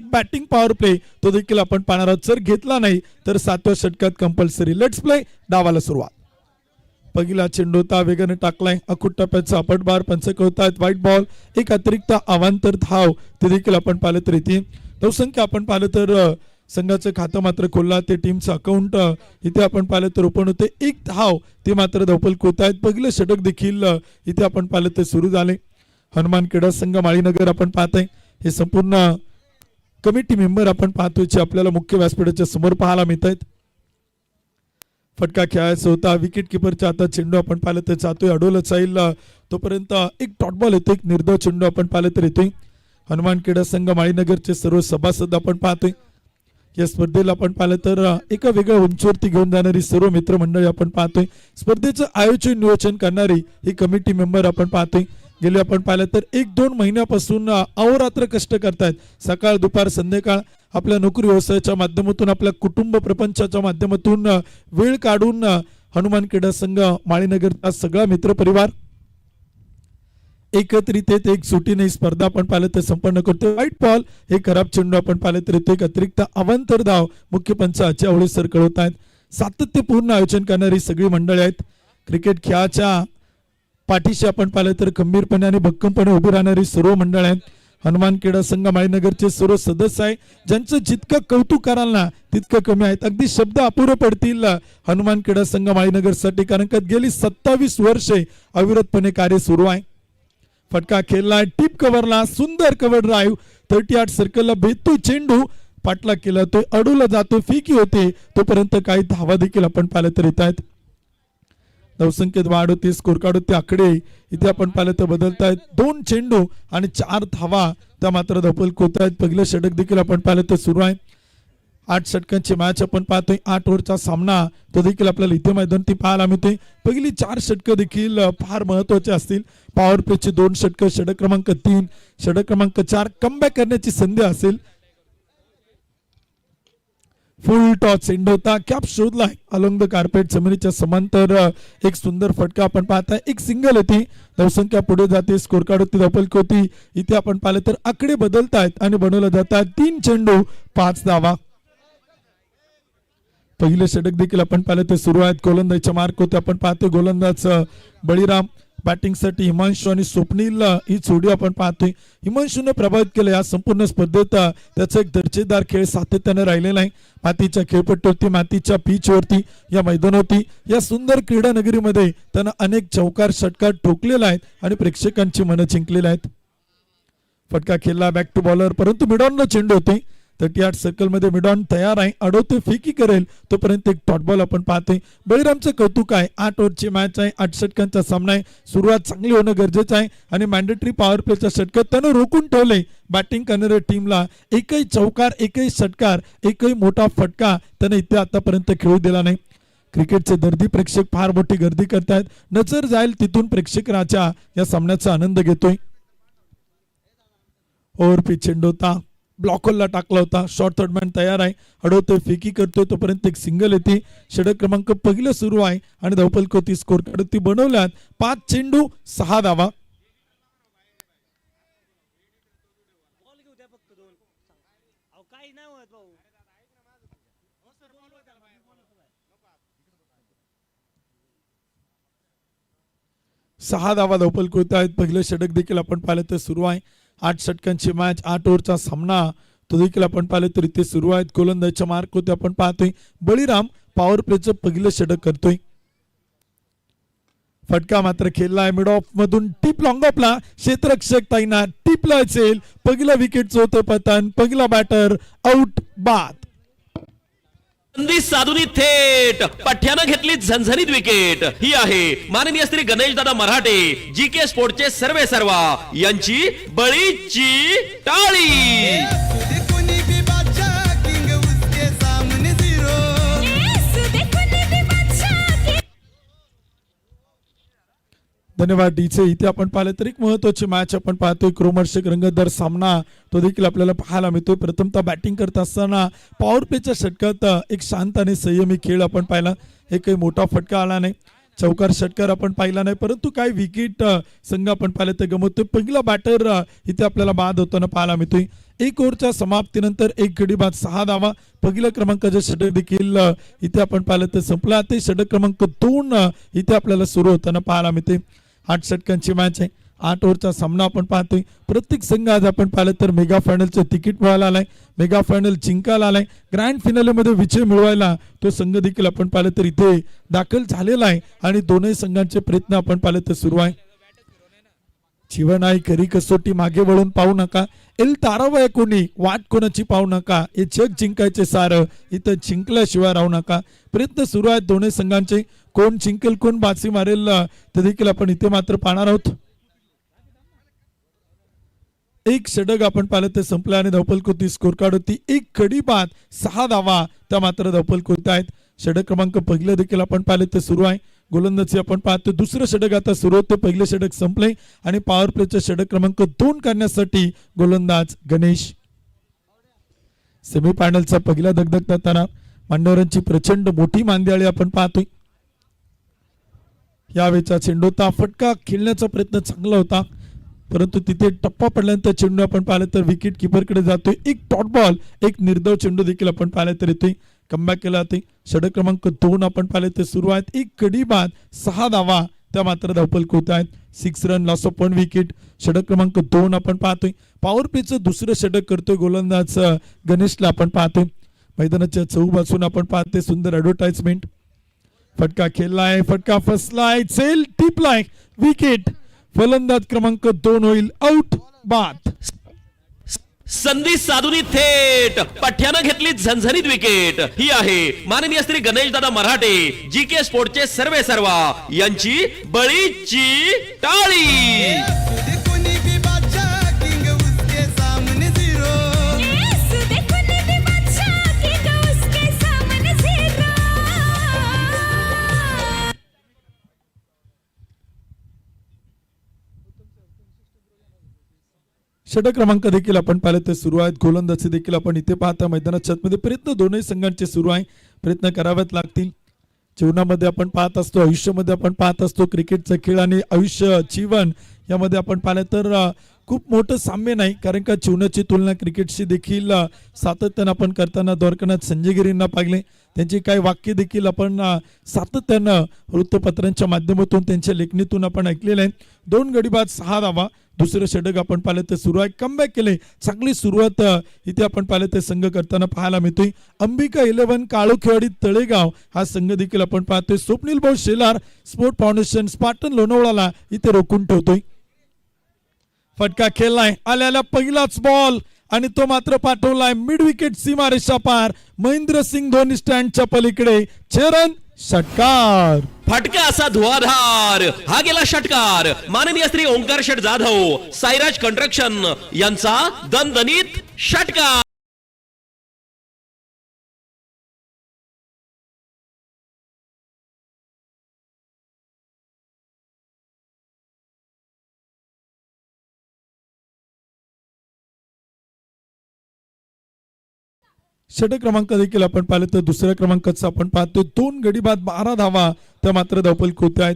एक batting power play तो देखील आपण पाहणार आहोत. जर घेतला नाही तर 7व्या षटकात कंपल्सरी. Let's play. डावाला सुरुवात. पहिला चेंडू होता वेगाने टाकलाय अखूट टप्प्याचा अपटबार. पंच कळतायत व्हाईट बॉल. एक अतिरिक्त अवांतर धाव ते देखील आपण पाहिलं तर इथे धावसंख्या आपण पाहिलं तर संघाचं खातं मात्र खोलला. ते टीमचं अकाउंट इथे आपण पाहिलं तर ओपन होते. एक धाव ते मात्र धावपल कोत आहेत. पहिलं षटक देखील इथे आपण पाहिलं तर सुरू झाले. हनुमान क्रीडा संघ माळीनगर आपण पाहतोय. हे संपूर्ण कमिटी मेंबर आपण पाहतोय जे आपल्याला मुख्य व्यासपीठाच्या समोर पाहायला मिळत आहेत. फटका खेळायचा होता. विकेट किपरच्या आता चेंडू आपण पाहिलं तर जातोय अडवलं जाईल तोपर्यंत एक डॉट बॉल येतो. एक निर्धाव चेंडू आपण पाहिलं तर येतोय. हनुमान क्रीडा संघ माळीनगरचे सर्व सभासद आपण पाहतोय. या स्पर्धेला आपण पाहिलं तर एका वेगळ्या उंचीवरती घेऊन जाणारी सर्व मित्रमंडळी आपण पाहतोय. स्पर्धेचं आयोजन नियोजन करणारी ही कमिटी मेंबर आपण पाहतोय. गेले आपण पाहिलं तर 1-2 महिन्यापासून अहोरात्र कष्ट करतायत. सकाळ दुपार संध्याकाळ आपल्या नोकरी व्यवसायाच्या माध्यमातून आपल्या कुटुंब प्रपंचाच्या माध्यमातून वेळ काढून हनुमान क्रीडा संघ माळीनगरचा सगळा मित्रपरिवार एकत्रित एक सुटीने स्पर्धा आपण पाहिलं तर संपन्न करतो. व्हाईट बॉल हे खराब चेंडू आपण पाहिलं तर येतो. एक अतिरिक्त अवांतर धाव मुख्य पंच अजय आवळे सर कळवत आहेत. सातत्यपूर्ण आयोजन करणारी सगळी मंडळी आहेत. क्रिकेट खेळाच्या पाठीशी आपण पाहिलं तर खंबीरपणे आणि भक्कमपणे उभी राहणारी सर्व मंडळ आहेत. हनुमान क्रीडा संघ माळीनगरचे सर्व सदस्य आहे ज्यांचं जितकं कौतुक कराल ना तितकं कमी आहेत. अगदी शब्द अपुरे पडतील हनुमान क्रीडा संघ माळीनगरसाठी, कारण का गेली 27 वर्षे अविरतपणे कार्य सुरू आहे. फटका खेळलाय टीप कव्हरला. सुंदर कव्हर ड्राईव्ह 38 सर्कलला भेटतो चेंडू. पाटला केला तो अडूला जातो. फिकी होते तोपर्यंत काही धावा देखील आपण पाहिलं तर येत आहेत. धावसंख्येत वाढ होते. स्कोर कार्ड होते. आकडे इथे आपण पाहिलं तर बदलत आहेत. 2 चेंडू आणि 4 धावा त्या मात्र धपल कोत आहेत. पहिलं षटक देखील आपण पाहिलं तर सुरू आहे. 8 षटकांची मॅच आपण पाहतोय. 8 ओव्हरचा सामना तो देखील आपल्याला इथे मैदानावरती पाहायला मिळतोय. पहिली 4 षटकं देखील फार महत्वाचे असतील. पॉवर प्लेची 2 षटकं, षटक क्रमांक 3, षटक क्रमांक 4 कमबॅक करण्याची संधी असेल. फुल टॉस चेंडू होता. कॅप शोधलाय अलॉंग द कार्पेट जमिनीच्या समांतर. एक सुंदर फटका आपण पाहताय. एक सिंगल होती. धावसंख्या पुढे जाते. स्कोर कार्ड होती धपलक होती. इथे आपण पाहिलं तर आकडे बदलतायत आणि बनवलं जात आहेत. 3 चेंडू 5 धावा. पहिले षटक देखील आपण पाहिलं ते सुरू आहेत. गोलंदाजीच्या मार्क होते आपण पाहतोय. गोलंदाज बळीराम, बॅटिंगसाठी हिमांशू आणि स्वप्नील ही जोडी आपण पाहतोय. हिमांशूने प्रभावित केलं या संपूर्ण स्पर्धेत. त्याचा एक दर्जेदार खेळ सातत्याने राहिलेला आहे. मातीच्या खेळपट्टीवरती, मातीच्या पिचवरती, या मैदानावरती, या सुंदर क्रीडा नगरीमध्ये त्यानं अनेक चौकार षटकार ठोकलेला आहेत आणि प्रेक्षकांची मनं जिंकलेली आहेत. फटका खेळला बॅक टू बॉलर, परंतु मिडॉनला चेंडू होते. 38 सर्कल मध्ये मिडॉन तयार आहे. अडवते फेकी करेल तोपर्यंत एक डॉट बॉल आपण पाहतोय. बळीरामचं कौतुक आहे. 8 ओव्हरची मॅच आहे. 8 षटकांचा सामना आहे. सुरुवात चांगली होणं गरजेचं आहे आणि मॅन्डेटरी पॉवर प्लेच्या षटकात त्यानं रोखून ठेवले बॅटिंग करणाऱ्या टीमला. एकही चौकार, एकही षटकार, एकही मोठा फटका त्यानं इथे आतापर्यंत खेळू दिला नाही. क्रिकेटचे दर्दी प्रेक्षक फार मोठी गर्दी करतायत. नजर जाईल तिथून प्रेक्षक राजा या सामन्याचा आनंद घेतोय. ओव्हर पिच चेंडू होता. ब्लॉकरला टाकला होता. शॉर्ट थर्डमॅन तयार आहे. अडवतोय, फेकी करतोय तोपर्यंत एक सिंगल येते. षटक क्रमांक पहिलं सुरू आहे आणि धावपलक होती. स्कोर कार्ड ती बनवल्यात. 5 चेंडू 6 धावा. सहा धावा धावपलक होत आहेत. पहिलं षटक देखील आपण पाहिलं तर सुरू आहे. 8 षटकांची मॅच, 8 ओव्हरचा सामना तो देखील आपण पाहिलं तर इथे सुरू आहेत. गोलंदाजीच्या मार्क होते आपण पाहतोय. बळीराम पॉवर प्लेचं पहिलं षटक करतोय. फटका मात्र खेळलाय मिड ऑफ मधून. टीप लॉंग ऑफला. क्षेत्ररक्षक ताईना टीपला असेल. पहिला विकेटचं होतं पतन. पहिला बॅटर आउट बाद. संधी साधूनी थेट पठ्यानं घेतली झणझणीत विकेट. ही आहे माननीय श्री गणेश दादा मराठे, जीके स्पोर्टचे सर्वे सर्वा यांची बळीची टाळी. धन्यवाद डीचे. इथे आपण पाहिलं तर एक महत्वाची मॅच आपण पाहतोय. क्रोमर्षक रंगतदार सामना तो देखील आपल्याला पाहायला मिळतोय. प्रथमतः बॅटिंग करत असताना पॉवर प्लेच्या षटकात एक शांत आणि संयमी खेळ आपण पाहिला. एक काही मोठा फटका आला नाही. चौकार षटकार आपण पाहिला नाही, परंतु काही विकेट संघ आपण पाहिलं तर गमवतोय. पहिला बॅटर इथे आपल्याला बाद होताना पाहायला मिळतोय. 1 ओव्हरच्या समाप्तीनंतर 1 गडी बाद 6 धावा. पहिल्या क्रमांकाचं षटक देखील इथे आपण पाहिलं तर संपला. ते षटक क्रमांक 2 इथे आपल्याला सुरू होताना पाहायला मिळते. 8 षटकांची मॅच आहे. 8 ओव्हरचा सामना आपण पाहतोय. प्रत्येक संघ आज आपण पाहिलं तर मेगा फायनलचं तिकीट मिळायला आलाय, मेगा फायनल जिंकायला आलाय, ग्रँड फिनालेमध्ये विजय मिळवायला तो संघ देखील आपण पाहिलं तर इथे दाखल झालेला आहे. आणि दोन्ही संघांचे प्रयत्न आपण पाहिलं तर सुरू आहे. जीवन आहे खरी कसोटी, मागे वळून पाहू नका. तारावय कोणी वाट कोणाची पाहू नका. हे जग जिंकायचे सारं इथं जिंकल्याशिवाय राहू नका. प्रयत्न सुरू आहेत दोन्ही संघांचे. कोण जिंकेल कोण बाजी मारेल ते देखील आपण इथे मात्र पाहणार आहोत. 1 षटक आपण पाहिलं ते संपलं आणि धावफल कोणती स्कोर कार्ड होती 1 गडी बाद 6 धावा त्या मात्र धावफल कोणते आहेत. षटक क्रमांक पहिलं देखील आपण पाहिलं ते सुरू आहे. गोलंदाजी आपण पाहतो. दुसरं षटक आता सुरू होते. पहिलं षटक संपले आणि पॉवर प्लेचं षटक क्रमांक 2 करण्यासाठी गोलंदाज गणेश. सेमीफायनलचा पहिला दगदगताना मान्यवरांची प्रचंड मोठी मांदियाळी आपण पाहतोय. यावेळचा चेंडूचा फटका खेळण्याचा प्रयत्न चांगला होता, परंतु तिथे टप्पा पडल्यानंतर चेंडू आपण पाहिलं तर विकेट किपरकडे जातोय. 1 डॉट बॉल, 1 निर्धाव चेंडू देखील आपण पाहिलं तर येतोय. कमबॅक केला जाते. षटक क्रमांक 2 आपण पाहिले ते सुरू आहेत. 1 गडी बाद 6 धावा त्या मात्र धावफल होत आहेत. 6 रन लॉस ऑफ 1 विकेट. षटक क्रमांक 2 आपण पाहतोय. पॉवर प्लेचं दुसरं षटक करतोय गोलंदाज गणेशला आपण पाहतोय. मैदानाच्या चौबाजून आपण पाहतोय सुंदर ऍडव्हर्टाइजमेंट. फटका खेळलाय, फटका फसलाय, सेल टिपलाय, विकेट. फलंदाज क्रमांक 2 होईल आउट, बाद. संधी साधून थेट पठ्यानं घेतली झणझणीत विकेट. ही आहे माननीय श्री गणेश दादा मराठे जीके स्पोर्टचे सर्वे सर्वा यांची बळीची टाळी. षटक क्रमांक देखील आपण पाहिलं ते सुरू आहेत. गोलंदाजी देखील आपण इथे पाहता. मैदानात छतमध्ये प्रयत्न दोन्ही संघांचे सुरू आहे. प्रयत्न करावेच लागतील. जीवनामध्ये आपण पाहत असतो, आयुष्यामध्ये आपण पाहत असतो, क्रिकेटचा खेळ आणि आयुष्य जीवन यामध्ये आपण पाहिलं तर खूप मोठं साम्य नाही, कारण का जीवनाची तुलना क्रिकेटशी देखील सातत्यानं आपण करताना द्वारकानाथ संजय गिरींना पाहिले. त्यांची काही वाक्य देखील आपण सातत्यानं वृत्तपत्रांच्या माध्यमातून त्यांच्या लेखणीतून आपण ऐकलेले आहे. 2 गडी बाद 6 धावा. दुसरं षटक आपण पाहिलं ते सुरू आहे. कमबॅक केले. चांगली सुरुवात इथे आपण पाहिलं ते संघ करताना पाहायला मिळतोय. अंबिका 11 काळोखेवाडी तळेगाव हा संघ देखील आपण पाहतोय. स्वप्नील भाऊ शेलार स्पोर्ट फाउंडेशन स्पार्टन लोणावळाला इथे रोखून ठेवतोय. फटका खेळलाय. आल्याला पहिलाच बॉल आणि तो मात्र पाठवलाय मिड विकेट सीमारेषा पार. महेंद्र सिंग धोनी स्टँडच्या पलीकडे. चरण षटकार. फटका असा धुवाधार. हा गेला षटकार. माननीय श्री ओंकार शेठ जाधव साईराज कंस्ट्रक्शन यांचा दणदणीत षटकार. षटक क्रमांक देखील आपण पाहिलं तर दुसऱ्या क्रमांकाचं आपण पाहतोय. 2 गडी बाद 12 धावा त्या मात्र धावफल होत आहेत.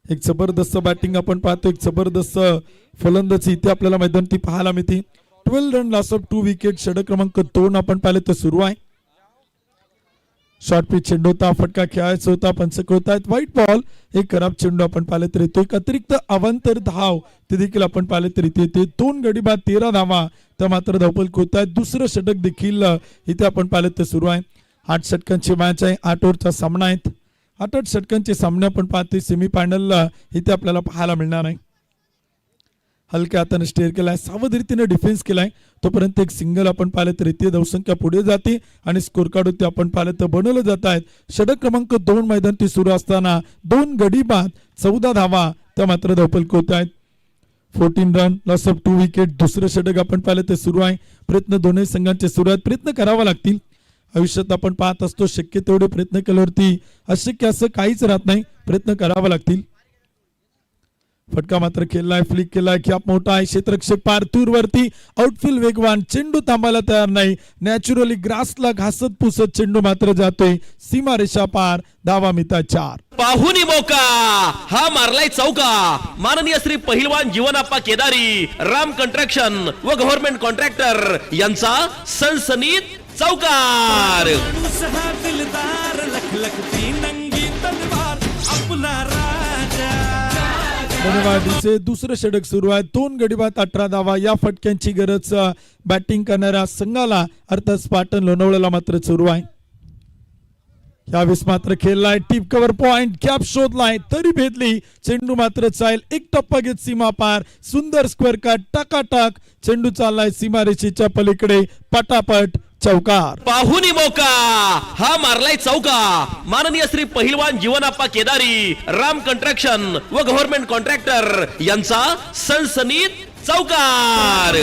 एक जबरदस्त बॅटिंग आपण पाहतो, एक जबरदस्त फलंदाजी इथे आपल्याला मैदानी पाहायला मिळते. 12 रन लॉस ऑफ 2 विकेट. षटक क्रमांक 2 आपण पाहिलं तर सुरू आहे. शॉर्ट पिच चेंडू होता, फटका खेळायचा होता, पंचक होत आहेत. White ball. एक खराब चेंडू आपण पाहिलं तर येतो. एक अतिरिक्त अवांतर धाव ते देखील आपण पाहिलं तर इथे येते. 2 गडी बाद 13 धावा त्या मात्र धावफल होत आहेत. दुसरं षटक देखील इथे आपण पाहिलं तर सुरू आहे. 8 षटकांची मॅच आहे. 8 ओव्हरचा सामना आहे. 8 षटकांचे सामने आपण पाहतोय. सेमीफायनल इथे आपल्याला पाहायला मिळणार आहे. हलक्या हाताने स्टेअर केलाय, सावध रीतीने डिफेन्स केलाय. तोपर्यंत एक सिंगल आपण पाहिलं तर इथे धावसंख्या पुढे जाते आणि स्कोर कार्ड होते आपण पाहिलं तर बनवलं जात आहेत. षटक क्रमांक 2 मैदानी सुरू असताना 2 गडी बाद 14 धावा त्या मात्र धावफल होत आहेत. 14 रन लॉस ऑफ 2 विकेट. दुसरं षटक आपण पाहिलं ते सुरू आहे. प्रयत्न दोन्ही संघांचे सुरू आहेत. प्रयत्न करावा लागतील. आयुष्यात आपण पाहत असतो शक्य तेवढे प्रयत्न केल्यावरती अशक्य असं काहीच राहत नाही. प्रयत्न करावा लागतील. फटका मात्र केलाय, फ्लिक केलाय, कॅप मोठा आहे, क्षेत्ररक्षक पार दूरवरती, आउटफील्ड वेगवान, चेंडू थांबायला तयार नाही, नॅचरली ग्रासला घासत पुसत चेंडू मात्र जातोय सीमारेषा पार, धावा मिता 4. पाहुनी मौका हा मारलाय चौका. माननीय श्री पहिलवान जीवनाप्पा केदारी, राम कंस्ट्रक्शन व गव्हर्नमेंट कॉन्ट्रॅक्टर यांचा सनसनीत चौकार. धन्यवाद. दुसरं षटक सुरू आहे, 2 गडी बाद 18 धावा. या फटक्यांची गरज बॅटिंग करणाऱ्या संघाला अर्थात स्पार्टन लोणावळ्याला मात्र सुरू आहे. यावेळेस मात्र खेळलाय, टीप कव्हर पॉइंट, कॅप शोधलाय तरी भेदली, चेंडू मात्र चाल, एक टप्पा घेत सीमा पार, सुंदर स्क्वेअर कट, टकाटक चेंडू चाललाय सीमारेषेच्या पलीकडे, पटापट चौकार. पाहुनी मौका हा मारलाय चौका. माननीय श्री पहिलवान जीवनाप्पा केदारी, राम कंस्ट्रक्शन व गव्हर्नमेंट कॉन्ट्रॅक्टर यांचा सनसनीत चौकार.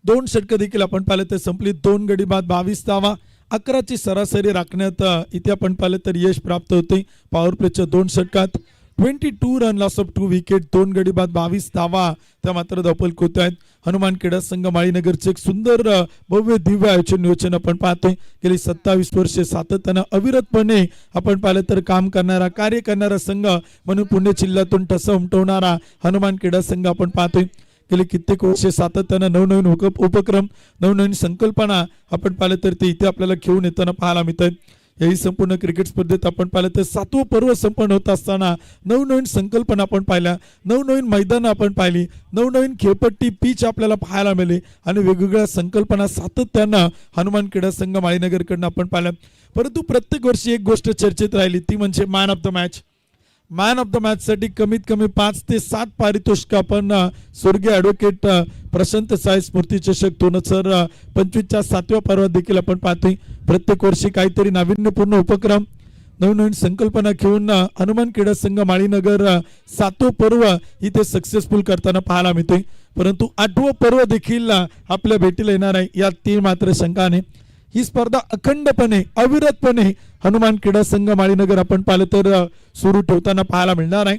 दोन षटकं देखील आपण पाहिलं तर संपली. 2 गडी बाद 22 धावा, 11ची सरासरी राखण्यात इथे आपण पाहिलं तर यश प्राप्त होते. पॉवर प्लेच्या 2 षटकात 22 रन, लॉस ऑफ 2 विकेट, 2 गडी बाद 22 धावा त्या मात्र धावपल होत आहेत. हनुमान क्रीडा संघ माळीनगरचे एक सुंदर भव्य दिव्य आयोजन नियोजन आपण पाहतोय. गेली 27 वर्षे सातत्यानं अविरतपणे आपण पाहिलं तर काम करणारा, कार्य करणारा संघ म्हणून पुणे जिल्ह्यातून ठसा उमटवणारा हनुमान क्रीडा संघ आपण पाहतोय. गेली कित्येक वर्षे सातत्यानं नवनवीन उपक्रम, नवनवीन संकल्पना आपण पाहिलं तर ते इथे आपल्याला घेऊन येताना पाहायला मिळत आहेत. यही संपूर्ण क्रिकेट स्पर्धेत आपण पाहिलं तर 7वं पर्व संपन्न होत असताना नवनवीन संकल्पना आपण पाहिल्या, नवनवीन मैदानं आपण पाहिली, नवनवीन खेळपट्टी पिच आपल्याला पाहायला मिळाली आणि वेगवेगळ्या संकल्पना सातत्यानं हनुमान क्रीडा संघ माळीनगरकडनं आपण पाहिल्या. परंतु प्रत्येक वर्षी एक गोष्ट चर्चेत राहिली, ती म्हणजे man of the match. Man of the match साठी कमीत कमी 5 ते 7 पारितोषिक आपण स्वर्गीय ॲडव्होकेट प्रशांत साई स्मृती चषक 2025च्या 7व्या पर्वात देखील आपण पाहतोय. प्रत्येक वर्षी काहीतरी नाविन्यपूर्ण उपक्रम, नवनवीन संकल्पना घेऊन हनुमान क्रीडा संघ माळीनगर 7वं पर्व इथे सक्सेसफुल करताना पाहायला मिळतोय. परंतु 8वं पर्व देखील आपल्या भेटीला येणार आहे यात ती मात्र शंका नाही. ही स्पर्धा अखंडपणे अविरतपणे हनुमान क्रीडा संघ माळीनगर आपण पाहिलं तर सुरू ठेवताना पाहायला मिळणार आहे.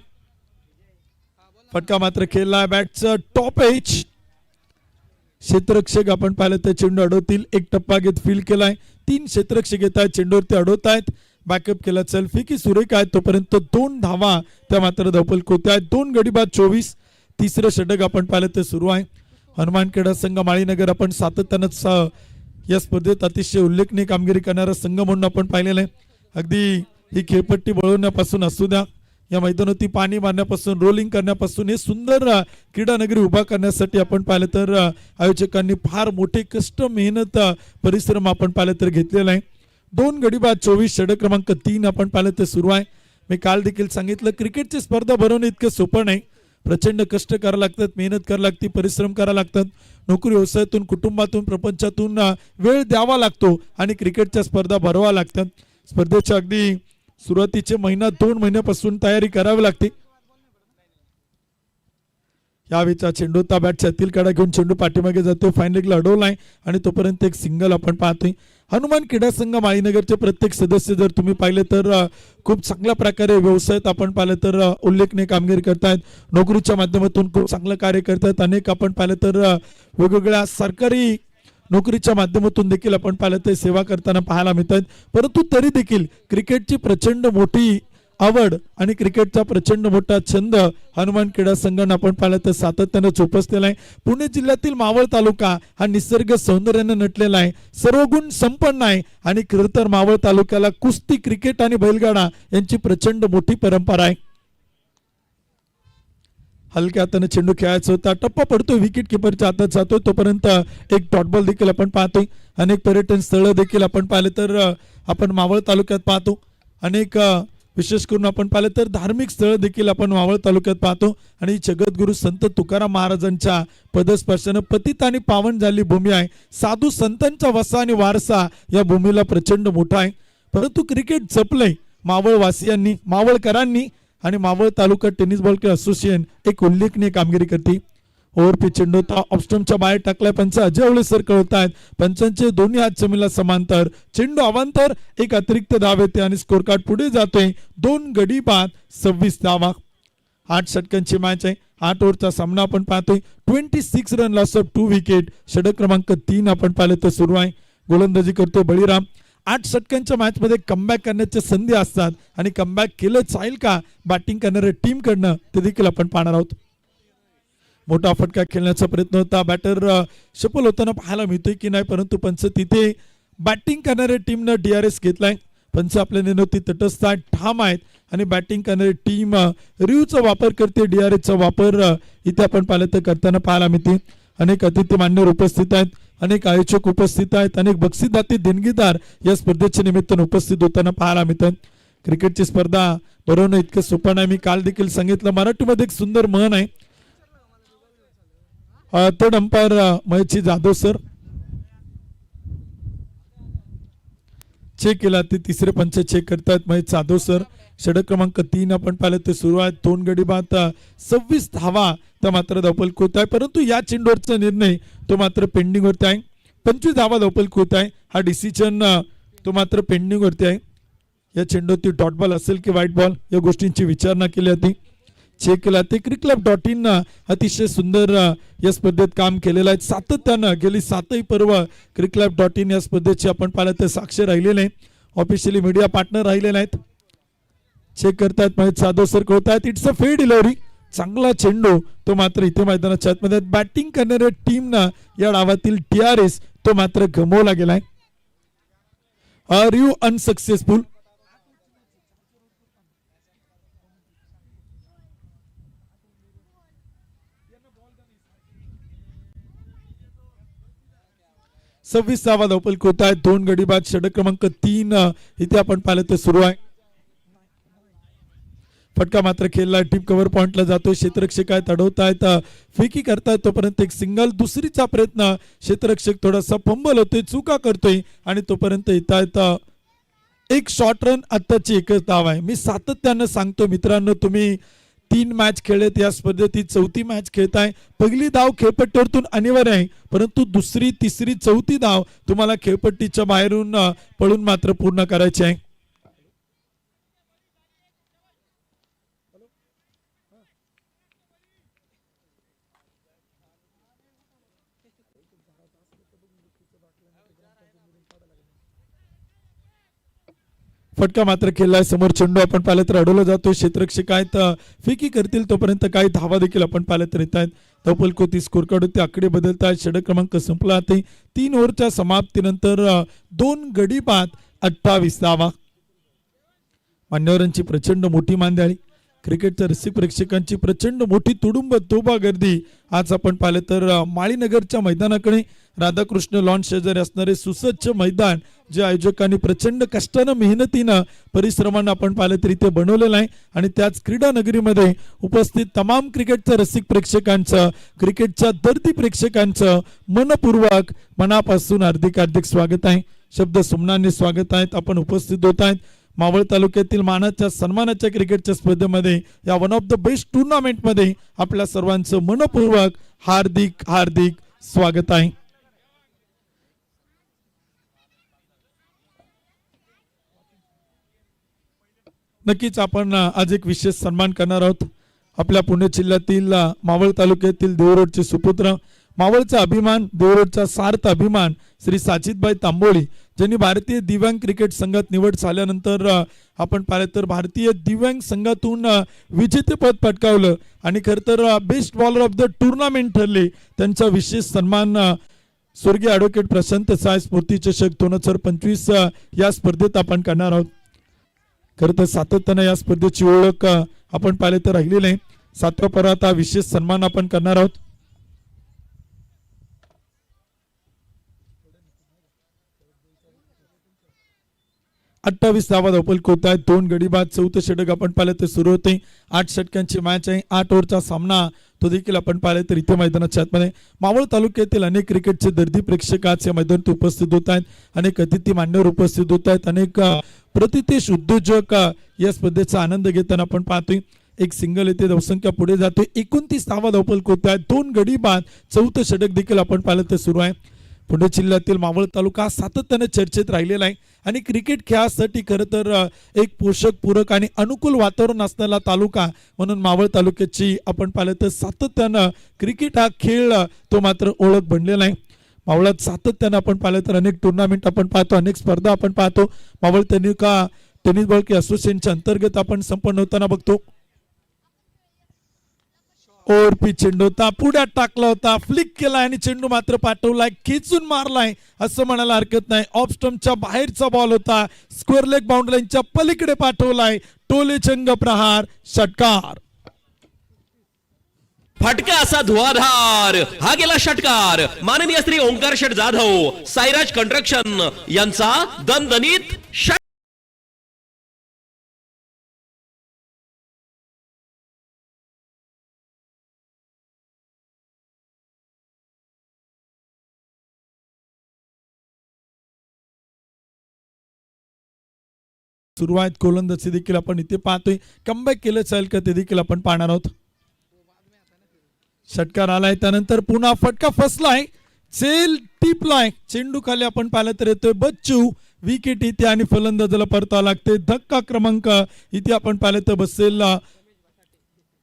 फटका मात्र खेळला, बॅटचं टॉप एज, क्षेत्ररक्षक आपण पाहिलं तर चेंडू अडवतील, एक टप्पा घेत फील्ड केलाय, 3 क्षेत्ररक्षक येत आहेत, चेंडूवरती अडवत आहेत, बॅकअप केला, चल फेकी सुरेख आहे. तोपर्यंत 2 धावा त्या मात्र धावपल होत्या आहेत. 2 गडी बाद 24. तिसरं षटक आपण पाहिलं तर सुरू आहे. हनुमान क्रीडा संघ माळीनगर आपण सातत्यानं या स्पर्धेत अतिशय उल्लेखनीय कामगिरी करणारा संघ म्हणून आपण पाहिलेलं आहे. अगदी ही खेळपट्टी वळवण्यापासून असू द्या, या मैदानावरती पाणी मारण्यापासून, रोलिंग करण्यापासून, हे सुंदर क्रीडा नगरी उभा करण्यासाठी आपण पाहिलं तर आयोजकांनी फार मोठे कष्ट, मेहनत, परिश्रम आपण पाहिलं तर घेतलेला आहे. 2 गडी बाद 24, षटक क्रमांक 3 आपण पाहिलं तर सुरू आहे. मी काल देखील सांगितलं, क्रिकेटची स्पर्धा भरवणं इतकं सोपं नाही. प्रचंड कष्ट करावं लागतात, मेहनत करावं लागते, परिश्रम करावं लागतात. नोकरी व्यवसायातून, कुटुंबातून, प्रपंचातून वेळ द्यावा लागतो आणि क्रिकेटच्या स्पर्धा भरवा लागतात. स्पर्धेच्या अगदी सुरुवातीचे 1-2 महिन्यापासून तयारी करावी लागते. यावेळीचा चेंडू बॅटच्या आतील कडा घेऊन चेंडू पाठीमागे जातो, फाईन लेगला अडवलाय आणि तोपर्यंत एक सिंगल आपण पाहतोय. हनुमान क्रीडा संघ माळीनगरचे प्रत्येक सदस्य जर तुम्ही पाहिले तर खूप चांगल्या प्रकारे व्यवसायात आपण पाहिलं तर उल्लेखनीय कामगिरी करतायत, नोकरीच्या माध्यमातून खूप चांगलं कार्य करतायत. अनेक आपण पाहिलं तर वेगवेगळ्या सरकारी नोकरीच्या माध्यमातून देखील आपण पाहिलं तर सेवा करताना पाहायला मिळतात. परंतु तरी देखील क्रिकेटची प्रचंड मोठी आवड आणि क्रिकेटचा प्रचंड मोठा छंद हनुमान क्रीडा संघाने आपण पाहिलं तर सातत्यानं जोपासलेला आहे. पुणे जिल्ह्यातील मावळ तालुका हा निसर्ग सौंदर्याने नटलेला आहे, सर्वगुण संपन्न आहे आणि खरं तर मावळ तालुक्याला कुस्ती, क्रिकेट आणि बैलगाडा यांची प्रचंड मोठी परंपरा आहे. हलक्या हाताने चेंडू खेळायचा होता, टप्पा पडतोय, विकेट किपरच्या हातात जातोय, तोपर्यंत एक डॉट बॉल देखील आपण पाहतोय. अनेक पर्यटन स्थळ देखील आपण पाहिलं तर आपण मावळ तालुक्यात पाहतो. अनेक विशेष करून आपण पाहिलं तर धार्मिक स्थळ देखील आपण मावळ तालुक्यात पाहतो. आणि जगद्गुरु संत तुकाराम महाराजांच्या पदस्पर्शाने पतित आणि पावन झाली भूमी आहे. साधू संतांचा वसा आणि वारसा या भूमीला प्रचंड मोठा आहे. परंतु क्रिकेट जपलंय मावळवासियांनी, मावळकरांनी आणि मावळ तालुका टेनिस बॉल असोसिएशन एक उल्लेखनीय कामगिरी करते. ओव्हर पिच चेंडू होता ऑफस्टंपच्या बाहेर टाकलाय. पंच अजय अवळे सर कळवतायत. पंचांचे दोन्ही हात जमिनीला समांतर. चेंडू अवांतर. एक अतिरिक्त धाव येते आणि स्कोर कार्ड पुढे जातोय. 2 गडी बाद 26 धावा. 8 षटकांची मॅच आहे. 8 ओव्हरचा सामना आपण पाहतोय. 26 रन लॉस ऑफ 2 विकेट. षटक क्रमांक 3 आपण पाहिलं तर सुरू आहे. गोलंदाजी करतोय बळीराम. 8 षटकांच्या मॅच मध्ये कमबॅक करण्याच्या संधी असतात आणि कमबॅक केलं जाईल का बॅटिंग करणाऱ्या टीम कडनं ते देखील आपण पाहणार आहोत. मोठा फटका खेळण्याचा प्रयत्न होता. बॅटर सफल होताना पाहायला मिळतोय की नाही, परंतु पंच तिथे बॅटिंग करणाऱ्या टीमनं DRS घेतलाय. पंच आपल्या निर्णयावरती तटस्थ आहेत, ठाम आहेत आणि बॅटिंग करणारी टीम रिव्ह्यूचा वापर करते. DRSचा वापर इथे आपण पाहिलं तर करताना पाहायला मिळते. अनेक अतिथी मान्यवर उपस्थित आहेत, अनेक आयोजक उपस्थित आहेत, अनेक बक्षीसदाते देणगीदार या स्पर्धेच्या निमित्तानं उपस्थित होताना पाहायला मिळतात. क्रिकेटची स्पर्धा बरोबर इतकं सोपं नाही. मी काल देखील सांगितलं, मराठीमध्ये एक सुंदर म्हण आहे. Third umpire Maheshji Jadhav sir check केला. ते तिसरे पंच चेक करतायत महेश जाधव सर. षटक क्रमांक 3 आपण पाहिलं ते सुरू आहे. 2 गडी बाद 26 धावा तर मात्र धावफलक होत आहे, परंतु या चेंडूवरचा निर्णय तो मात्र पेंडिंग वरती आहे. 25 धावा धावफलक होत आहे. हा डिसिजन तो मात्र पेंडिंग वरती आहे. या चेंडूवरती डॉट बॉल असेल की व्हाईट बॉल या गोष्टींची विचारणा केली होती. चेक केला. ते crickclub.in अतिशय सुंदर या स्पर्धेत काम केलेलं आहे. सातत्यानं गेली 7ही पर्व crickclub.in या स्पर्धेची आपण पाहिलं तर साक्ष राहिलेले आहे. ऑफिशियली मीडिया पार्टनर राहिलेले आहेत. चेक करतायत महेश जाधव सर कळतायत. It's a fade delivery. चांगला चेंडू तो मात्र इथे मैदानाच्या आतमध्ये बॅटिंग करणाऱ्या टीमनं या डावातील DRS तो मात्र गमवला गेलाय. Review unsuccessful. सव्वीस धावा धावफलक होत आहेत. 2 गडी बाद. षटक क्रमांक 3 इथे आपण पाहिलं तर सुरू आहे. फटका मात्र खेळला. टीम कव्हर पॉइंटला जातोय. क्षेत्ररक्षक आहेत, अडवतायत, फेकी करतायत. तोपर्यंत एक सिंगल. दुसरीचा प्रयत्न. क्षेत्ररक्षक थोडासा फंबल होतोय, चुका करतोय आणि तोपर्यंत येत आहेत एक शॉर्ट रन. आत्ताची एकच धाव आहे. मी सातत्यानं सांगतो मित्रांनो, तुम्ही 3 मॅच खेळत या स्पर्धेत ही 4थी मॅच खेळताय. पहिली धाव खेळपट्टीवरतून अनिवार्य आहे, परंतु दुसरी, तिसरी, 4थी धाव तुम्हाला खेळपट्टीच्या बाहेरून पळून मात्र पूर्ण करायची आहे. फटका मात्र खेळलाय. समोर चेंडू आपण पाहिलं तर अडवला जातोय. क्षेत्ररक्षक आहेत, फेकी करतील तोपर्यंत काही धावा देखील आपण पाहिलं तर येत आहेत. धावफलक होती. स्कोर कार्ड होते. आकडे बदलत आहेत. षटक क्रमांक संपला. 3 ओव्हरच्या समाप्तीनंतर 2 गडी बाद 28 धावा. मान्यवरांची प्रचंड मोठी मांदियाळी. क्रिकेटच्या रसिक प्रेक्षकांची प्रचंड मोठी तुडुंब तोबा गर्दी. आज आपण पाहिलं तर माळीनगरच्या मैदानाकडे राधाकृष्ण लॉन शेजारी असणारे सुसज्ज मैदान जे आयोजकांनी प्रचंड कष्टानं, मेहनतीनं, परिश्रमानं आपण पाहिलं तर इथे बनवलेलं आहे. आणि त्याच क्रीडा नगरीमध्ये उपस्थित तमाम क्रिकेटच्या रसिक प्रेक्षकांचं, क्रिकेटच्या दर्दी प्रेक्षकांचं मनपूर्वक, मनापासून हार्दिक हार्दिक स्वागत आहे. शब्द सुमनांनी स्वागत आहेत. आपण उपस्थित होत आहेत मावळ तालुक्यातील मानाच्या सन्मानाच्या क्रिकेटच्या स्पर्धेमध्ये, या वन ऑफ द बेस्ट टुर्नामेंटमध्ये आपल्या सर्वांचं मनपूर्वक हार्दिक हार्दिक स्वागत आहे. नक्कीच आपण आज एक विशेष सन्मान करणार आहोत. आपल्या पुणे जिल्ह्यातील मावळ तालुक्यातील देवरोडचे सुपुत्र, मावळचा अभिमान, देवरोडचा सार्थ अभिमान श्री साजिदभाई तांबोळी, ज्यांनी भारतीय दिव्यांग क्रिकेट संघात निवड झाल्यानंतर आपण पाहिलं तर भारतीय दिव्यांग संघातून विजेतेपद पटकावलं आणि खरं तर best bowler of the tournament ठरले. त्यांचा विशेष सन्मान स्वर्गीय ॲडव्होकेट प्रशांत साय स्मृती चषक 2025 या स्पर्धेत आपण करणार आहोत. खरं तर सातत्यानं या स्पर्धेची ओळख आपण पाहिले तर राहिलेली आहे. 7व्या पर्वात हा विशेष सन्मान आपण करणार आहोत. अठ्ठावीस धावा धावफलक होत आहेत. 2 गडी बाद. 4थं षटक आपण पाहिलं तर सुरू होते. 8 षटकांची मॅच आहे. 8 ओव्हरचा सामना तो देखील आपण पाहिलं तर इथे मैदानाच्या आतमध्ये मावळ तालुक्यातील अनेक क्रिकेटचे दर्दी प्रेक्षक आज या मैदानात उपस्थित होत आहेत. अनेक अतिथी मान्यवर उपस्थित होत आहेत. अनेक प्रतिष्ठित उद्योजक या स्पर्धेचा आनंद घेताना आपण पाहतोय. एक सिंगल येते, धावसंख्या पुढे जाते. 29 धावा धावफलक होत आहेत. 2 गडी बाद. चौथं षटक देखील आपण पाहिलं तर सुरू आहे. पुणे जिल्ह्यातील मावळ तालुका सातत्याने चर्चेत राहिलेला आहे आणि क्रिकेट खेळासाठी खरं तर एक पोषक, पूरक आणि अनुकूल वातावरण असलेला तालुका म्हणून मावळ तालुक्याची आपण पाहिलं तर सातत्यानं क्रिकेट हा खेळ तो मात्र ओळख बनलेला आहे. मावळात सातत्यानं आपण पाहिलं तर अनेक टुर्नामेंट आपण पाहतो, अनेक स्पर्धा आपण पाहतो. मावळ टेनिस बॉल असोसिएशनच्या अंतर्गत आपण संपन्न होताना बघतो. ओरपी चेंडू होता, पुढ्यात टाकला होता, फ्लिक केला आणि चेंडू मात्र पाठवलाय, खेचून मारलाय असं म्हणायला हरकत नाही. ऑफ स्टंपच्या बाहेरचा बॉल होता, स्क्वेअर लेग बाउंड्री लाईनच्या पलीकडे पाठवलाय. टोले चंग प्रहार, षटकार. फटका असा धुवाधार, हा गेला षटकार. माननीय श्री ओंकार शेठ जाधव, साईराज कंस्ट्रक्शन यांचा दणदणीत षटकार. सुरुवात गोलंदाजी देखील आपण इथे पाहतोय. कमबॅक केलं चालेल का ते देखील आपण पाहणार आहोत. षटकार आलाय, त्यानंतर पुन्हा फटका फसलाय, चेल टिपलाय, चेंडू खाली आपण पाहिलं तर येतोय बच्चू. विकेट इथे आणि फलंदाजाला परतावं लागते. धक्का क्रमांक इथे आपण पाहिलं तर बसेल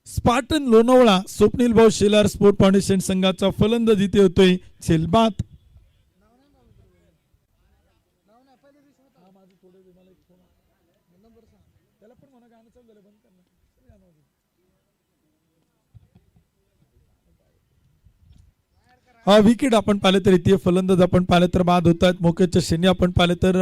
स्पार्टन लोणावळा. स्वप्नील भाऊ शेलार स्पोर्ट फाउंडेशन संघाचा फलंदाज इथे होतोय झेलबात. हा विकेट आपण पाहिले तर इथे फलंदाज आपण पाहिले तर बाद होत आहेत. मोक्याच्या श्रेणी आपण पाहिले तर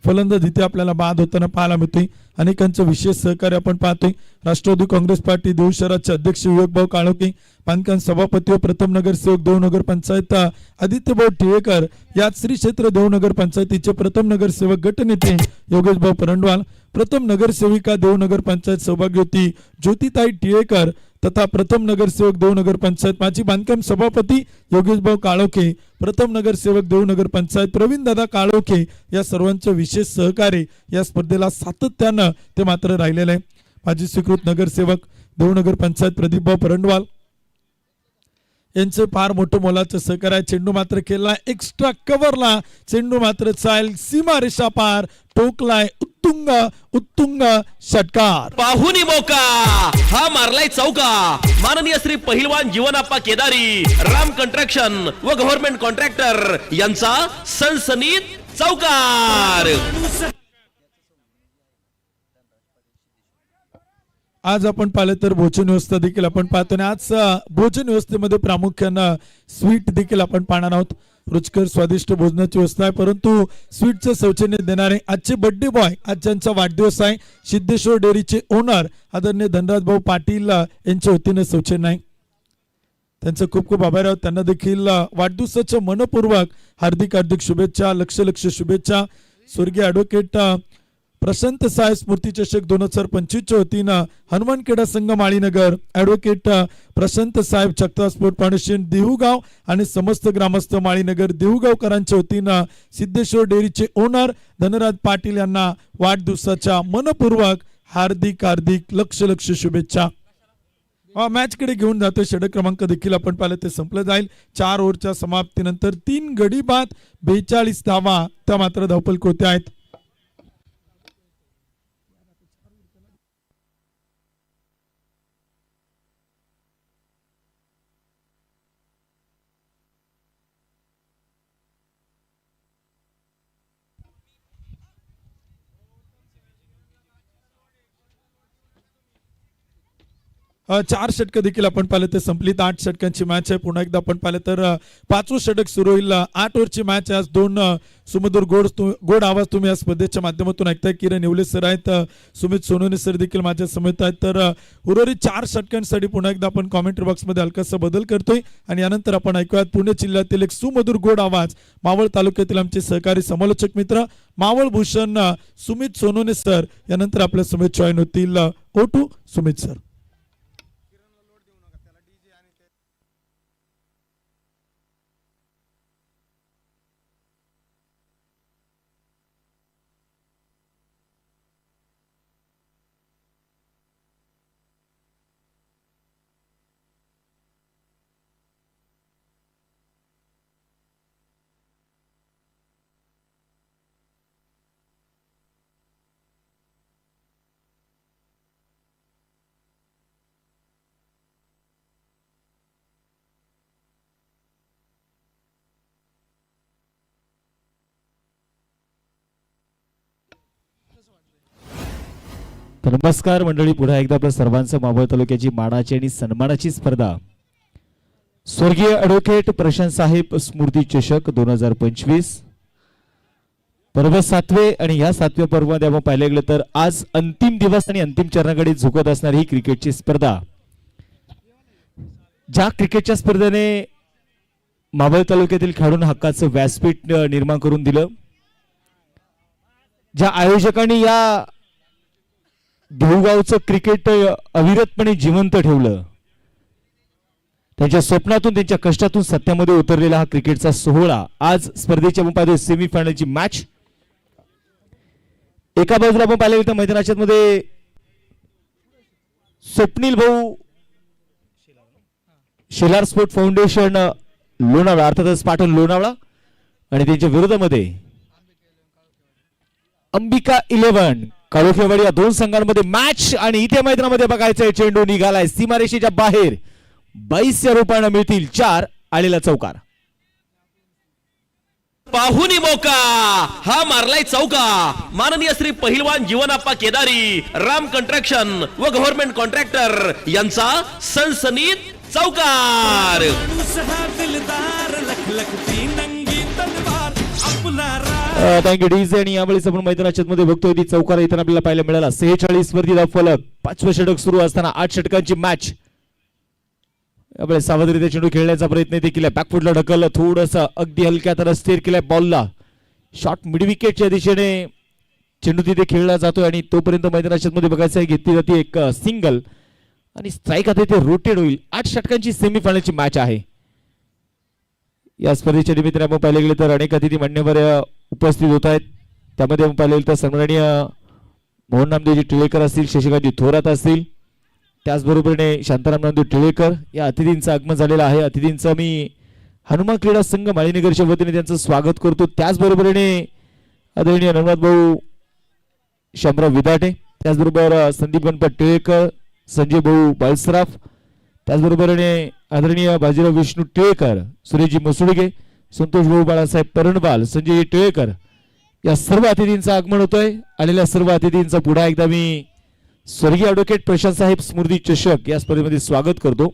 फलंदाज इथे आपल्याला बाद होताना पाहायला मिळतोय. अनेकांचं विशेष सहकार्य आपण पाहतोय. राष्ट्रवादी काँग्रेस पार्टी देऊ शहराचे अध्यक्ष विवेकभाऊ काळोखे, बांधकाम सभापती व प्रथम नगरसेवक देऊ नगर पंचायत आदित्यभाऊ टिळेकर, यात श्री क्षेत्र देऊ नगर पंचायतीचे प्रथम नगरसेवक गटनेते योगेशभाऊ परंडवाल, प्रथम नगरसेविका देऊ नगर पंचायत सौभाग्यवती ज्योतिताई टिळेकर तथा प्रथम नगरसेवक देऊ नगर पंचायत माजी बांधकाम सभापती योगेशभाऊ काळोखे, प्रथम नगरसेवक देऊ नगर पंचायत प्रवीण दादा काळोखे, या सर्वांचं विशेष सहकार्य या स्पर्धेला सातत्यानं ते मात्र राहिलेलं आहे. माजी स्वीकृत नगरसेवक देऊ नगर पंचायत प्रदीपभाऊ परंडवाल यांचं फार मोठं मोलाचं सहकार्य आहे. चेंडू मात्र केला एक्स्ट्रा कव्हरला, चेंडू मात्र चाल सीमा रेषा पार, टोकलाय उत्तुंग उत्तुंग षटकार. पाहुनी मोका, हा मारलाय चौका. माननीय श्री पहिलवान जीवनाप्पा केदारी, राम कंस्ट्रक्शन व गव्हर्नमेंट कॉन्ट्रॅक्टर यांचा सनसनीत चौकार. आज आपण पाहिलं तर भोजन व्यवस्था देखील आपण पाहतो आणि आज भोजन व्यवस्थेमध्ये प्रामुख्यानं स्वीट देखील आपण पाहणार आहोत. रुचकर स्वादिष्ट भोजनाची व्यवस्था आहे, परंतु स्वीटचं सौजन्य देणारे आजचे बर्थडे बॉय, आज ज्यांचा वाढदिवस आहे, सिद्धेश्वर डेअरीचे ओनर आदरणीय धनराज भाऊ पाटील यांच्या वतीने सौजन्य आहे. त्यांचं खूप खूप आभार आहोत. त्यांना देखील वाढदिवसाच्या मनपूर्वक हार्दिक हार्दिक शुभेच्छा, लक्ष लक्ष शुभेच्छा. स्वर्गीय ॲडव्होकेट प्रशांत साहेब स्मृती चषक 2025च्या वतीनं हनुमानखेडा संघ माळीनगर, ॲडव्होकेट प्रशांत साहेब चक्ता स्पोर्ट फाउंडेशन देहुगाव आणि समस्त ग्रामस्थ माळीनगर देहुगावकरांच्या वतीनं सिद्धेश्वर डेअरीचे ओनर धनराज पाटील यांना वाढदिवसाच्या मनपूर्वक हार्दिक हार्दिक लक्ष लक्ष शुभेच्छा. मॅच कडे घेऊन जातोय. षटक क्रमांक देखील आपण पाहिलं ते संपलं जाईल. 4 ओव्हरच्या समाप्तीनंतर 3 गडी बाद, 42 धावा त्या मात्र धावफलक होत्या आहेत. चार षटकं देखील आपण पाहिलं ते संपली. 8 षटकांची मॅच आहे. पुन्हा एकदा आपण पाहिलं तर 5वं षटक सुरू होईल. 8 ओव्हरची मॅच आहे. आज 2 सुमधुर गोड आवाज तुम्ही या स्पर्धेच्या माध्यमातून ऐकताय. किरण येवले सर आहेत, सुमित सोनवणे सर देखील माझ्या समेत आहेत. तर उर्वरित 4 षटकांसाठी पुन्हा एकदा आपण कॉमेंट्री बॉक्समध्ये हलकासा बदल करतोय आणि यानंतर आपण ऐकूयात पुणे जिल्ह्यातील एक सुमधुर गोड आवाज, मावळ तालुक्यातील आमचे सहकारी समालोचक मित्र मावळ भूषण सुमित सोनवणे सर यानंतर आपल्या समेत जॉईन होतील. O2 Sumit sir. तर नमस्कार मंडळी, पुन्हा एकदा आपल्या सर्वांचं मावळ तालुक्याची मानाची आणि सन्मानाची स्पर्धा स्वर्गीय ॲडव्होकेट प्रशांत साहेब स्मृती चषक 2025 पर्व 7वे आणि या 7व्या पर्वामध्ये आपण पाहिले गेले तर आज अंतिम दिवस आणि अंतिम चरणाकडे झुकत असणारी ही क्रिकेटची स्पर्धा, ज्या क्रिकेटच्या स्पर्धेने मावळ तालुक्यातील खेळाडूंना हक्काचं व्यासपीठ निर्माण करून दिलं, ज्या आयोजकांनी या देऊगावचं क्रिकेट अविरतपणे जिवंत ठेवलं, त्यांच्या स्वप्नातून त्यांच्या कष्टातून सत्यामध्ये उतरलेला हा क्रिकेटचा सोहळा आज स्पर्धेच्या आपण पाहतो सेमीफायनलची मॅच. एका बाजूला आपण पाहिलं तर मैदानाच्या मध्ये स्वप्नील भाऊ शेलार स्पोर्ट फाउंडेशन लोणावळा अर्थातच पाटण लोणावळा आणि त्यांच्या विरोधामध्ये अंबिका 11 काळोखेवाडी या दोन संघांमध्ये मॅच. आणि इथे मैदानामध्ये बघायचंय चेंडू निघालाय सीमारेषेच्या बाहेर 22 रुपयानं मिळतील 4 आलेला चौकार. पाहुनी मोका हा मारलाय चौका. माननीय श्री पहिलवान जीवनाप्पा केदारी राम कंस्ट्रक्शन व गव्हर्नमेंट कॉन्ट्रॅक्टर यांचा सनसनीत चौकार. Thank you DJ. आणि यावेळेस आपण मैदानाच्या मध्ये बघतोय ती चौकार इथं आपल्याला पाहायला मिळाला. 46 वरती धाव फलक. 5वं षटक सुरू असताना 8 षटकांची मॅच. यावेळेस सावधरित्या चेंडू खेळण्याचा प्रयत्न देखील आहे. बॅकफुटला ढकललं थोडंसं अगदी हलक्या तर स्थिर केलाय बॉलला. शॉट मिड विकेटच्या दिशेने चेंडू तिथे खेळला जातोय आणि तोपर्यंत मैदानाच्या मध्ये बघायचं आहे घेतली जाते एक सिंगल आणि स्ट्राईक आता इथे रोटेट होईल. 8 षटकांची सेमीफायनलची मॅच आहे. या स्पर्धेच्या निमित्ताने आपण पाहिले गेले तर अनेक अतिथी मान्यवर उपस्थित होत आहेत. त्यामध्ये आपण पाहिले तर सन्माननीय मोहन नामदेवजी टिळेकर असतील, शशिकांतजी थोरात असतील, त्याचबरोबरीने शांताराम नामदेव टिळेकर या अतिथींचं आगमन झालेलं आहे. अतिथींचं मी हनुमान क्रीडा संघ माळीनगरच्या वतीने त्यांचं स्वागत करतो. त्याचबरोबरीने आदरणीय नवनाथ भाऊ शामराव विदाटे, त्याचबरोबर संदीप गणपत टिळेकर, संजय भाऊ बाळसराफ, त्याचबरोबरीने आदरणीय बाजीराव विष्णू टिळेकर, सुरेशजी मसुडगे, संतोष भाऊ बाळासाहेब तरणबाल, संजय टिळेकर या सर्व अतिथींचं आगमन होतंय. आलेल्या सर्व अतिथींचं पुन्हा एकदा मी स्वर्गीय ॲडव्होकेट प्रशांत साहेब स्मृती चषक या स्पर्धेमध्ये स्वागत करतो.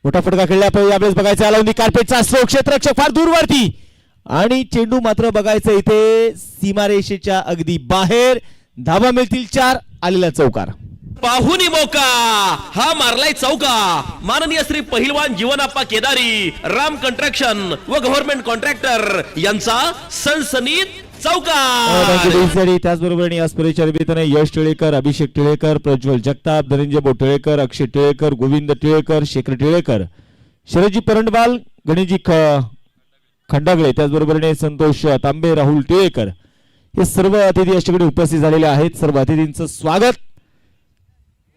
मोठा फटका खेळला यावेळेस बघायचा आला कार्पेटचा स्ट्रोक. क्षेत्ररक्षक फार दूरवरती आणि चेंडू मात्र बघायचं इथे सीमारेषेच्या अगदी बाहेर. धावा मिळतील 4 आलेला चौकार. पाहुनी मोका हा मारलाय चौका. माननीय श्री पहिलवान जीवनाप्पा केदारी राम कंस्ट्रक्शन व गव्हर्नमेंट कॉन्ट्रॅक्टर यांचा सनसनीत चौकार. त्याचबरोबर या स्पर्धेच्या निमित्ताने यश टिळेकर, अभिषेक टिळेकर, प्रज्वल जगताप, धनंजय भाऊ टिळेकर, अक्षय टिळेकर, गोविंद टिळेकर, शेखर टिळेकर, शरदजी परंडवाल, गणेशजी खंडागळे, त्याचबरोबर संतोष तांबे, राहुल टिळेकर हे सर्व अतिथी याच्याकडे उपस्थित झालेले आहेत. सर्व अतिथींचं स्वागत.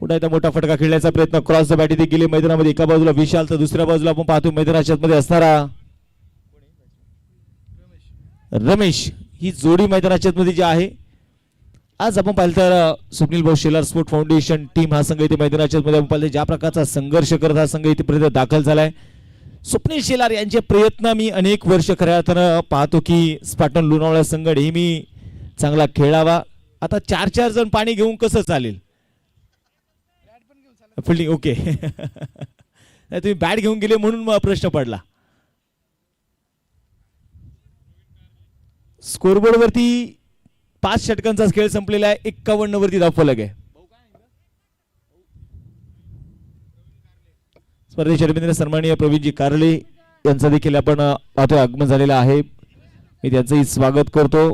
पुन्हा एकदा मोठा फटका खेळण्याचा प्रयत्न. क्रॉस द बॅट इथे गेले मैदानामध्ये. एका बाजूला विशाल तर दुसऱ्या बाजूला आपण पाहतो मैदानाच्या मध्ये असणारा रमेश. ही जोडी मैदानाच्या मध्ये जी आहे आज आपण पाहिलं तर स्वप्नील भाऊ शेलार स्पोर्ट फाउंडेशन टीम हा संघ इथे मैदानाच्या मध्ये आपण पाहिलं ज्या प्रकारचा संघर्ष करत हा संघ इथेपर्यंत दाखल झालाय. स्वप्नील शेलार यांचे प्रयत्न मी अनेक वर्ष खऱ्या अर्थानं पाहतो की स्पाटन लोणावळा संघ नेहमी चांगला खेळावा. आता 4-4 जण पाणी घेऊन कसं चालेल. फिल्डिंग ओके तुम्ही बॅट घेऊन गेले म्हणून प्रश्न पडला. स्कोरबोर्ड वरती 5 षटकांचा खेळ संपलेला आहे. 51 वरती धाव फलक आहे. स्पर्धेच्या निमित्ताने सन्माननीय प्रवीणजी कारले यांचा देखील आपण आता आगमन झालेला आहे. मी त्यांचंही स्वागत करतो.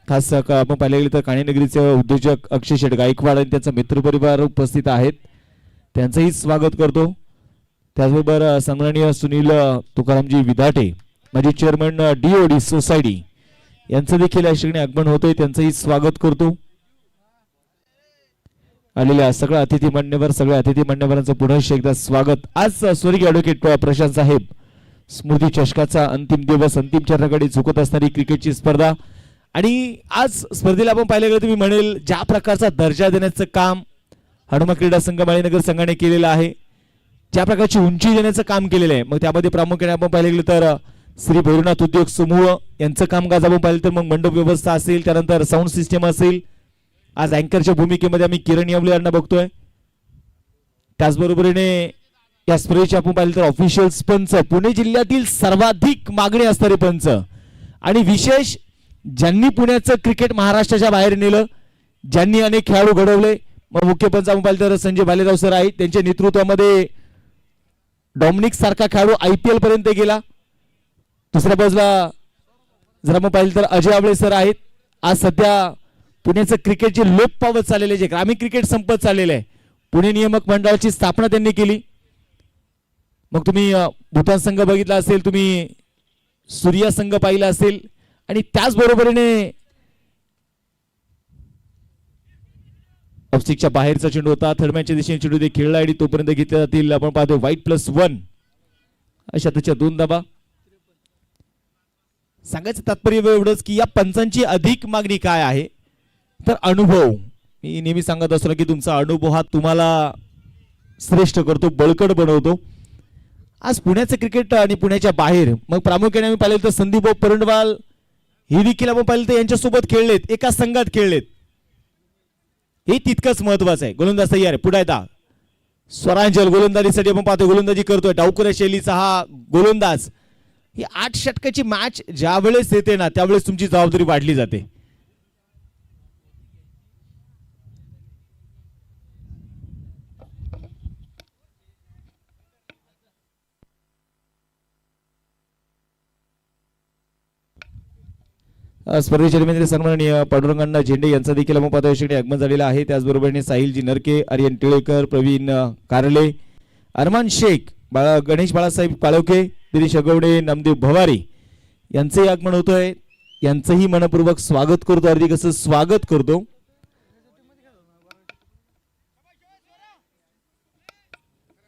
खास आपण पाहिले गेले तर काणेनगरीचे उद्योजक अक्षय शेठ गायकवाड आणि त्यांचा मित्रपरिवार उपस्थित आहेत. त्यांचंही स्वागत करतो. त्याचबरोबर सन्माननीय सुनील तुकारामजी विदाटे, माजी चेअरमन DOD सोसायटी यांचं देखील या ठिकाणी आगमन होतंय. त्यांचंही स्वागत करतो. आलेल्या सगळ्या अतिथी मान्यवर, सगळ्या अतिथी मान्यवरांचं पुन्हा एकदा स्वागत. आज स्वर्गीय ॲडव्होकेट प्रशांत साहेब स्मृती चषकाचा अंतिम दिवस, अंतिम चरणाकडे झुकत असणारी क्रिकेटची स्पर्धा. आणि आज स्पर्धेला आपण पाहिलं गेलं तर मी म्हणेल ज्या प्रकारचा दर्जा देण्याचं काम हनुमान क्रीडा संघ माळीनगर संघाने केलेलं आहे, ज्या प्रकारची उंची देण्याचं काम केलेलं आहे, मग त्यामध्ये प्रामुख्याने आपण पाहिलं गेलं तर श्री भैरवनाथ उद्योग समूह यांचं कामकाज आपण पाहिलं तर मग मंडप व्यवस्था असेल, त्यानंतर साऊंड सिस्टम असेल, आज अँकरच्या भूमिकेमध्ये आम्ही किरण यावले यांना बघतोय. त्याचबरोबरीने या स्पर्धेचे आपण पाहिलं तर ऑफिशियल पंच, पुणे जिल्ह्यातील सर्वाधिक मागणी असणारे पंच आणि विशेष ज्यांनी पुण्याचं क्रिकेट महाराष्ट्राच्या बाहेर नेलं, ज्यांनी अनेक खेळाडू घडवले. मग मुख्य पंच आपण पाहिलं तर संजय भालेराव सर आहेत. त्यांच्या नेतृत्वामध्ये डॉमिनिक सारखा खेळाडू IPL पर्यंत गेला. दुसऱ्या बाजूला जर आपण पाहिलं तर अजय आवळे सर आहेत. आज सध्या पुण्याचं क्रिकेट जे लोप पावत चाललेले, जे ग्रामीण क्रिकेट संपत चाललेलं आहे, पुणे नियामक मंडळाची स्थापना त्यांनी केली. मग तुम्ही भूतान संघ बघितला असेल, तुम्ही सूर्या संघ पाहिला असेल आणि त्याचबरोबरीने ऑफस्टिकच्या बाहेरचा चेंडू होता. थर्डमॅनच्या दिशेने चेंडू ते खेळला आणि तोपर्यंत घेतले जातील आपण पाहतो वाईट +1 अशा त्याच्या 2 धाबा. सांगायचं तात्पर्य एवढंच की या पंचांची अधिक मागणी काय आहे तर अनुभव. मी नेहमी सांगत असतो की तुमचा अनुभव हा तुम्हाला श्रेष्ठ करतो, बळकट बनवतो. आज पुण्याचं क्रिकेट आणि पुण्याच्या बाहेर मग प्रामुख्याने आम्ही पाहिलं तर संदीप परंडवाल हे देखील आपण पाहिलं तर यांच्यासोबत खेळलेत, एका संघात खेळलेत. हे तितकंच महत्वाचं आहे. गोलंदाज तयार आहे, पुढे येता स्वरांजल गोलंदाजीसाठी आपण पाहतो, गोलंदाजी करतोय डावखुऱ्या शैलीचा हा गोलंदाज. ही 8 षटकाची मॅच ज्या वेळेस येते ना त्यावेळेस तुमची जबाबदारी वाढली जाते. स्पर्धेचे रवींद्र सन्माननीय पांडुरंगांना झेंडे यांचा देखील आपण पाहतो यासाठी आगमन झालेला आहे. त्याचबरोबर साहिलजी नरके, आर्यन टिळेकर, प्रवीण कारले, अरमान शेख, गणेश बाळासाहेब काळोखे, दिनेश अगवडे, नामदेव भवारी यांचंही आगमन होतोय. यांचंही मनपूर्वक स्वागत करतो, हार्दिक असं स्वागत करतो.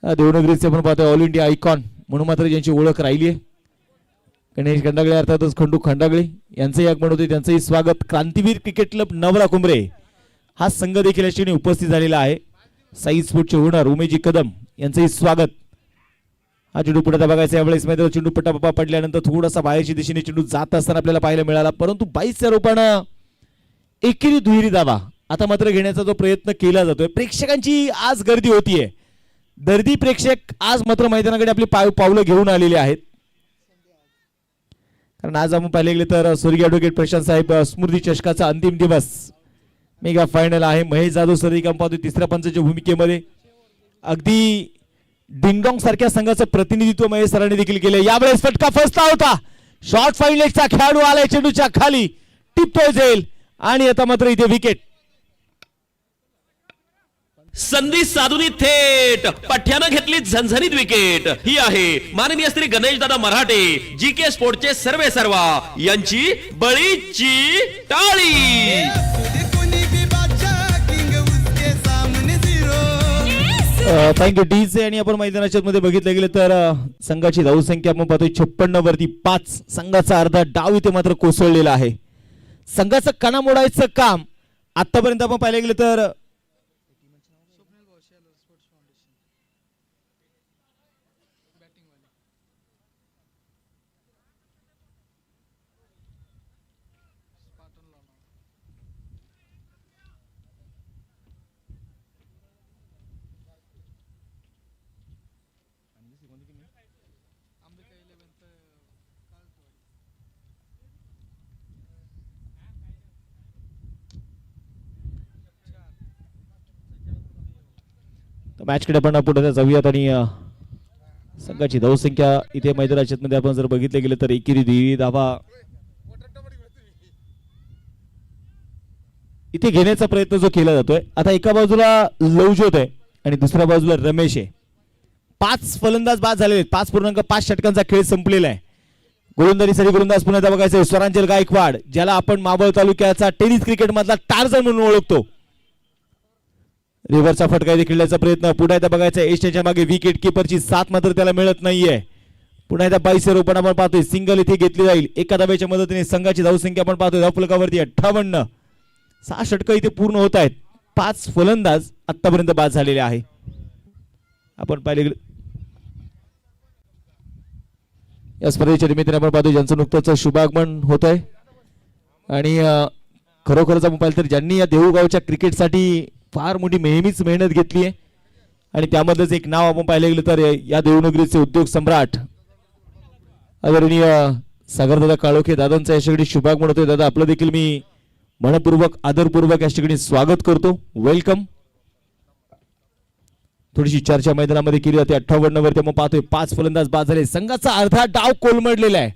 देवनगरीचे आपण पाहतोय ऑल इंडिया आयकॉन म्हणून मात्र ज्यांची ओळख राहिली आहे, गणेश खंडागळे अर्थातच खंडू खंडागळे यांचंही आगमन होते, त्यांचंही स्वागत. क्रांतीवीर क्रिकेट क्लब नवरा कुंभरे हा संघ देखील या ठिकाणी उपस्थित झालेला आहे. साई स्पोर्टचे ओनर उमेशजी कदम यांचंही स्वागत. हा चेंडू पुढे बघायचा यावेळेस मैदानावर चेंडू पट्टा पडल्यानंतर थोडासा बाहेरची दिशेने चेंडू जात असताना आपल्याला पाहायला मिळाला, परंतु 22च्या रूपानं एकेरी दुहेरी दावा आता मात्र घेण्याचा जो प्रयत्न केला जातोय. प्रेक्षकांची आज गर्दी होतीये, दर्दी प्रेक्षक आज मात्र मैदानाकडे आपली पावलं घेऊन आलेले आहेत. कारण आज आपण पाहिले गेले तर स्वर्गीय ॲडव्होकेट प्रशांत साहेब स्मृती चषकाचा अंतिम दिवस मेगा फायनल आहे. महेश जाधव सर देखील पाहतो तिसऱ्या पंचाच्या भूमिकेमध्ये. अगदी डिंगडॉंग सारख्या संघाचं प्रतिनिधित्व महेश सरांनी देखील केले. यावेळेस फटका फसला होता, शॉर्ट फाईन लेगचा खेळाडू आलाय चेंडूच्या खाली, टिपतोय जाईल आणि आता मात्र इथे विकेट. संधी साधून थेट पठ्यानं घेतली झणझणीत विकेट. ही आहे माननीय श्री गणेशदादा मराठे, GK स्पोर्टचे सर्वे सर्वा यांची बळीची टाळी. Thank you DJ. आणि आपण मैदानाच्या मध्ये बघितलं गेलं तर संघाची धावसंख्या आपण पाहतोय 56 वरती 5. संघाचा अर्धा डाव इथे मात्र कोसळलेला आहे. संघाचं कणा मोडायचं काम आतापर्यंत आपण पाहिलं गेलं तर मॅचकडे आपण पुढे जाऊयात. आणि संघाची धावसंख्या इथे मैदानाच्या मध्ये आपण जर बघितलं गेलं तर एकेरी दुहेरी धावा इथे घेण्याचा प्रयत्न जो केला जातोय. आता एका बाजूला लवजोत आहे आणि दुसऱ्या बाजूला रमेश आहे. 5 फलंदाज बाद झालेले, 5.5 षटकांचा खेळ संपलेला आहे. गोलंदाजीसाठी गोलंदाज पुन्हा बघायचं स्वरांजल गायकवाड, ज्याला आपण मावळ तालुक्याचा टेनिस क्रिकेट मधला टार्झन म्हणून ओळखतो. रिव्हरचा फटका इथे खेळण्याचा प्रयत्न पुन्हा एकदा बघायचा. एशियाच्या मागे विकेट किपरची साथ मात्र त्याला मिळत नाहीये. पुन्हा एकदा 22 रोपण आपण पाहतोय, सिंगल इथे घेतली जाईल. एका धावेच्या मदतीने संघाची धावसंख्या आपण पाहतोय धावफलकावरती 58. 6 षटकं इथे पूर्ण होत आहेत. 5 फलंदाज आतापर्यंत बाद झालेले आहे. आपण पाहिले या स्पर्धेच्या निमित्ताने आपण पाहतोय ज्यांचं नुकतंच शुभागमन होत आहे आणि खरोखरच आपण पाहिलं तर ज्यांनी या देऊळगावच्या क्रिकेटसाठी फार मोठी नेहमीच मेहनत घेतली आहे आणि त्यामधलंच एक नाव आपण पाहिलं गेलं तर या देवनगरीचे उद्योग सम्राट आदरणीय सागरदादा काळोखे दादांचा या ठिकाणी शुभागमन होतोय. दादा आपलं देखील मी मनपूर्वक आदरपूर्वक या ठिकाणी स्वागत करतो. वेलकम. थोडीशी चर्चा मैदानामध्ये केली जाते. 58 वरती आपण पाहतोय 5 फलंदाज बाद झाले. संघाचा अर्धा डाव कोलमडलेला आहे,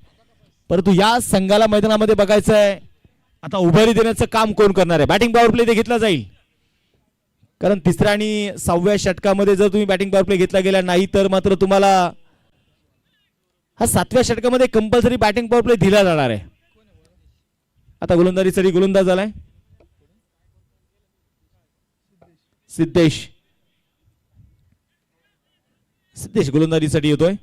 परंतु या संघाला मैदानामध्ये बघायचं आहे आता उभारी देण्याचं काम कोण करणार आहे. बॅटिंग पॉवर प्ले ते घेतला जाईल, कारण 3ऱ्या आणि 6व्या षटकामध्ये जर तुम्ही बॅटिंग पॉवर प्ले घेतला गेला नाही तर मात्र तुम्हाला हा 7व्या षटकामध्ये कंपल्सरी बॅटिंग पॉवर प्ले दिला जाणार आहे. आता गोलंदाजीसाठी गोलंदाज आलाय सिद्धेश गोलंदाजीसाठी येतोय.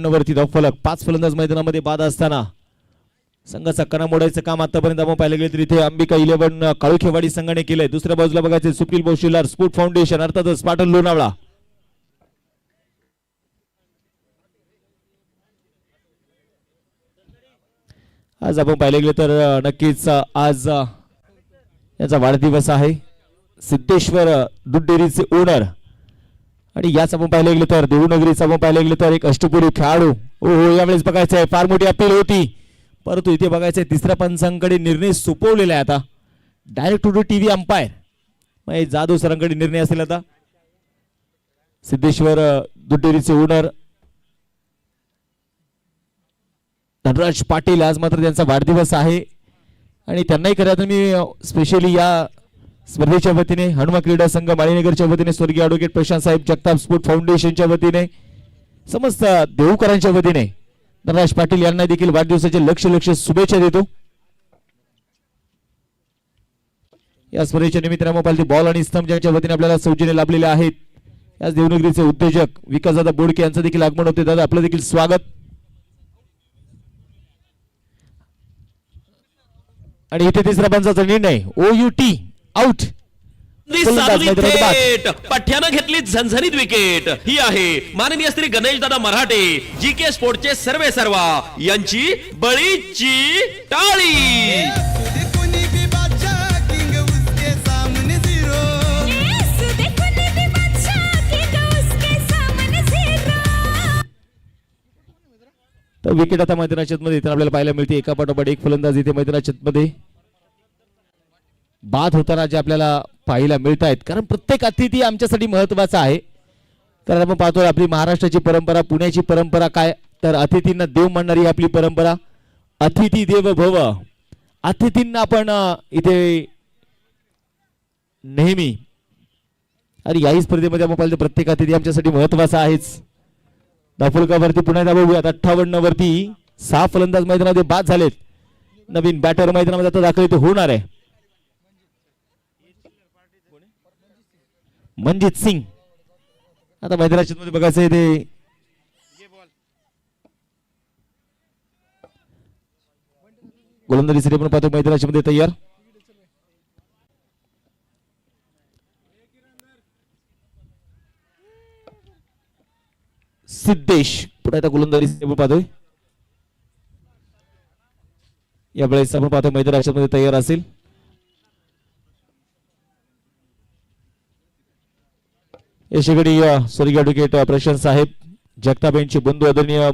वरती धावफलक. 5 फलंदाज मैदानामध्ये बाद असताना संघाचा कणा मोडायचं काम आतापर्यंत आपण पाहिलं गेलं तर इथे अंबिका 11 काळुखेवाडी संघाने केलंय. दुसऱ्या बाजूला बघायचे सुप्रील बौशिलार स्पोर्ट फाउंडेशन अर्थातच पाटण लोणावळा. आज आपण पाहिलं गेलं तर नक्कीच आज याचा वाढदिवस आहे. सिद्धेश्वर दूध डेअरीचे ओनर आणि याच आपण पाहिलं गेलं तर देवनगरीचा आपण पाहिलं गेलं तर एक अष्टपुरी खेळाडू. हो यावेळेस बघायचं आहे फार मोठी अपील होती, परंतु इथे बघायचं आहे 3ऱ्या पंचांकडे निर्णय सोपवलेला आहे. आता डायरेक्ट टू टीव्ही अंपायर मग जाधव सरांकडे निर्णय असेल. आता सिद्धेश्वर दूध डेअरीचे ओनर धनराज पाटील आज मात्र त्यांचा वाढदिवस आहे आणि त्यांनाही खरं मी स्पेशली या स्पर्धेच्या वतीने हनुमा क्रीडा संघ माळीनगरच्या वतीने स्वर्गीय ॲडव्होकेट प्रशांत साहेब जगताप स्पोर्ट फाउंडेशनच्या वतीने समस्त देवकरांच्या वतीने धनराज पाटील यांना देखील वाढदिवसाचे लक्ष शुभेच्छा देतो. या स्पर्धेच्या निमित्ताने मोबाईल बॉल आणि स्तंभ ज्यांच्या वतीने आपल्याला सौजन्य लाभलेले आहेत. याच देवनगरीचे उद्योजक विकासदादा बोडके यांचं देखील आगमन होते. दादा आपलं देखील स्वागत. आणि इथे 3रा पंचाचा निर्णय OUT आउट. पठ्यानं घेतली झणझणीत विकेट. ही आहे माननीय श्री गणेश दादा मराठे GK स्पोर्टचे सर्वेसर्वा यांची बळीची टाळी. तर विकेट आता मैदानाच्या मध्ये इथे आपल्याला पाहायला मिळते. एका पाठोपाठ एक फलंदाज इथे मैदानाच्या मध्ये बाद होताना जे आपल्याला पाहायला मिळत आहेत, कारण प्रत्येक अतिथी आमच्यासाठी महत्वाचा आहे. कारण आपण पाहतोय आपली महाराष्ट्राची परंपरा, पुण्याची परंपरा काय तर अतिथींना देव मानणारी आपली परंपरा. अतिथी देव भव. अतिथींना आपण इथे नेहमी आणि याही स्पर्धेमध्ये आपण पाहिलं प्रत्येक अतिथी आमच्यासाठी महत्वाचा आहेच. धावफलकावरती पुन्हा एकदा बघूयात. 58 वरती 6 फलंदाज मैदानामध्ये बाद झालेत. नवीन बॅटर मैदानामध्ये आता दाखल इथे होणार आहे मनजित सिंग. आता मैदानाच्या मध्ये बघायचं आहे ते गोलंदाजीसाठी आपण पाहतो मैदानाच्या मध्ये तयार. सिद्धेश पुन्हा आता गोलंदाजीसाठी आपण पाहतोय. यावेळेस आपण पाहतो मैदानाच्या मध्ये तयार असेल. याशिवाय स्वर्गीय ॲडव्होकेट प्रशांत साहेब जगताप यांचे बंधू आदरणीय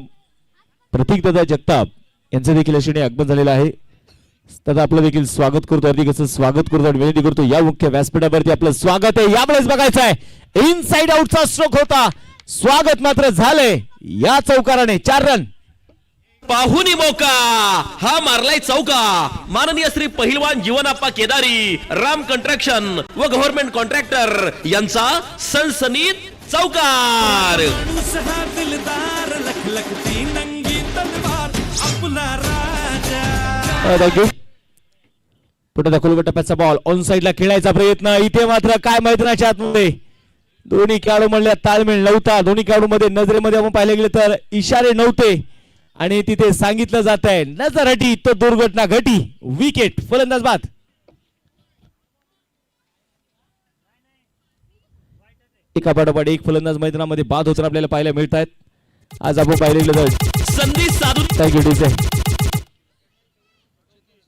प्रतीकदादा जगताप यांचं देखील याशिवाय आगमन झालेलं आहे. दादा आपलं देखील स्वागत करतो, हार्दिक असं स्वागत करतो आणि विनंती करतो या मुख्य व्यासपीठावरती आपलं स्वागत आहे. यावेळेस बघायचं आहे इनसाइड आउटचा स्ट्रोक होता, स्वागत मात्र झालंय या चौकाराने. 4 रन पाहुनी मौका हा मारलाय चौका. माननीय श्री पहिलवान जीवनाप्पा केदारी राम कंस्ट्रक्शन व गव्हर्नमेंट कॉन्ट्रॅक्टर यांचा सनसनीत चौकार. पुढे दाखल टप्प्याचा बॉल ऑन साइडला खेळायचा प्रयत्न. इथे मात्र काय मैदानाच्या आतमध्ये दोन्ही खेळाडू म्हणल्या ताळमेळ नव्हता. दोन्ही खेळाडूमध्ये नजरेमध्ये आपण पाहिले गेले तर इशारे नव्हते आणि तिथे सांगितलं जात आहे नजर हटी तो दुर्घटना घटी. विकेट. फलंदाज बाद. एका पाठोपाठ एक फलंदाज मैदानामध्ये बाद होताना आपल्याला पाहायला मिळत आहेत. आज आपण पाहिलेलं तर संधी साधून थँक्यू डीजे.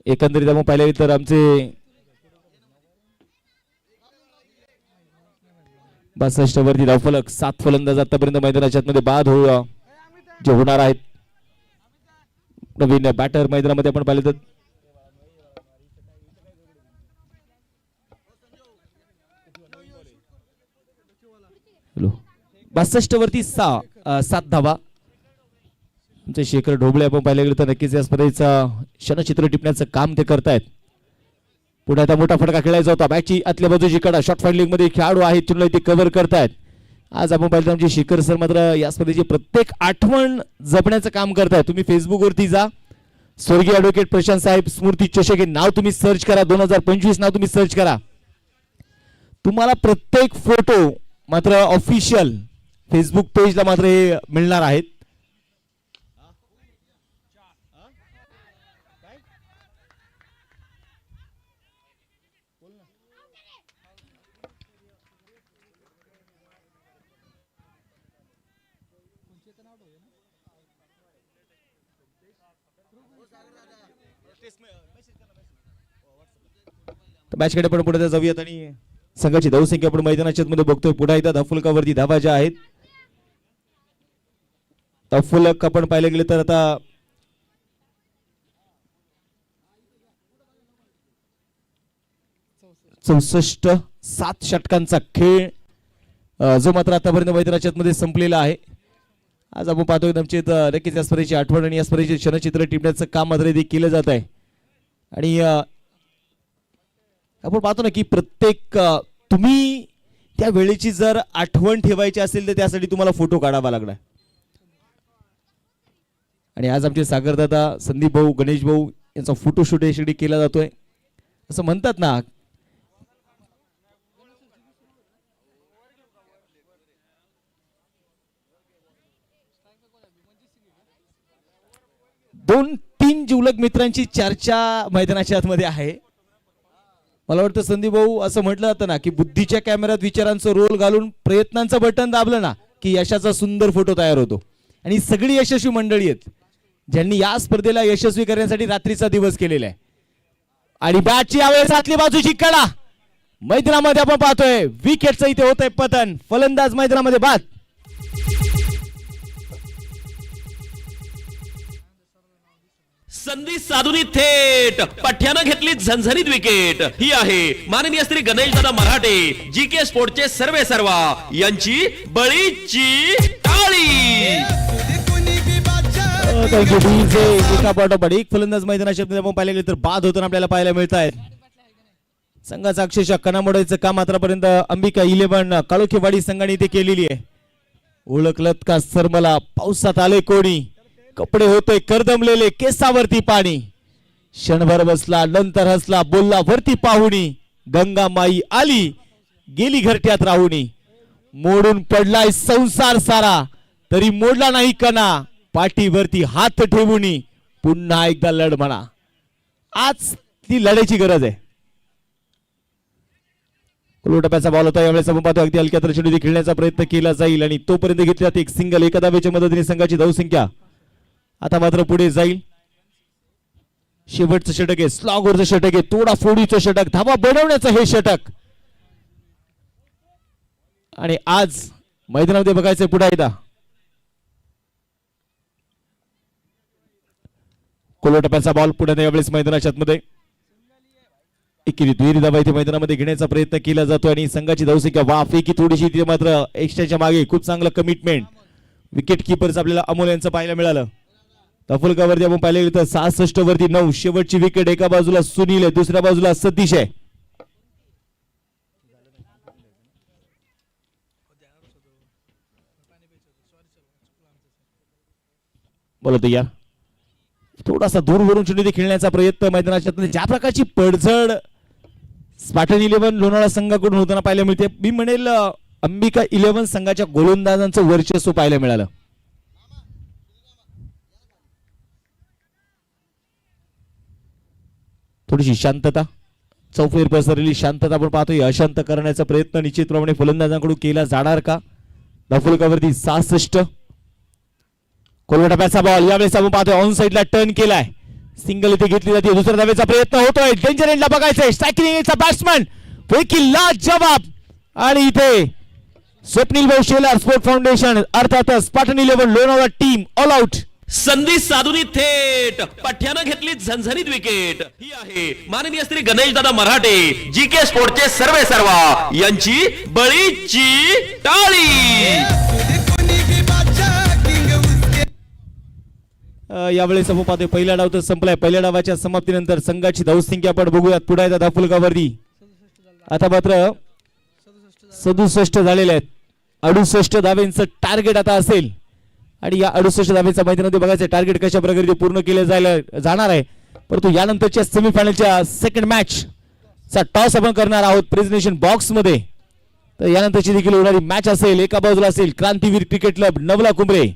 एकंदरीत आपण पाहिले तर आमचे 62 वरती धावफलक 7 फलंदाज आतापर्यंत मैदानाच्या आतमध्ये बाद जे होणार आहेत. नवीन बॅटर मैदानामध्ये आपण पाहिलं तर 62 वरती 7 धावा. आमचे शेखर ढोबळे आपण पाहिलं गेलं तर नक्कीच या स्पर्धेचं क्षणचित्र टिपण्याचं काम ते करतायत. पुढे आता मोठा फटका खेळायचा होता. बॅटची आतल्या बाजूची कडा शॉर्ट फाइंडिंग मध्ये खेळाडू आहेत तिथून ते कव्हर करतायत. आज आपण पाहिलं आमचे शेखर सर मात्र या स्पर्धेची प्रत्येक आठवण जपण्याचं काम करतायत. तुम्ही फेसबुक वरती जा, स्वर्गीय ॲडव्होकेट प्रशांत साहेब स्मृती चषक हे नाव तुम्ही सर्च करा, 2025 नाव तुम्ही सर्च करा. तुम्हाला प्रत्येक फोटो मात्र ऑफिशियल फेसबुक पेजला मात्र हे मिळणार आहेत. मॅच कडे पण पुढे जाऊयात आणि संघाची धावसंख्या आपण मैदानाच्या मध्ये बघतोय. पुढे एकदा धावफलकावरती धावा ज्या आहेत. धावफलक आपण पाहिले गेले तर आता 64 7 षटकांचा खेळ जो मात्र आतापर्यंत मैदानाच्या मध्ये संपलेला आहे. आज आपण पाहतोय आमची नक्कीच या स्पर्धेची आठवण आणि या स्पर्धेचे क्षणचित्र टिपण्याचं काम मात्र ते केलं जात आहे. आणि आपण पाहतो ना की प्रत्येक तुम्ही त्या वेळेची जर आठवण ठेवायची असेल तर त्यासाठी तुम्हाला फोटो काढावा लागणार. आणि आज आमचे सागरदादा, संदीप भाऊ, गणेश भाऊ यांचा फोटोशूट यासाठी केला जातोय. असं म्हणतात ना दोन तीन जिवलग मित्रांची चर्चा मैदानाच्या आतमध्ये आहे. मला वाटतं संदीप भाऊ असं म्हटलं जातं ना की बुद्धीच्या कॅमेऱ्यात विचारांचं रोल घालून प्रयत्नांचं बटन दाबलं ना की यशाचा सुंदर फोटो तयार होतो. आणि सगळी यशस्वी मंडळी आहेत ज्यांनी या स्पर्धेला यशस्वी करण्यासाठी रात्रीचा दिवस केलेला आहे. आणि बॅटची यावेळेस आतली बाजूची कडा मैदानामध्ये आपण पाहतोय. विकेटचं इथे होतंय पतन. फलंदाज मैदानामध्ये बाद. संधी साधून थेट पठ्यानं घेतली झणझणीत विकेट. ही आहे माननीय श्री गणेशदादा मराठे जीके स्पोर्टचे सर्वे सर्वा यांची बळीची टाळी. एका पाठोपाठ एक फलंदाज मैदानाच्या आपण पाहिलं गेलं तर बाद होताना आपल्याला पाहायला मिळत आहेत. संघाचा अक्षरशः कणा मोडायचं काम आतापर्यंत अंबिका 11 काळोखेवाडी संघाने इथे केलेली आहे. ओळखलत का सर मला पावसात आले कोणी, कपडे होते करदमलेले केसावरती पाणी, क्षणभर बसला नंतर हसला बोलला वरती पाहुणी, गंगा माई आली गेली घरट्यात राहुणी, मोडून पडलाय संसार सारा तरी मोडला नाही कणा, पाठीवरती हात ठेवूनी पुन्हा एकदा लढ म्हणा. आज ती लढायची गरज आहे. टप्प्याचा बॉल होता. यावेळेस आपण पाहतो अगदी हलक्या तरतुदी खेळण्याचा प्रयत्न केला जाईल आणि तोपर्यंत घेतल्यात एक सिंगल. एका धावेच्या मदतीने संघाची धावसंख्या आता मात्र पुढे जाईल. शेवटचं षटक आहे, स्लॉगवरचं षटक आहे, तोडाफोडीचं षटक, धावा बनवण्याचं हे षटक. आणि आज मैदानामध्ये बघायचंय पुढे एकदा टप्प्याचा बॉल पुढे यावेळेस मैदानाच्या आतमध्ये एकेरी दुहेरी धावा इथे मैदानामध्ये घेण्याचा प्रयत्न केला जातो आणि संघाची धावसंख्या वाफेकी थोडीशी तिथे मात्र एक्स्ट्राच्या मागे खूप चांगलं कमिटमेंट विकेट किपर्स आपल्याला अमोल यांचं पाहायला मिळालं. तफलकावरती आपण पाहिले तर 66 वरती 9. शेवटची विकेट एका बाजूला सुनील आहे, दुसऱ्या बाजूला सतीश आहे. बोला तयार. थोडासा दूरवरून चेंडू खेळण्याचा प्रयत्न मैदानाच्या ज्या प्रकारची पडझड स्पार्टन 11 लोणावळा संघाकडून होताना पाहायला मिळते. मी म्हणेल अंबिका 11 संघाच्या गोलंदाजांचं वर्चस्व पाहायला मिळालं. थोडीशी शांतता चौफेर पसरलेली शांतता आपण पाहतोय. अशांत करण्याचा प्रयत्न निश्चितप्रमाणे फलंदाजांकडून केला जाणार का? धावफलकावरती 66. कोलवा टप्प्याचा बॉल यावेळेस आपण पाहतोय ऑन साइडला टर्न केलाय. सिंगल इथे घेतली जाते. दुसऱ्या धावेचा प्रयत्न होतोय. डेंजर एंडला बघायचंय. स्ट्रायकिंग बॅट्समन पैकी लाजवाब. आणि इथे स्वप्नील भाऊ शेलार स्पोर्ट फाउंडेशन अर्थातच Spartan 11 Lonavala team all out. संधी साधून थेट पठ्यानं घेतली झणझणीत विकेट. ही आहे माननीय श्री गणेश दादा मराठे जी के स्पोर्टचे सर्वे सर्वा यांची बळीची टाळी. यावेळेस आपण पाहतोय पहिला डाव तर संपलाय. पहिल्या डावाच्या समाप्तीनंतर संघाची धावसंख्या आपण बघूयात. पुढे येतात धावफलकावरती आता मात्र 67 झालेले आहेत. 68 धावेंचं टार्गेट आता असेल आणि या 68 धावेच्या मैदानामध्ये बघायचं टार्गेट कशा प्रकारे पूर्ण केले जाणार आहे. परंतु यानंतरच्या सेमीफायनलच्या सेकंड मॅच चा टॉस आपण करणार आहोत प्रेझेंटेशन बॉक्स मध्ये. तर यानंतरची देखील होणारी मॅच असेल. एका बाजूला असेल क्रांतीवीर क्रिकेट क्लब नवला कुंभरे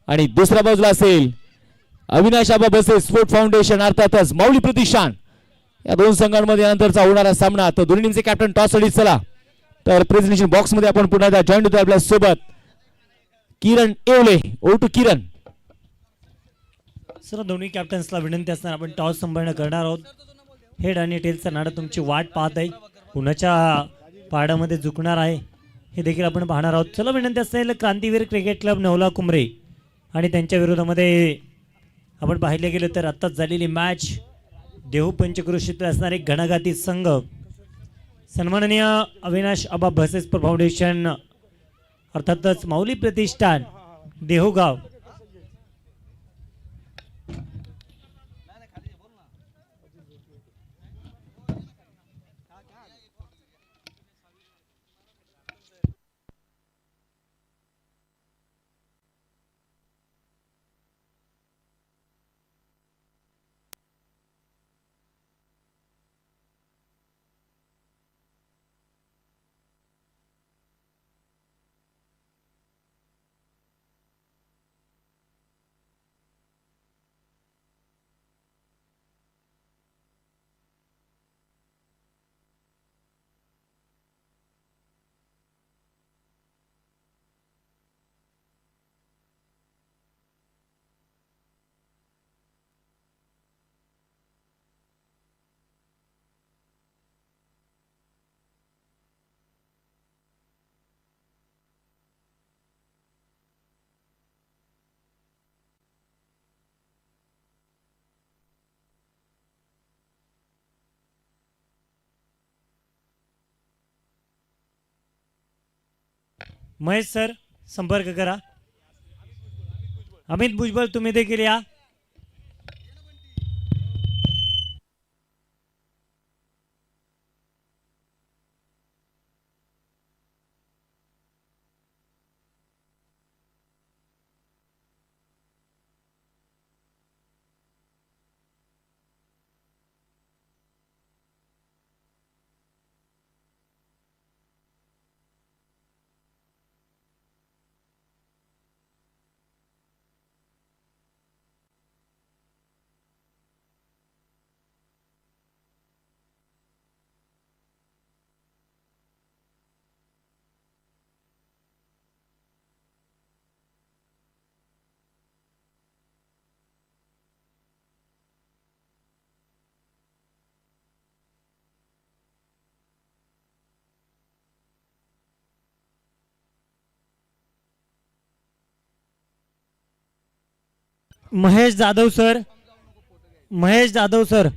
आणि दुसऱ्या बाजूला असेल अविनाश आबा बसे स्पोर्ट फाउंडेशन अर्थातच माऊली प्रतिष्ठान. या दोन संघांमध्ये यानंतरचा होणारा सामना. तर दोन्ही टीमचे कॅप्टन टॉस साठी चला. तर प्रेझेंटेशन बॉक्स मध्ये आपण पुन्हा जॉईन होतो आपल्या सोबत किरण येवले. ओ टू किरण. सर दोन्ही कॅप्टन्सला विनंती असणार आपण टॉस संभाळणं करणार आहोत. हेड आणि टेलचा नाडा तुमची वाट पाहत आहे. कुणाच्या पाडामध्ये झुकणार आहे हे देखील आपण पाहणार आहोत. चला विनंती असेल क्रांतीवीर क्रिकेट क्लब नवला कुंभरे आणि त्यांच्या विरोधामध्ये आपण पाहिले गेले तर आत्ताच झालेली मॅच देहू पंचक्रोशीतील असणारे घणाघाती संघ सन्माननीय अविनाश आबा बसेस्पर फाउंडेशन अर्थातच माऊली प्रतिष्ठान देहूगाव महेश सर संपर्क करा. अमित भुजबळ तुम्ही देखील या. महेश जाधव सर. महेश जाधव सर.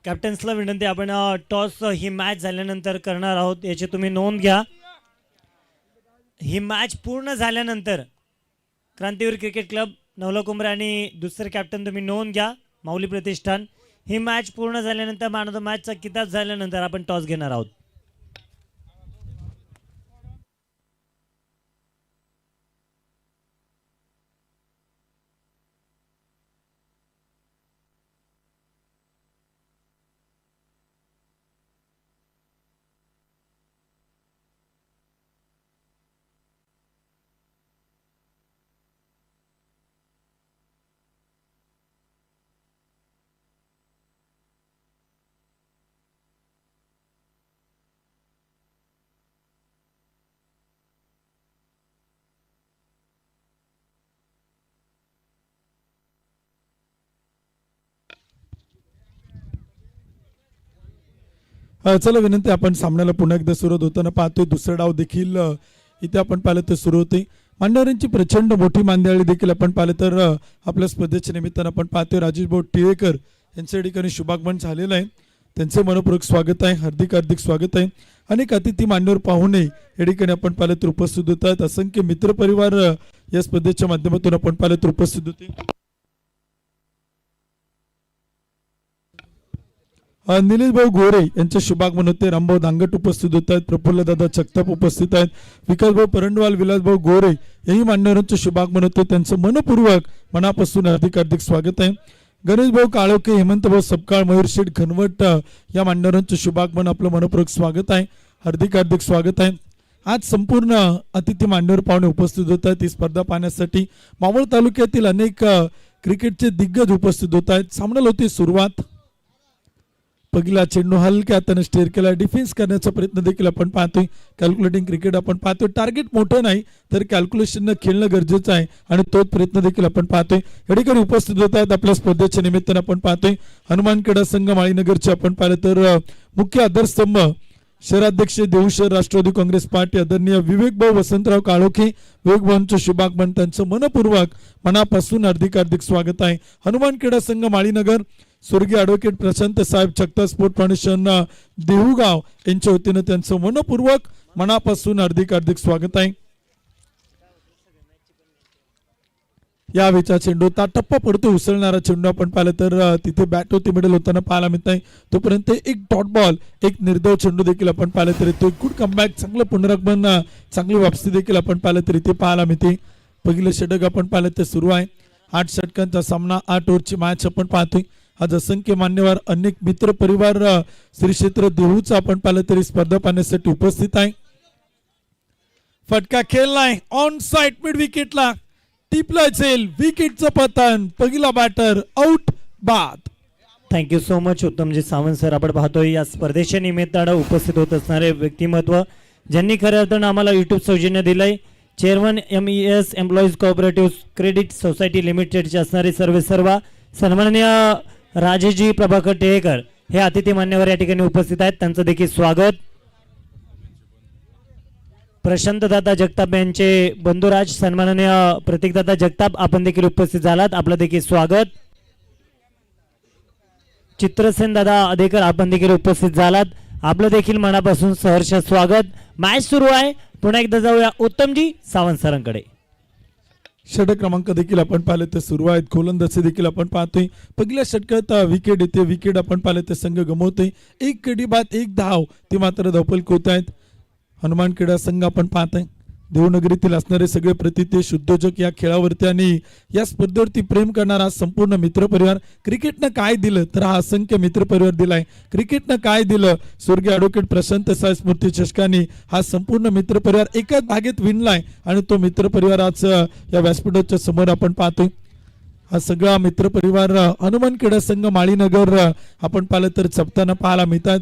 कॅप्टन्सला विनंती, आपण टॉस ही मॅच झाल्यानंतर करणार आहोत, याची तुम्ही नोंद घ्या. ही मॅच पूर्ण झाल्यानंतर क्रांतीवीर क्रिकेट क्लब नवला कुंभरे आणि दुसरे कॅप्टन तुम्ही नोंद घ्या, माऊली प्रतिष्ठान. ही मॅच पूर्ण झाल्यानंतर मॅन ऑफ द मॅचचा किताब झाल्यानंतर आपण टॉस घेणार आहोत. चला विनंती, आपण सामन्याला पुन्हा एकदा सुरुवात होताना पाहतोय. दुसरा डाव देखील इथे आपण पाहिलं तर सुरू होते. मांडवऱ्यांची प्रचंड मोठी मांदियाळी देखील आपण पाहिलं तर आपल्या स्पर्धेच्या निमित्तानं आपण पाहतोय. राजेश भाऊ टिळेकर यांच्या ठिकाणी शुभागमन झालेलं आहे, त्यांचे मनपूर्वक स्वागत आहे, हार्दिक हार्दिक स्वागत आहे. अनेक अतिथी मान्यवर पाहुणे या ठिकाणी आपण पाहिलं तर उपस्थित होत आहेत. असंख्य मित्रपरिवार या स्पर्धेच्या माध्यमातून आपण पाहिलं तर उपस्थित होते. निलेश भाऊ गोरे यांचे शुभागमन होते. रामभाऊ दांगट उपस्थित होत आहेत, प्रफुल्ल दादा जगताप उपस्थित आहेत, विकास भाऊ परंडवाल, विलास भाऊ गोरे यांनी मान्यवरांचे शुभागमन होते, त्यांचं मनपूर्वक मनापासून हार्दिक हार्दिक स्वागत आहे. गणेश भाऊ काळोखे, हेमंत भाऊ सपकाळ, मयूर शेठ घनवट या मान्यवरांचे शुभागमन, आपलं मनपूर्वक स्वागत आहे, हार्दिक हार्दिक स्वागत आहे. आज संपूर्ण अतिथी मान्यवर पाहुणे उपस्थित होत आहेत. ही स्पर्धा पाहण्यासाठी मावळ तालुक्यातील अनेक क्रिकेटचे दिग्गज उपस्थित होत आहेत. सामन्याला होती सुरुवात. पहिला चेंडू हलक्या हाताने स्टेअर केला, डिफेन्स करण्याचा प्रयत्न देखील आपण पाहतोय. कॅल्क्युलेटिंग क्रिकेट आपण पाहतोय. टार्गेट मोठं नाही तर कॅल्क्युलेशन खेळणं गरजेचं आहे आणि तोच प्रयत्न देखील आपण पाहतोय. या ठिकाणी उपस्थित होत आहेत आपल्या स्पर्धेच्या निमित्तानं आपण पाहतोय. हनुमान क्रीडा संघ माळीनगरचे आपण पाहिलं तर मुख्य आधारस्तंभ शहराध्यक्ष देऊशहर राष्ट्रवादी काँग्रेस पार्टी आदरणीय विवेक भाऊ वसंतराव काळोखे, विवेक भाऊंचं शुभागमन, त्यांचं मनपूर्वक मनापासून हार्दिक हार्दिक स्वागत आहे. हनुमान क्रीडा संघ माळीनगर स्वर्गीय ॲडव्होकेट प्रशांत साहेब चक्ता स्पोर्ट फाउंडेशन देहुगाव यांच्या वतीनं त्यांचं मनपूर्वक मनापासून हार्दिक हार्दिक स्वागत आहे. या वेळचा चेंडू टप्पा पडतो, उसळणारा चेंडू आपण पाहिलं तर तिथे बॅट होती मिडल होताना पाहायला मिळत आहे. तोपर्यंत एक डॉट बॉल, एक निर्धाव चेंडू देखील आपण पाहिलं तर तो गुड कमबॅक, चांगलं पुनरागमन, चांगली वापसी देखील आपण पाहिलं तर इथे पाहायला मिळते. पहिलं षटक आपण पाहिलं तर सुरू आहे. 8 षटकांचा सामना, 8 ओव्हरची मॅच आपण पाहतोय. आज असंख्य मान्यवर, अनेक मित्र परिवार श्री क्षेत्र देहूचा आपण पाहिलं तरी स्पर्धा पाहण्यासाठी उपस्थित आहे. फटका खेळलाय ऑन साइड मिड विकेटला, टिपला जाईल, विकेटचं पतन, पहिला बॅटर आउट बाद. Thank you so much Uttamji Sawant sir. आपण पाहतोय या स्पर्धेच्या निमित्तानं उपस्थित होत असणारे व्यक्तिमत्व ज्यांनी खऱ्या अर्थानं आम्हाला युट्यूब सौजन्य दिलंय. Chairman MES employees cooperative credit society लिमिटेडचे असणारे सर्व सन्माननीय राजेशजी प्रभाकर टिळेकर हे अतिथी मान्यवर या ठिकाणी उपस्थित आहेत, त्यांचं देखील स्वागत. प्रशांतदादा जगताप यांचे बंधुराज सन्माननीय प्रतीकदादा जगताप आपण देखील उपस्थित झालात, आपलं देखील स्वागत. चित्रसेन दादा अदेकर आपण देखील उपस्थित झालात, आपलं देखील मनापासून सहर्ष स्वागत. मॅच सुरू आहे, पुन्हा एकदा जाऊया उत्तमजी सावंत सरांकडे. षटक क्रमांक देखील आपण पाहिले तर सुरू आहेत. गोलंदाजी देखील आपण पाहतोय. पहिल्या षटकात विकेट येते, विकेट आपण पाहिले तर संघ गमवतोय. 1 गडी बाद 1 धाव, ती मात्र धावफलक होत आहेत. हनुमान क्रीडा संघ आपण पाहतोय. देवनगरीतील असणारे सगळे प्रतितेश उद्योजक या खेळावरती आणि या स्पर्धेवरती प्रेम करणारा संपूर्ण मित्रपरिवार. क्रिकेटनं काय दिलं तर हा असंख्य मित्रपरिवार दिलाय. क्रिकेटनं काय दिलं, स्वर्गीय ॲडव्होकेट प्रशांत साहेब स्मृती चषकाने हा संपूर्ण मित्रपरिवार एकाच भागेत विणलाय आणि तो मित्रपरिवार आज या व्यासपीठाच्या समोर आपण पाहतोय. हा सगळा मित्रपरिवार हनुमान क्रीडा संघ माळीनगर आपण पाहिलं तर जपताना पाहायला मिळतात.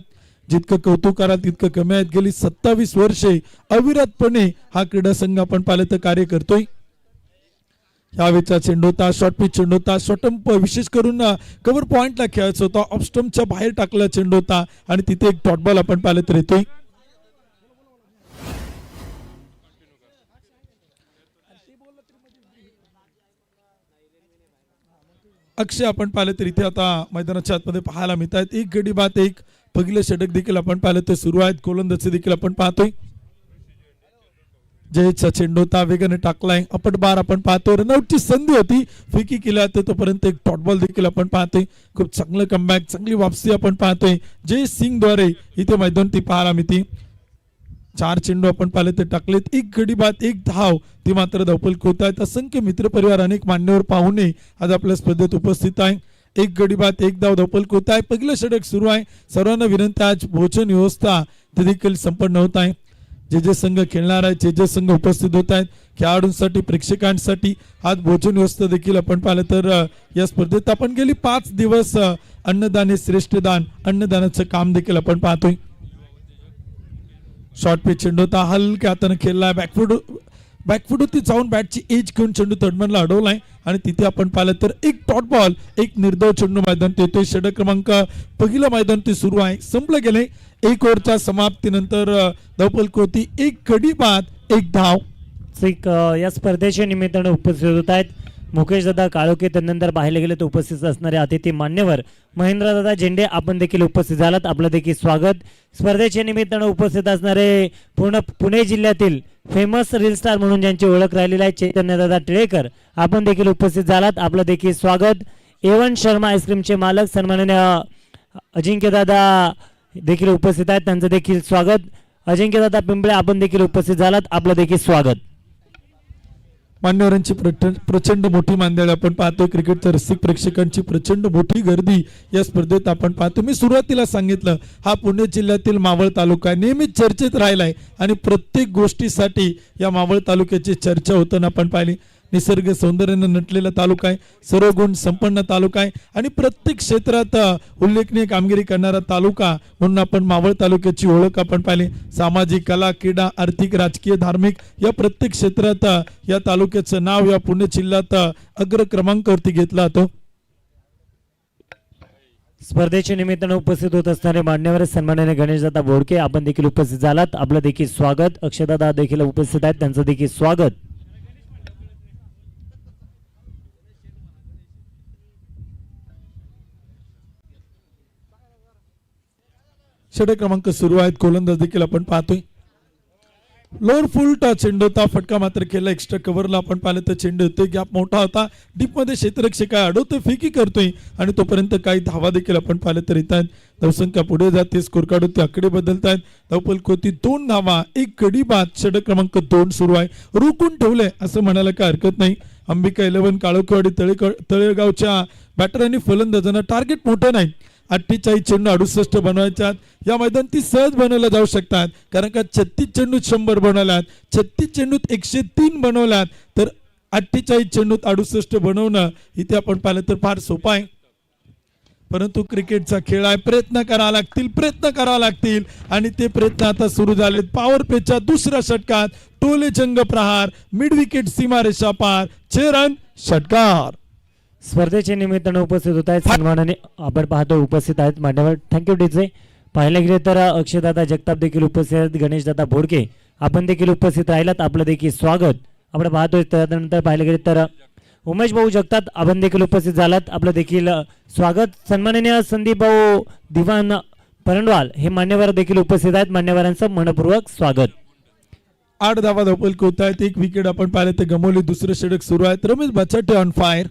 जितकं कौतुक कराल तितकं कमी आहेत. गेली 27 वर्षे अविरतपणे हा क्रीडा संघ आपण पाहिलं तर कार्य करतोय. यावेळचा चेंडू होता, शॉर्ट पिच चेंडू होता, शॉर्टम्प विशेष करून कव्हर पॉइंटला खेळायचा होता, ऑफ स्टंपच्या बाहेर टाकला चेंडू होता आणि तिथे एक डॉट बॉल आपण पाहिलं तर येतोय. अक्षय आपण पाहिलं तर इथे आता मैदानाच्या आतमध्ये पाहायला मिळत आहेत. एक गडी बाद एक पहिलं षटक देखील आपण पाहिलं तर सुरू आहेत. गोलंदाजी देखील आपण पाहतोय. जयचा चेंडू होता वेगाने टाकलाय अपट बार आपण पाहतोय. रनआउटची संधी होती फिकी केला तर तोपर्यंत एक डॉट बॉल देखील आपण पाहतोय. खूप चांगलं कमबॅक चांगली वापसी आपण पाहतोय जय सिंग द्वारे इथे मैदान ती पाहायला मिळते. 4 चेंडू आपण पाहिले ते टाकलेत. एक गडी बाद एक धाव ती मात्र धावपल होत आहेत. असंख्य मित्रपरिवार अनेक मान्यवर पाहुणे आज आपल्या स्पर्धेत उपस्थित आहे. एक गडी बाद एक धाव धावपल होत आहे. पहिलं षटक सुरू आहे. सर्वांना विनंती आज भोजन व्यवस्था ते देखील संपन्न होत आहे. जे संघ खेळणार आहे जे संघ उपस्थित होत आहेत खेळाडूंसाठी प्रेक्षकांसाठी आज भोजन व्यवस्था देखील आपण पाहिलं तर या स्पर्धेत आपण गेली 5 दिवस अन्नदान हे श्रेष्ठ दान अन्नदानाचं काम देखील आपण पाहतोय. शॉर्ट पिच चेंडू होता हलक्या हाताने खेळलाय. बॅकफुट होती जाऊन बॅटची एज घेऊन चेंडू थर्डमॅनला अडवलाय आणि तिथे आपण पाहिलं तर एक डॉट बॉल एक निर्धाव चेंडू मैदान येतोय. षटक क्रमांक पहिलं मैदान ते सुरू आहे. संपलं गेले 1 ओव्हरच्या समाप्तीनंतर धावपल होती. एक गडी बाद एक धाव. या स्पर्धेच्या निमित्तानं उपस्थित होत आहेत मुकेश दादा काळोखे. त्यानंतर पाहिले गेले तर उपस्थित असणारे अतिथी मान्यवर महेंद्र दादा झेंडे आपण देखील उपस्थित झालात आपलं देखील स्वागत. स्पर्धेच्या निमित्तानं उपस्थित असणारे पुणे जिल्ह्यातील फेमस रील स्टार म्हणून ज्यांची ओळख राहिलेली आहे चैतन्य दादा टिळेकर आपण देखील उपस्थित झालात आपलं देखील स्वागत. A1 शर्मा आईस्क्रीमचे मालक सन्माननीय अजिंक्य दादा देखील उपस्थित आहेत त्यांचं देखील स्वागत. अजिंक्य दादा पिंपळे आपण देखील उपस्थित झालात आपलं देखील स्वागत. मान्यवरांची प्रचंड मोठी मांदियाळी आपण पाहतोय. क्रिकेटच्या रसिक प्रेक्षकांची प्रचंड मोठी गर्दी या स्पर्धेत आपण पाहतो. मी सुरुवातीला सांगितलं हा पुणे जिल्ह्यातील मावळ तालुका नेहमी चर्चेत राहिलाय आणि प्रत्येक गोष्टीसाठी या मावळ तालुक्याची चर्चा होताना आपण पाहिली. निसर्ग सौंदर्याने नटलेला तालुका आहे. सर्व गुण संपन्न तालुका आहे आणि प्रत्येक क्षेत्रात उल्लेखनीय कामगिरी करणारा तालुका म्हणून आपण मावळ तालुक्याची ओळख आपण पाहिली. सामाजिक कला क्रीडा आर्थिक राजकीय धार्मिक या प्रत्येक क्षेत्रात या तालुक्याचं नाव या पुणे जिल्ह्यात अग्र क्रमांकावरती घेतला जातो. स्पर्धेच्या निमित्तानं उपस्थित होत असणारे मान्यवर सन्माननीय गणेशदादा बोडके आपण देखील उपस्थित झालात आपलं देखील स्वागत. अक्षयदादा देखील उपस्थित आहेत त्यांचं देखील स्वागत. षटक क्रमांक सुरू आहेत. गोलंदाज देखील आपण पाहतोय. लोअर फुल टच चेंडू होता फटका मात्र केला. एक्स्ट्रा कव्हरला आपण पाहिलं तर चेंडू होते गॅप मोठा होता. डीप मध्ये क्षेत्ररक्षक अडवतोय फेकी करतोय आणि तोपर्यंत काही धावा देखील आपण पाहिलं तर येत आहेत. धावसंख्या पुढे जाते स्कोर कार्ड होते आकडे बदलत आहेत. धावपल कोती 2 धावा एक गडी बाद. षटक क्रमांक 2 सुरू आहे. रोखून ठेवलंय असं म्हणायला काय हरकत नाही. अंबिका 11 काळोखेवाडी तळेगावच्या बॅटरांनी फलंदाजांना टार्गेट मोठं नाही 48 चेंडू 68 बनवायच्यात. या मैदान ती सहज बनवल्या जाऊ शकतात कारण का 36 चेंडूत 100 बनवल्यात 36 चेंडूत 103 बनवल्यात तर 48 चेंडूत 68 बनवणं इथे आपण पाहिलं तर फार सोपं आहे. परंतु क्रिकेटचा खेळ आहे. प्रयत्न करावा लागतील आणि ते प्रयत्न आता सुरू झालेत. पॉवर प्लेच्या दुसऱ्या षटकात टोले जंग प्रहार मिड विकेट सीमारेषा पार 6 रन षटकार. स्पर्धेच्या निमित्तानं उपस्थित होत आहेत सन्मानाने आपण पाहतो उपस्थित आहेत मान्यवर. Thank you DJ. पाहायला गेले तर अक्षयदादा जगताप देखील उपस्थित आहेत. गणेशदादा बोडके आपण देखील उपस्थित राहिलात आपलं देखील स्वागत. आपण पाहतोय त्यानंतर पाहायला गेले तर उमेश भाऊ जगताप आपण देखील उपस्थित झालात आपलं देखील स्वागत. सन्माननीय संदीप भाऊ दिवान परंडवाल हे मान्यवर देखील उपस्थित आहेत. मान्यवरांचं मनपूर्वक स्वागत. 8 धावा धावपल होत आहेत. एक विकेट आपण पाहिलं तर गमवली. दुसरं षटक सुरू आहे. Ramesh Bachate on fire.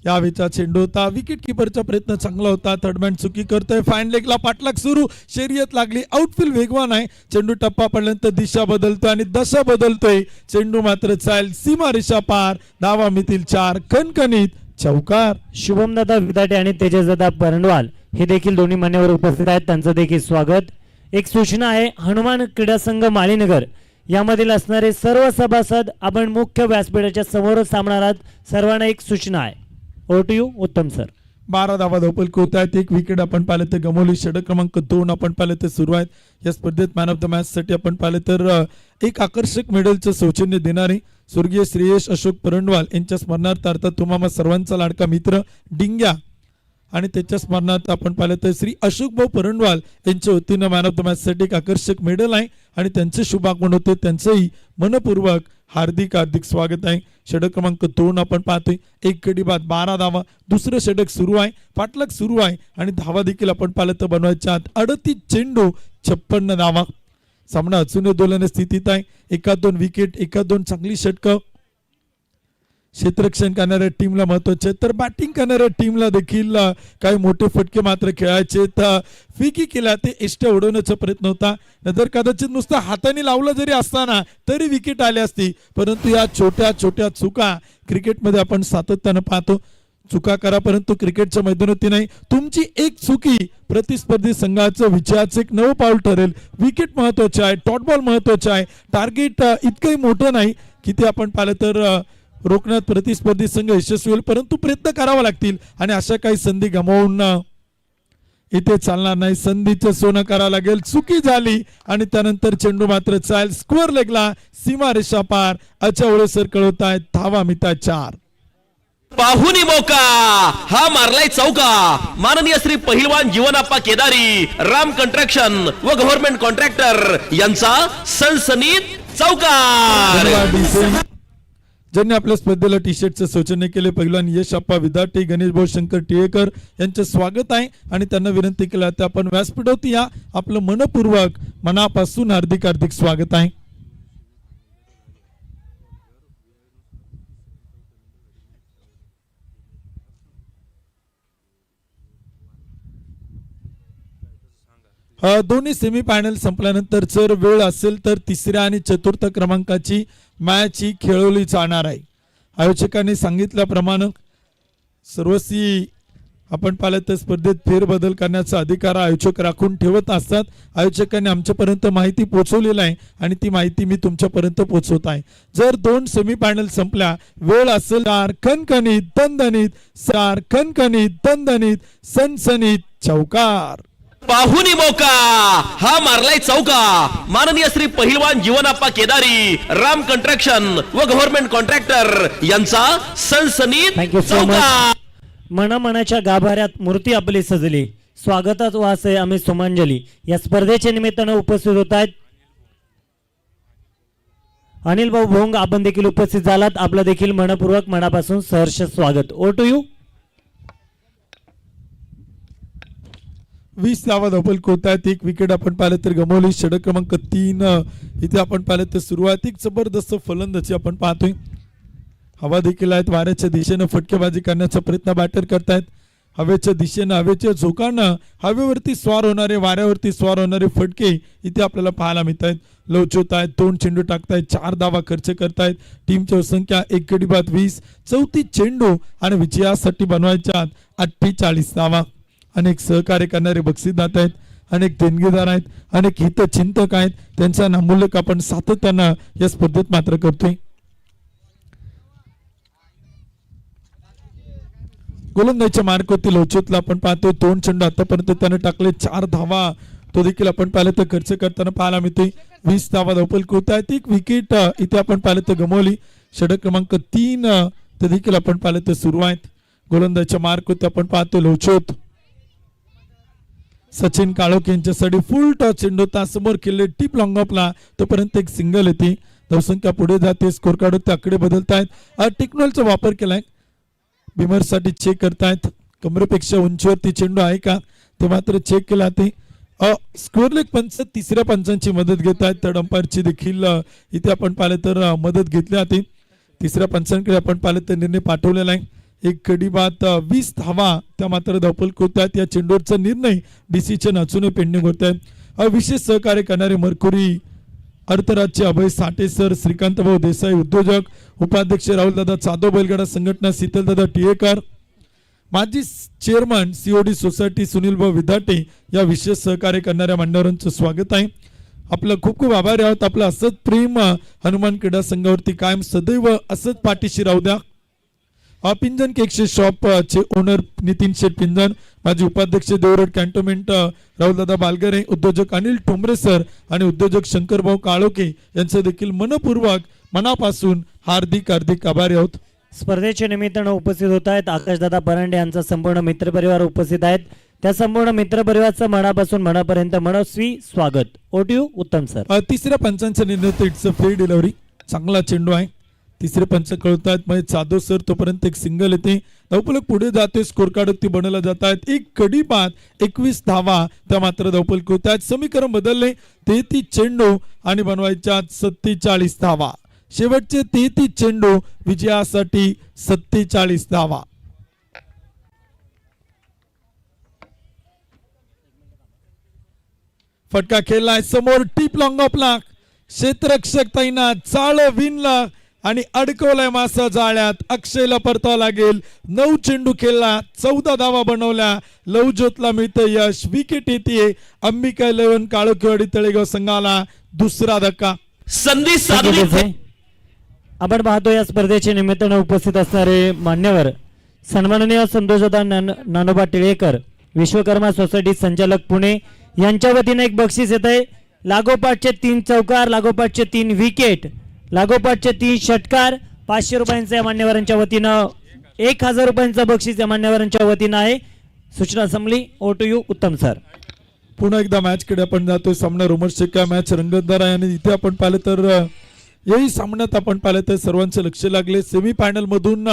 यावेळचा चेंडू होता विकेट किपरचा प्रयत्न चांगला होता. थर्डमॅन चुकी करतोय. फाईन लेगला पाठलाग सुरू. शर्यत लागली. आउटफील्ड वेगवान आहे. चेंडू टप्पा पडल्यानंतर दिशा बदलतोय आणि दशा बदलतोय. चेंडू मात्र चाल सीमारेषा पार. धावा मितील 4 कणकणीत चौकार. शुभम दादा विदाटे आणि तेजस दादा परंडवाल हे देखील दोन्ही मान्यवर उपस्थित आहेत त्यांचं देखील स्वागत. एक सूचना आहे हनुमान क्रीडा संघ माळीनगर यामधील असणारे सर्व सभासद आपण मुख्य व्यासपीठाच्या समोरच थांबणार आहात. सर्वांना एक सूचना आहे. ओव्हर टू यू उत्तम सर. 12 धावा धावपल होत आहेत. एक विकेट आपण पाहिलं तर गमवली. षटक क्रमांक 2 आपण पाहिलं तर सुरू आहेत. या स्पर्धेत मॅन ऑफ द मॅच साठी आपण पाहिलं तर एक आकर्षक मेडलचं सौजन्य देणारे स्वर्गीय श्रेयश अशोक परंडवाल यांच्या स्मरणार्थ अर्थात तुम्हाला सर्वांचा लाडका मित्र डिंग्या आणि त्याच्या स्मरणार्थ आपण पाहिलं तर श्री अशोक भाऊ परंडवाल यांच्या वतीनं मॅन ऑफ द मॅच साठी एक आकर्षक मेडल आहे आणि त्यांचे शुभागमन होते, त्यांचंही मनपूर्वक हार्दिक हार्दिक स्वागत आहे. षटक क्रमांक 2 आपण पाहतोय, एक गडी बाद 12 धावा, दुसरं षटक सुरू आहे, पाठलाग सुरू आहे आणि धावा देखील आपण पाहिलं तर बनवायच्या आत 38 चेंडू 56 धावा. सामना अजूनही दोलन स्थितीत आहे, 1-2 विकेट, 1-2 चांगली षटकं. क्षेत्ररक्षण करणाऱ्या टीमला महत्वाचे, तर बॅटिंग करणाऱ्या टीमला देखील काही मोठे फटके मात्र खेळायचे. तर फिकी केला ते एष्ट्या उडवण्याचा प्रयत्न होता, नंतर कदाचित नुसतं हाताने लावलं जरी असताना तरी विकेट आली असती, परंतु या छोट्या छोट्या चुका क्रिकेटमध्ये आपण सातत्यानं पाहतो. चुका करा परंतु क्रिकेटच्या मैदानावरती नाही. तुमची एक चुकी प्रतिस्पर्धी संघाचं विजयाचं एक नवं पाऊल ठरेल. विकेट महत्वाचे आहे, डॉट बॉल महत्वाचे आहे, टार्गेट इतकंही मोठं नाही की ते आपण पाहिलं तर रोखण्यात प्रतिस्पर्धी संघ यशस्वी होईल, परंतु प्रयत्न करावा लागतील आणि अशा काही संधी गमावून इथे चालणार नाही. संधीचं सोनं करावं लागेल. चुकी झाली आणि त्यानंतर चेंडू मात्र चाल स्क्वेअर लेगला सीमारेषा पार. अच्छा ओळेसर कळवत आहेत धावा मिता 4. पाहुनी मौका हा मारलाय चौका. माननीय श्री पहिलवान जीवनाप्पा केदारी, राम कंस्ट्रक्शन व गव्हर्नमेंट कॉन्ट्रॅक्टर यांचा सनसनीत चौकार. ज्यांनी आपल्या स्पर्धेला टी शर्टचं सौजन्य केले पहिलवान यश आप्पा विदाटे, गणेश भाऊ शंकर टिळेकर यांचं स्वागत आहे आणि त्यांना विनंती केला तर आपण व्यासपीठावरती या. आपलं मनपूर्वक मनापासून हार्दिक हार्दिक स्वागत आहे. दोन्ही सेमीफायनल संपल्यानंतर जर वेळ असेल तर तिसऱ्या आणि चतुर्थ क्रमांकाची मॅच ही खेळवली जाणार आहे. आयोजकांनी सांगितल्याप्रमाणे सर्वस्वी आपण पाहिलं तर स्पर्धेत फेरबदल करण्याचा अधिकार आयोजक राखून ठेवत असतात. आयोजकांनी आमच्यापर्यंत माहिती पोहोचवलेली आहे आणि ती माहिती मी तुमच्यापर्यंत पोहोचवत आहे. जर 2 सेमीफायनल संपल्या, वेळ असेल तर खणखणीत दणदणीत सनसनीत चौकार. पाहुनी मौका हा मारलाय चौका. माननीय श्री पहिलवान जीवनाप्पा केदारी, राम कंस्ट्रक्शन व गव्हर्नमेंट कॉन्ट्रॅक्टर यांचा सनसनीत थँक्यू सो चौकार. मच. मनामनाच्या गाभाऱ्यात मूर्ती आपली सजली, स्वागतात वास आहे आम्ही सुमांजली. या स्पर्धेच्या निमित्तानं उपस्थित होत आहेत अनिल भाऊ भोंग, आपण देखील उपस्थित झालात. आपलं देखील मनपूर्वक मनापासून सहर्ष स्वागत. Over to you. 20 धावा धपल कोतात, एक विकेट आपण पाहिलं तर गमावली. षटक क्रमांक 3 इथे आपण पाहिलं तर सुरुवात एक जबरदस्त फलंदाजी आपण पाहतोय. हवा देखील आहेत, वाऱ्याच्या दिशेनं फटकेबाजी करण्याचा प्रयत्न बॅटर करतायत. हवेच्या दिशेनं, हवेच्या झोकानं हवेवरती स्वार होणारे, वाऱ्यावरती स्वार होणारे फटके इथे आपल्याला पाहायला मिळत आहेत. लवचवत आहेत, 2 चेंडू टाकतायत, 4 धावा खर्च करतायत. टीमची संख्या 1 गडी बाद 20, 34 चेंडू आणि विजयासाठी बनवायच्या 48 धावा. अनेक सहकार्य करणारे बक्षीसदात आहेत, अनेक देणगीदार आहेत, अनेक हितचिंतक आहेत. त्यांचा नामोल्लेख आपण सातत्यानं या स्पर्धेत मात्र करतोय. गोलंदाजीच्या मार्गावरती लवचितला आपण पाहतोय. 2 चेंडू आतापर्यंत त्याने टाकले, 4 धावा तो देखील आपण पाहिलं तर खर्च करताना पाहायला मिळतोय. 20 धावा धावपल होत आहेत, एक विकेट इथे आपण पाहिलं तर गमावली. षटक क्रमांक 3 ते देखील आपण पाहिलं तर सुरू आहेत. गोलंदाजीच्या मार्गावरती आपण पाहतोय लवचित सचिन काळोख यांच्यासाठी फुल टॉस चेंडू समोर केले, टीप लॉंग ऑफला, तोपर्यंत एक सिंगल येते. धावसंख्या पुढे जाते, स्कोर कार्ड आकडे बदलतायत. टेक्नॉलॉजीचा वापर केलाय, बिमरसाठी चेक करतायत. कमरेपेक्षा उंचीवरती चेंडू आहे का ते मात्र चेक केला. ते स्कोअर लेग पंच तिसऱ्या पंचांची मदत घेत आहेत, तर अंपायरची देखील इथे आपण पाहिलं तर मदत घेतली जाते. तिसऱ्या पंचांकडे आपण पाहिलं तर निर्णय पाठवलेला आहे. एक गडी बाद 20 धावा त्या मात्र धावपल होतात. या चेंडूवरचा निर्णय डिसिजन अजूनही पेंडिंग होत आहे. विशेष सहकार्य करणारे मरकुरी अर्थराज्य अभय साठे सर, श्रीकांत भाऊ देसाई उद्योजक, उपाध्यक्ष राहुलदादा जाधव बैलगाडा संघटना, शीतलदादा टिळेकर, माजी चेअरमन सीओडी सोसायटी सुनील भाऊ विधाटे, या विशेष सहकार्य करणाऱ्या मान्यवरांचं स्वागत आहे. आपलं खूप खूप आभारी आहोत. आपलं असंच प्रेम हनुमान क्रीडा संघावरती कायम सदैव असंच पाठीशी राहू द्या. पिंजन केकचे शॉप चे ओनर नितीन शेठ पिंजन, माजी उपाध्यक्ष देवरोड कॅन्टोन्मेंट राहुलदादा बालगरे, उद्योजक अनिल ठोंबरे सर आणि उद्योजक शंकरभाऊ काळोखे यांचं देखील मनपूर्वक मनापासून हार्दिक हार्दिक आभारी आहोत. स्पर्धेच्या निमित्तानं उपस्थित होत आहेत आकाशदादा परांडे यांचा संपूर्ण मित्रपरिवार उपस्थित आहेत. त्या संपूर्ण मित्रपरिवाराचं मनापासून मनापर्यंत मनस्वी स्वागत. ओटीयू उत्तम सर. तिसऱ्या पंचांच्या निर्णय इट्स अ फ्री डिलिव्हरी. चांगला चेंडू आहे. तिसरे पंच कळतात म्हणजे जाधव सर तोपर्यंत एक सिंगल येते. धावफलक पुढे जाते. स्कोर कार्ड ती बनवला जात आहेत. एक गडी बाद 21 धावा त्या मात्र धावफलक होत आहेत. समीकरण बदलले. 33 चेंडू आणि बनवायच्या 47 धावा. शेवटचे 33 चेंडू विजयासाठी 47 धावा. फटका खेळलाय समोर टीप लॉंग ऑफला. क्षेत्ररक्षक तैनात. चाळ विणला आणि अडकवलाय मासा जाळ्यात. अक्षयला परतावा लागेल. 9 चेंडू खेळला. 14 धावा बनवल्या. लवजोतला मिळतं यश. विकेट येते अंबिका 11 काळोखेवाडी तळेगाव संघाला. दुसरा धक्का. संधी साधून आपण पाहतो या स्पर्धेच्या निमित्तानं उपस्थित असणारे मान्यवर सन्माननीय संतोषदादा नानोबा टिळेकर विश्वकर्मा सोसायटी संचालक पुणे यांच्या वतीने एक बक्षीस येत आहे. लागोपाठचे 3 चौकार, लागोपाठचे 3 विकेट, लागोपाठचे 3 षटकार. 500 रुपयांचं या मान्यवरांच्या वतीनं 1000 रुपयांचं बक्षीस या मान्यवरांच्या वतीनं आहे. सूचना संपली. ओटीयू उत्तम सर. पुन्हा एकदा मॅच कडे आपण जातोय. सामना रोमर्सच्या मॅच रंगतदार आहे आणि इथे आपण पाहिलं तर याही सामन्यात आपण पाहिलं तर सर्वांचे लक्ष लागले. सेमी फायनल मधून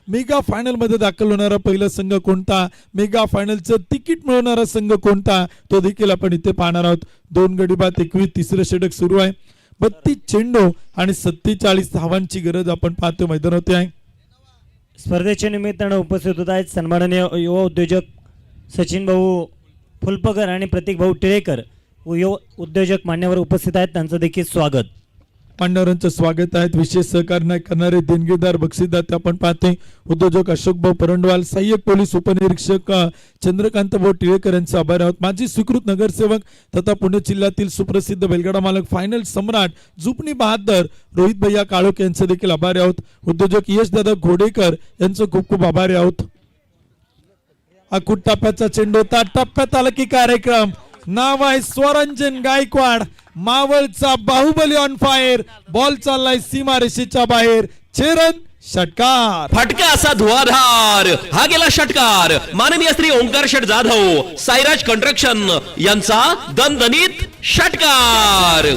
मेगा फायनल मध्ये दाखल होणारा पहिला संघ कोणता, मेगा फायनलचं तिकीट मिळवणारा संघ कोणता, तो देखील आपण इथे पाहणार आहोत. 2 गडी बाद 21. तिसरं षटक सुरू आहे. 32 चेंडू आणि 47 धावांची गरज आपण पाहतो मैदानावरती आहे. स्पर्धेच्या निमित्तानं उपस्थित होत आहेत सन्माननीय युवा उद्योजक सचिन भाऊ फुलपकर आणि प्रतीक भाऊ टिळेकर युवा उद्योजक मान्यवर उपस्थित आहेत. त्यांचं देखील स्वागत. मान्यवरांचं स्वागत आहे. विशेष सहकार्य करणारे देणगीदार बक्षीसदार ते आपण पाहते. उद्योजक अशोक भाऊ परंडवाल, सहाय्यक पोलीस उपनिरीक्षक चंद्रकांत भाऊ टिळेकर यांचे आभार आहोत. माजी स्वीकृत नगरसेवक तथा पुणे जिल्ह्यातील सुप्रसिद्ध बैलगाडा मालक फायनल सम्राट जुपणी बहादर रोहित भैया काळोखे यांचे देखील आभारी आहोत. उद्योजक यशदादा घोडेकर यांचं खूप खूप आभारी आहोत. अकुट टप्प्याचा चेंडू होता. टप्प्यात आला की कार्यक्रम. नाव आहे स्वरंजन गायकवाड. मावळचा बाहुबली ऑन फायर. बॉल चाललाय सीमारेषेच्या बाहेर. चेरन षटकार. फटका असा धुवाधार. हा गेला षटकार. माननीय श्री ओंकार शेठ जाधव साईराज कंस्ट्रक्शन यांचा दणदणीत षटकार.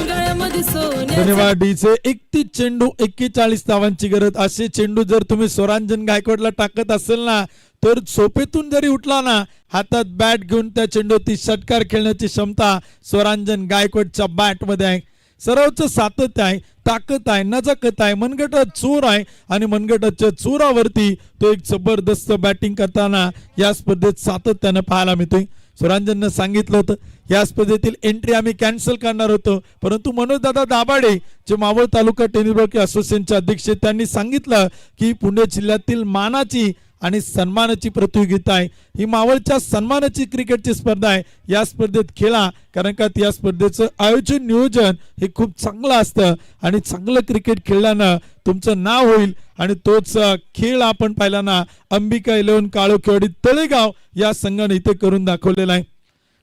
धन्यवाद डीचे. 31 चेंडू 41 धावांची गरज. असे चेंडू जर तुम्ही स्वरांजन गायकवाडला टाकत असेल ना तर झोपेतून जरी उठला ना हातात बॅट घेऊन त्या चेंडूवरती षटकार खेळण्याची क्षमता स्वरांजन गायकवाडच्या बॅट मध्ये आहे. सरावचं सातत्य आहे, ताकद आहे, नजाकत आहे, मनगटात चोर आहे आणि मनगटाच्या चोरावरती तो एक जबरदस्त बॅटिंग करताना या स्पर्धेत सातत्यानं पाहायला मिळतोय. स्वरांजननं सांगितलं होतं या स्पर्धेतील एंट्री आम्ही कॅन्सल करणार होतो, परंतु मनोजदादा दाभाडे जे मावळ तालुका टेनिस बॉल असोसिएशनचे अध्यक्ष त्यांनी सांगितलं की पुणे जिल्ह्यातील मानाची आणि सन्मानाची प्रतियोगिता आहे. ही मावळच्या सन्मानाची क्रिकेटची स्पर्धा आहे. या स्पर्धेत खेळा, कारण का या स्पर्धेचं आयोजन नियोजन हे खूप चांगलं असतं आणि चांगलं क्रिकेट खेळल्यानं तुमचं नाव होईल आणि तोच खेळ आपण पाहिला ना अंबिका 11 काळोखेवाडी तळेगाव या संघाने इथे करून दाखवलेला आहे.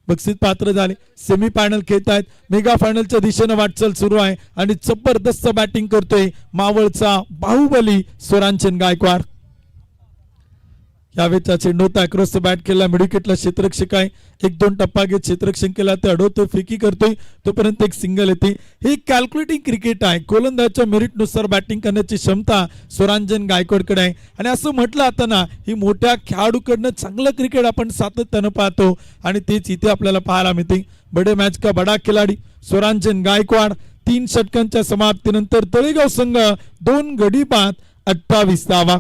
बक्षीस पात्र झाले. सेमी फायनल खेळत आहेत. मेगा फायनलच्या दिशेने वाटचाल सुरू आहे आणि जबरदस्त बॅटिंग करतोय मावळचा बाहुबली स्वरांजन गायकवाड. यावेळेचा चेंडू होता अक्रॉस बॅट केला. मिडविकेटला क्षेत्ररक्षक आहे. 1-2 टप्पा घेत क्षेत्ररक्षण केला ते अडवतोय, फेकी करतोय, तोपर्यंत एक सिंगल येते. ही कॅल्क्युलेटिंग क्रिकेट आहे. गोलंदाजाच्या मेरिटनुसार बॅटिंग करण्याची क्षमता स्वरांजन गायकवाडकडे आहे आणि असं म्हटलं आता ना ही मोठ्या खेळाडूकडनं चांगलं क्रिकेट आपण सातत्यानं पाहतो आणि तेच इथे आपल्याला पाहायला मिळते. बडे मॅच का बडा खिलाडी स्वरांजन गायकवाड. 3 षटकांच्या समाप्तीनंतर तळेगाव संघ 2 गडी बाद 28 धावा.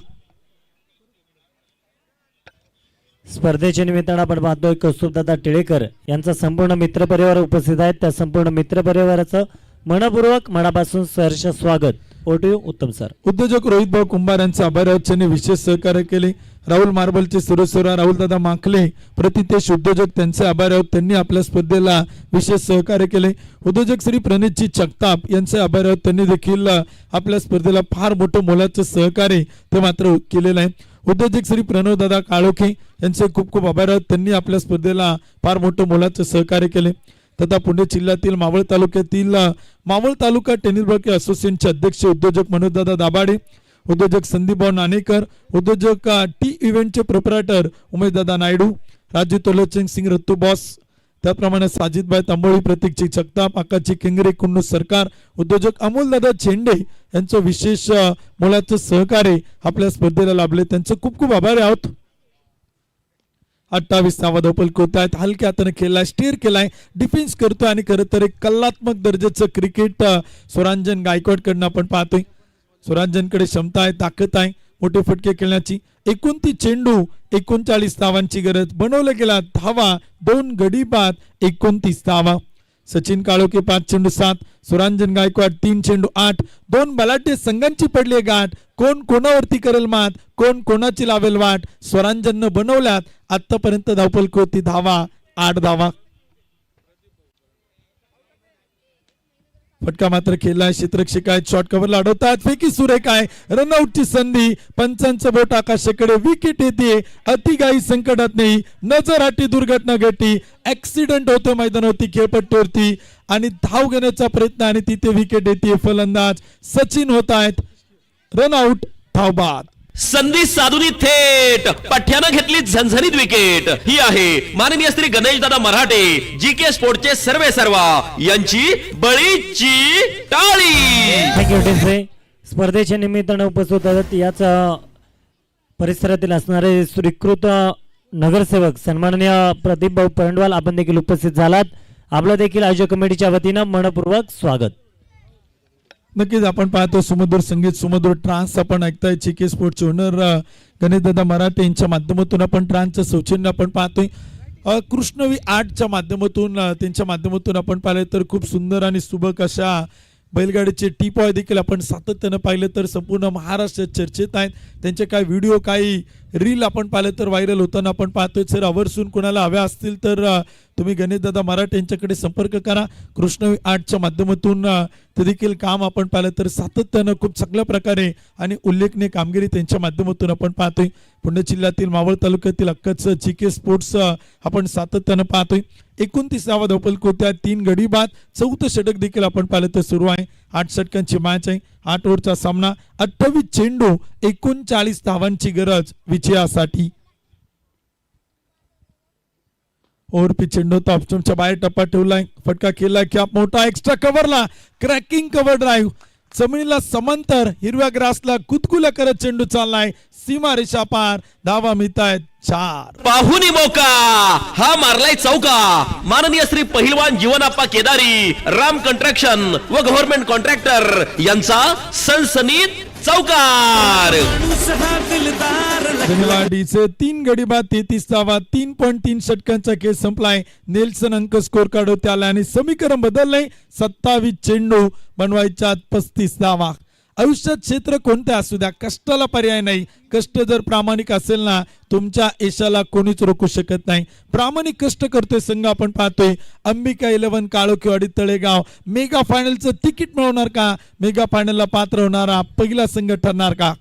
स्पर्धेच्या निमित्तानं आपण पाहतोय कौस्तुभदादा टिळेकर यांचा संपूर्ण मित्रपरिवार उपस्थित आहेत. त्या संपूर्ण मित्रपरिवाराचं मनपूर्वक मनापासून सहर्ष स्वागत. ओटीयू उत्तम सर. उद्योजक रोहित भाऊ कुंभार यांचे आभार आहोत. त्यांनी विशेष सहकार्य केले. राहुल मार्बलचे सुरेश्वरा राहुल दादा माखले प्रतितेश उद्योजक त्यांचे आभार आहोत. त्यांनी आपल्या स्पर्धेला विशेष सहकार्य केले. उद्योजक श्री प्रणितजी जगताप यांचे आभार आहोत. त्यांनी देखील आपल्या स्पर्धेला फार मोठं मोलाचं सहकार्य ते मात्र केलेलं आहे. उद्योजक श्री प्रणवदादा काळोखे यांचे खूप खूप आभार आहोत. त्यांनी आपल्या स्पर्धेला फार मोठं मोलाचं सहकार्य केले. तथा पुणे जिल्ह्यातील मावळ तालुक्यातील मावळ तालुका टेनिस बॉल असोसिएशनचे अध्यक्ष उद्योजक मनोजदादा दाभाडे, उद्योजक संदीपभाऊ नाणेकर, उद्योजक टी इव्हेंटचे प्रोप्रायटर उमेशदादा नायडू, राजू तोलोचन सिंग रत्तू बॉस, त्याप्रमाणे साजिदभाई तांबोळी, प्रतीकची जगताप, आकाशची किंगरे, कुन्नू सरकार, उद्योजक अमोलदादा चेंडे यांचं विशेष मोलाचं सहकार्य आपल्या स्पर्धेला लाभले, त्यांचं खूप खूप आभारी आहोत. 28 धावपल आहेत, हलक्या हाताने खेळलाय, स्टीअर केलाय, डिफेन्स करतोय आणि खरं तर एक कलात्मक दर्जाचं क्रिकेट स्वरांजन गायकवाड कडनं आपण पाहतोय. स्वरांजनकडे क्षमता आहे, ताकद आहे मोठे फटके खेळण्याची. 29 चेंडू 39 धावांची गरज, बनवलं गेला धावा 2 गडी बाद 29 धावा. सचिन काळोखे 5 चेंडू 7, स्वरांजन गायकवाड 3 चेंडू 8. 2 बलाढ्य संघांची पडली गाठ, कोण कोणावरती करेल मात, कोण कोणाची लावेल वाट. स्वरांजननं बनवल्यात आतापर्यंत धावपलक होती धावा 8 धावा. फटका मात्र खेळलाय, क्षेत्ररक्षक आहेत, शॉर्ट कव्हरला अडवतात, फेकी सुरेख आहे, रनआउटची संधी, पंचांचं बोट आकाशाकडे, विकेट येते, अतिघाई संकटात नाही, नजर हाटी दुर्घटना घडली, ऍक्सिडेंट होतो मैदानावरती खेळपट्टीवरती आणि धाव घेण्याचा प्रयत्न आणि तिथे विकेट येते. फलंदाज सचिन होत आहेत, रनआउट, धाव बाद. संधी साधून थेट पठ्यानं घेतली झणझणीत विकेट. ही आहे माननीय श्री गणेशदादा मराठे, जी के स्पोर्टचे सर्वे सर्वा यांची बळीची टाळी. थँक्यू टेसरे. स्पर्धेच्या निमित्तानं उपस्थित आहेत याच परिसरातील असणारे स्वीकृत नगरसेवक सन्माननीय प्रदीप भाऊ परंडवाल आपण देखील उपस्थित झालात. आपलं देखील आयोजक कमिटीच्या वतीनं मनपूर्वक स्वागत. नक्कीच आपण पाहतो सुमधुर संगीत, सुमधुर ट्रान्स आपण ऐकताय. चिके स्पोर्टचे ओनर गणेशदादा मराठे यांच्या माध्यमातून आपण ट्रान्सचं सौजन्य आपण पाहतोय. कृष्णवी आर्टच्या माध्यमातून त्यांच्या माध्यमातून आपण पाहिलं तर खूप सुंदर आणि सुबक अशा बैलगाडीचे टीपॉय देखील आपण सातत्यानं पाहिलं तर संपूर्ण महाराष्ट्रात चर्चेत आहेत. त्यांचे काही व्हिडिओ काही रील आपण पाहिलं तर व्हायरल होताना आपण पाहतोय. सर आवर्जून कोणाला हव्या असतील तर तुम्ही गणेशदादा मराठे यांच्याकडे संपर्क करा. कृष्णवी आर्टच्या माध्यमातून ते देखील काम आपण पाहिलं तर सातत्यानं खूप चांगल्या प्रकारे आणि उल्लेखनीय कामगिरी त्यांच्या माध्यमातून आपण पाहतोय. पुणे जिल्ह्यातील मावळ तालुक्यातील हक्काचं चिके स्पोर्ट्स आपण सातत्यानं पाहतोय. 29वा धावपलक होत्या, 3 गडी बाद, 4थं षटक देखील आपण पाहिलं तर सुरू आहे. 8 षटकांची मॅच आहे, 8 ओव्हरचा सामना, 28 चेंडू 39 धावांची गरज विजयासाठी. ओव्हरपिच चेंडू ऑप्शनच्या बाहेर टप्पा ठेवलाय, फटका केलाय, कॅप मोठा, एक्स्ट्रा कव्हरला क्रॅकिंग कव्हर ड्राईव्ह, जमिनीला समांतर हिरव्या ग्रासला कुतकुल्या करत चेंडू चाललाय, सीमा रेषा पार, धावा मिळतायत 4. पाहुनी मोका हा मारलाय चौका. माननीय श्री पहिलवान जीवनाप्पा केदारी, राम कंट्रॅक्शन व गव्हर्नमेंट कॉन्ट्रॅक्टर यांचा सनसनीत चौकार. धन्यवादीचे 3 गडी बाद 33 धावा, 3.3 षटकांचा खेळ संपलाय. नेल्सन अंक स्कोर काढत आला आणि समीकरण बदललंय. 27 चेंडू बनवायच्या 35 धावा. आयुष्यात क्षेत्र कोणते असू द्या, कष्टाला पर्याय नाही. कष्ट जर प्रामाणिक असेल ना, तुमच्या यशाला कोणीच रोखू शकत नाही. प्रामाणिक कष्ट करतोय संघ आपण पाहतोय. अंबिका 11 काळोखेवाडी तळेगाव मेगा फायनलचं तिकीट मिळवणार का? मेगा फायनलला पात्र होणारा पहिला संघ ठरणार का?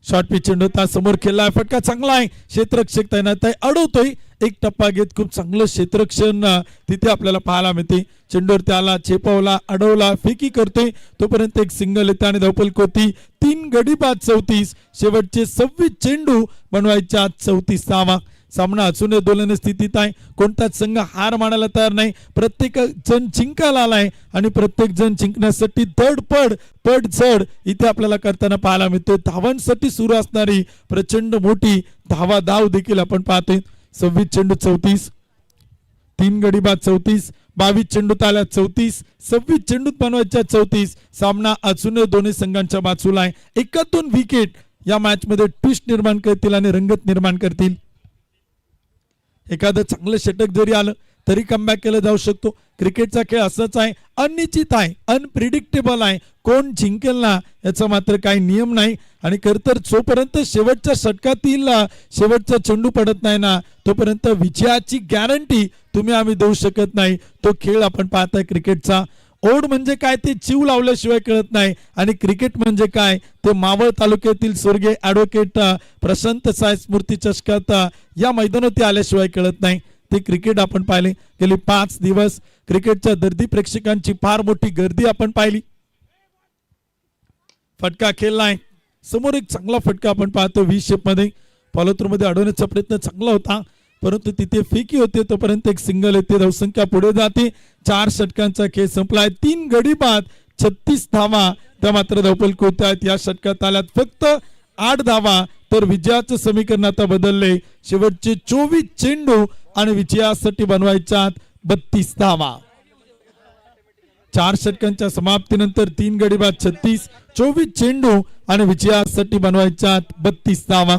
शॉर्ट पिच चेंडू समोर खेळलाय, फटका चांगला आहे, क्षेत्ररक्षक तैनात आहे, अडवतोय, एक टप्पा घेत खूप चांगलं क्षेत्ररक्षण तिथे आपल्याला पाहायला मिळते. चेंडूवर त्याला चेपवला, अडवला, फेकी करतोय, तोपर्यंत एक सिंगल येते आणि धावपलक होती. 3 गडी बाद 34, शेवटचे 26 चेंडू बनवायच्या 34 धावा. सामना अजूनही दोलन स्थितीत आहे. कोणताच संघ हार मानायला तयार नाही. प्रत्येक जण जिंकायला आलाय आणि प्रत्येक जण जिंकण्यासाठी धडपड पड चढ इथे आपल्याला करताना पाहायला मिळते. धावांसाठी सुरू असणारी प्रचंड मोठी धावा धाव देखील आपण पाहतोय. 26 चेंडू 34, 3 गडी बाद 34, 22 चेंडूत आल्या 34, 26 चेंडूत बनवायच्या 34. सामना अजूनही दोन्ही संघांच्या बाजूला आहे. एकातून विकेट या मॅच मध्ये ट्विस्ट निर्माण करतील आणि रंगत निर्माण करतील. एखादं चांगलं षटक जरी आलं तरी कमबॅक केलं जाऊ शकतो. क्रिकेटचा खेळ असाच आहे, अनिश्चित आहे, अनप्रिडिक्टेबल आहे. कोण जिंकेल ना याचा मात्र काही नियम नाही. आणि खरं तर जोपर्यंत शेवटच्या षटकातील शेवटचा चेंडू पडत नाही ना, तोपर्यंत विजयाची गॅरंटी तुम्ही आम्ही देऊ शकत नाही. तो खेळ आपण पाहताय क्रिकेटचा. ओढ म्हणजे काय ते जीव लावल्याशिवाय कळत नाही आणि क्रिकेट म्हणजे काय ते मावळ तालुक्यातील स्वर्गीय ॲडव्होकेट प्रशांत साय स्मृती चषकात या मैदानावरती आल्याशिवाय कळत नाही. ते क्रिकेट आपण पाहिले. गेली 5 दिवस क्रिकेटच्या दर्दी प्रेक्षकांची फार मोठी गर्दी आपण पाहिली. फटका खेळलाय समोर एक चांगला फटका आपण पाहतो व्ही शेप मध्ये फॉलो थ्रू मध्ये अडवण्याचा प्रयत्न चांगला होता परंतु तिथे फेकी होते तोपर्यंत एक सिंगल येते धावसंख्या पुढे जाते 4 षटकांचा खेळ संपलाय 3 गडी बाद 36 धावा त्या मात्र धावपल आहेत या षटकात आल्यात फक्त 8 धावा तर विजयाचं समीकरण आता बदलले शेवटचे 24 चेंडू आणि विजयासाठी बनवायच्या 32 धावा 4 षटकांच्या समाप्तीनंतर 3 गडी बाद 36 24 चेंडू आणि विजयासाठी बनवायच्या 32 धावा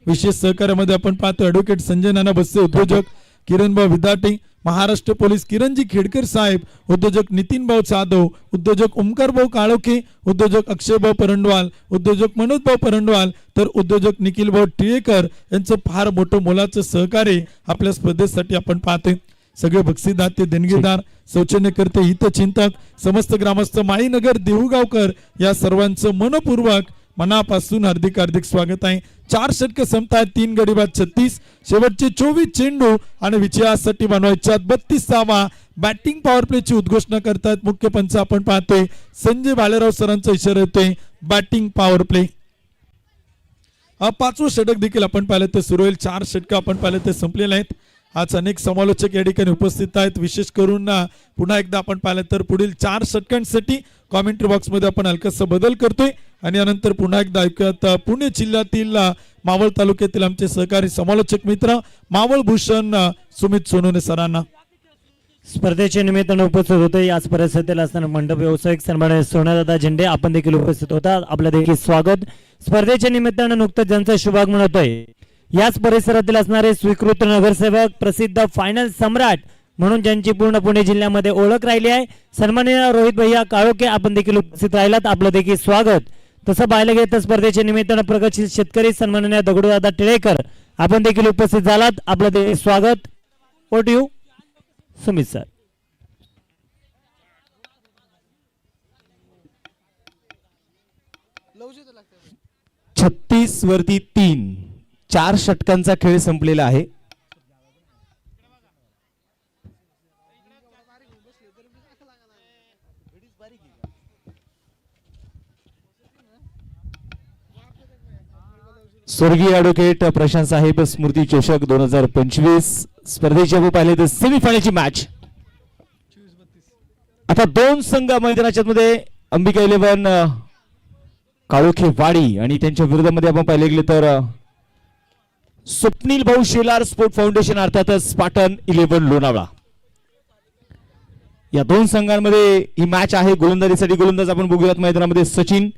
विशेष सहकार्यामध्ये आपण पाहतो ऍडव्होकेट संजय नाना बस्से उद्योजक किरणभाऊ विदाटे महाराष्ट्र पोलीस किरणजी खेडकर साहेब उद्योजक नितीनभाऊ जाधव उद्योजक ओमकारभाऊ काळोखे उद्योजक अक्षयभाऊ परंडवाल उद्योजक मनोजभाऊ परंडवाल तर उद्योजक निखिलभाऊ टिळेकर यांचं फार मोठं मोलाचं सहकार्य आपल्या स्पर्धेसाठी आपण पाहतोय सगळे बक्षीसदाते देणगीदार शौचन्यकर्ते हितचिंतक समस्त ग्रामस्थ माळीनगर देऊगावकर या सर्वांचं मनपूर्वक मनापासून हार्दिक हार्दिक स्वागत आहे 4 षटक संपतायत 3 गडी बाद 36 शेवटचे 24 चेंडू आणि विजयासाठी बनवायच्या 32 धावा बॅटिंग पॉवर प्लेची उद्घोषणा करतात मुख्य पंच आपण पाहतोय संजय भालेराव सरांचा इशारा येतोय बॅटिंग पॉवर प्ले 5वं षटक देखील आपण पाहिलं तर सुरू होईल 4 षटक आपण पाहिलं ते संपलेले आहेत आज अनेक समालोचक या ठिकाणी उपस्थित आहेत विशेष करून पुन्हा एकदा आपण पाहिलं तर पुढील 4 षटकांसाठी कॉमेंट्री बॉक्स मध्ये आपण हलकासा बदल करतोय आणि यानंतर पुन्हा एकदा ऐकूयात पुणे जिल्ह्यातील मावळ तालुक्यातील आमचे सहकारी समालोचक मित्र मावळ भूषण सुमित सोनोने सरांना स्पर्धेच्या निमित्तानं उपस्थित होते याच परिस्थितीला असताना मंडप व्यावसायिक सन्मान सोनादादा झेंडे आपण देखील उपस्थित होता आपलं देखील स्वागत स्पर्धेच्या निमित्तानं नुकतंच ज्यांचं शुभागमन होतंय याच परिसरातील असणारे स्वीकृत नगरसेवक प्रसिद्ध फायनल सम्राट म्हणून ज्यांची पूर्ण पुणे जिल्ह्यामध्ये ओळख राहिली आहे सन्माननीय रोहित भैया काळोखे आपण देखील उपस्थित राहिलात आपलं देखील स्वागत तसं पाहायला गेलं तर स्पर्धेच्या निमित्तानं प्रगतशील शेतकरी सन्माननीय दगडूदादा टिळेकर आपण देखील उपस्थित झालात आपलं देखील स्वागत ओट यू सुमित सर 36 वरती 3 4 षटकांचा खेळ संपलेला आहे स्वर्गीय ऍडव्होकेट प्रशांत साहेब स्मृती चषक 2025 स्पर्धेची आपण पाहिले तर सेमीफायनलची मॅच आता 2 संघ मैदानाच्या मध्ये अंबिका 11 काळोखे वाडी आणि त्यांच्या विरोधामध्ये आपण पाहिले गेले तर स्वप्नील भाऊ शेलार स्पोर्ट फाउंडेशन अर्थातच स्पार्टन 11 लोणावळा या 2 संघांमध्ये ही मॅच आहे गोलंदाजीसाठी गोलंदाज आपण बघूयात मैदानामध्ये सचिन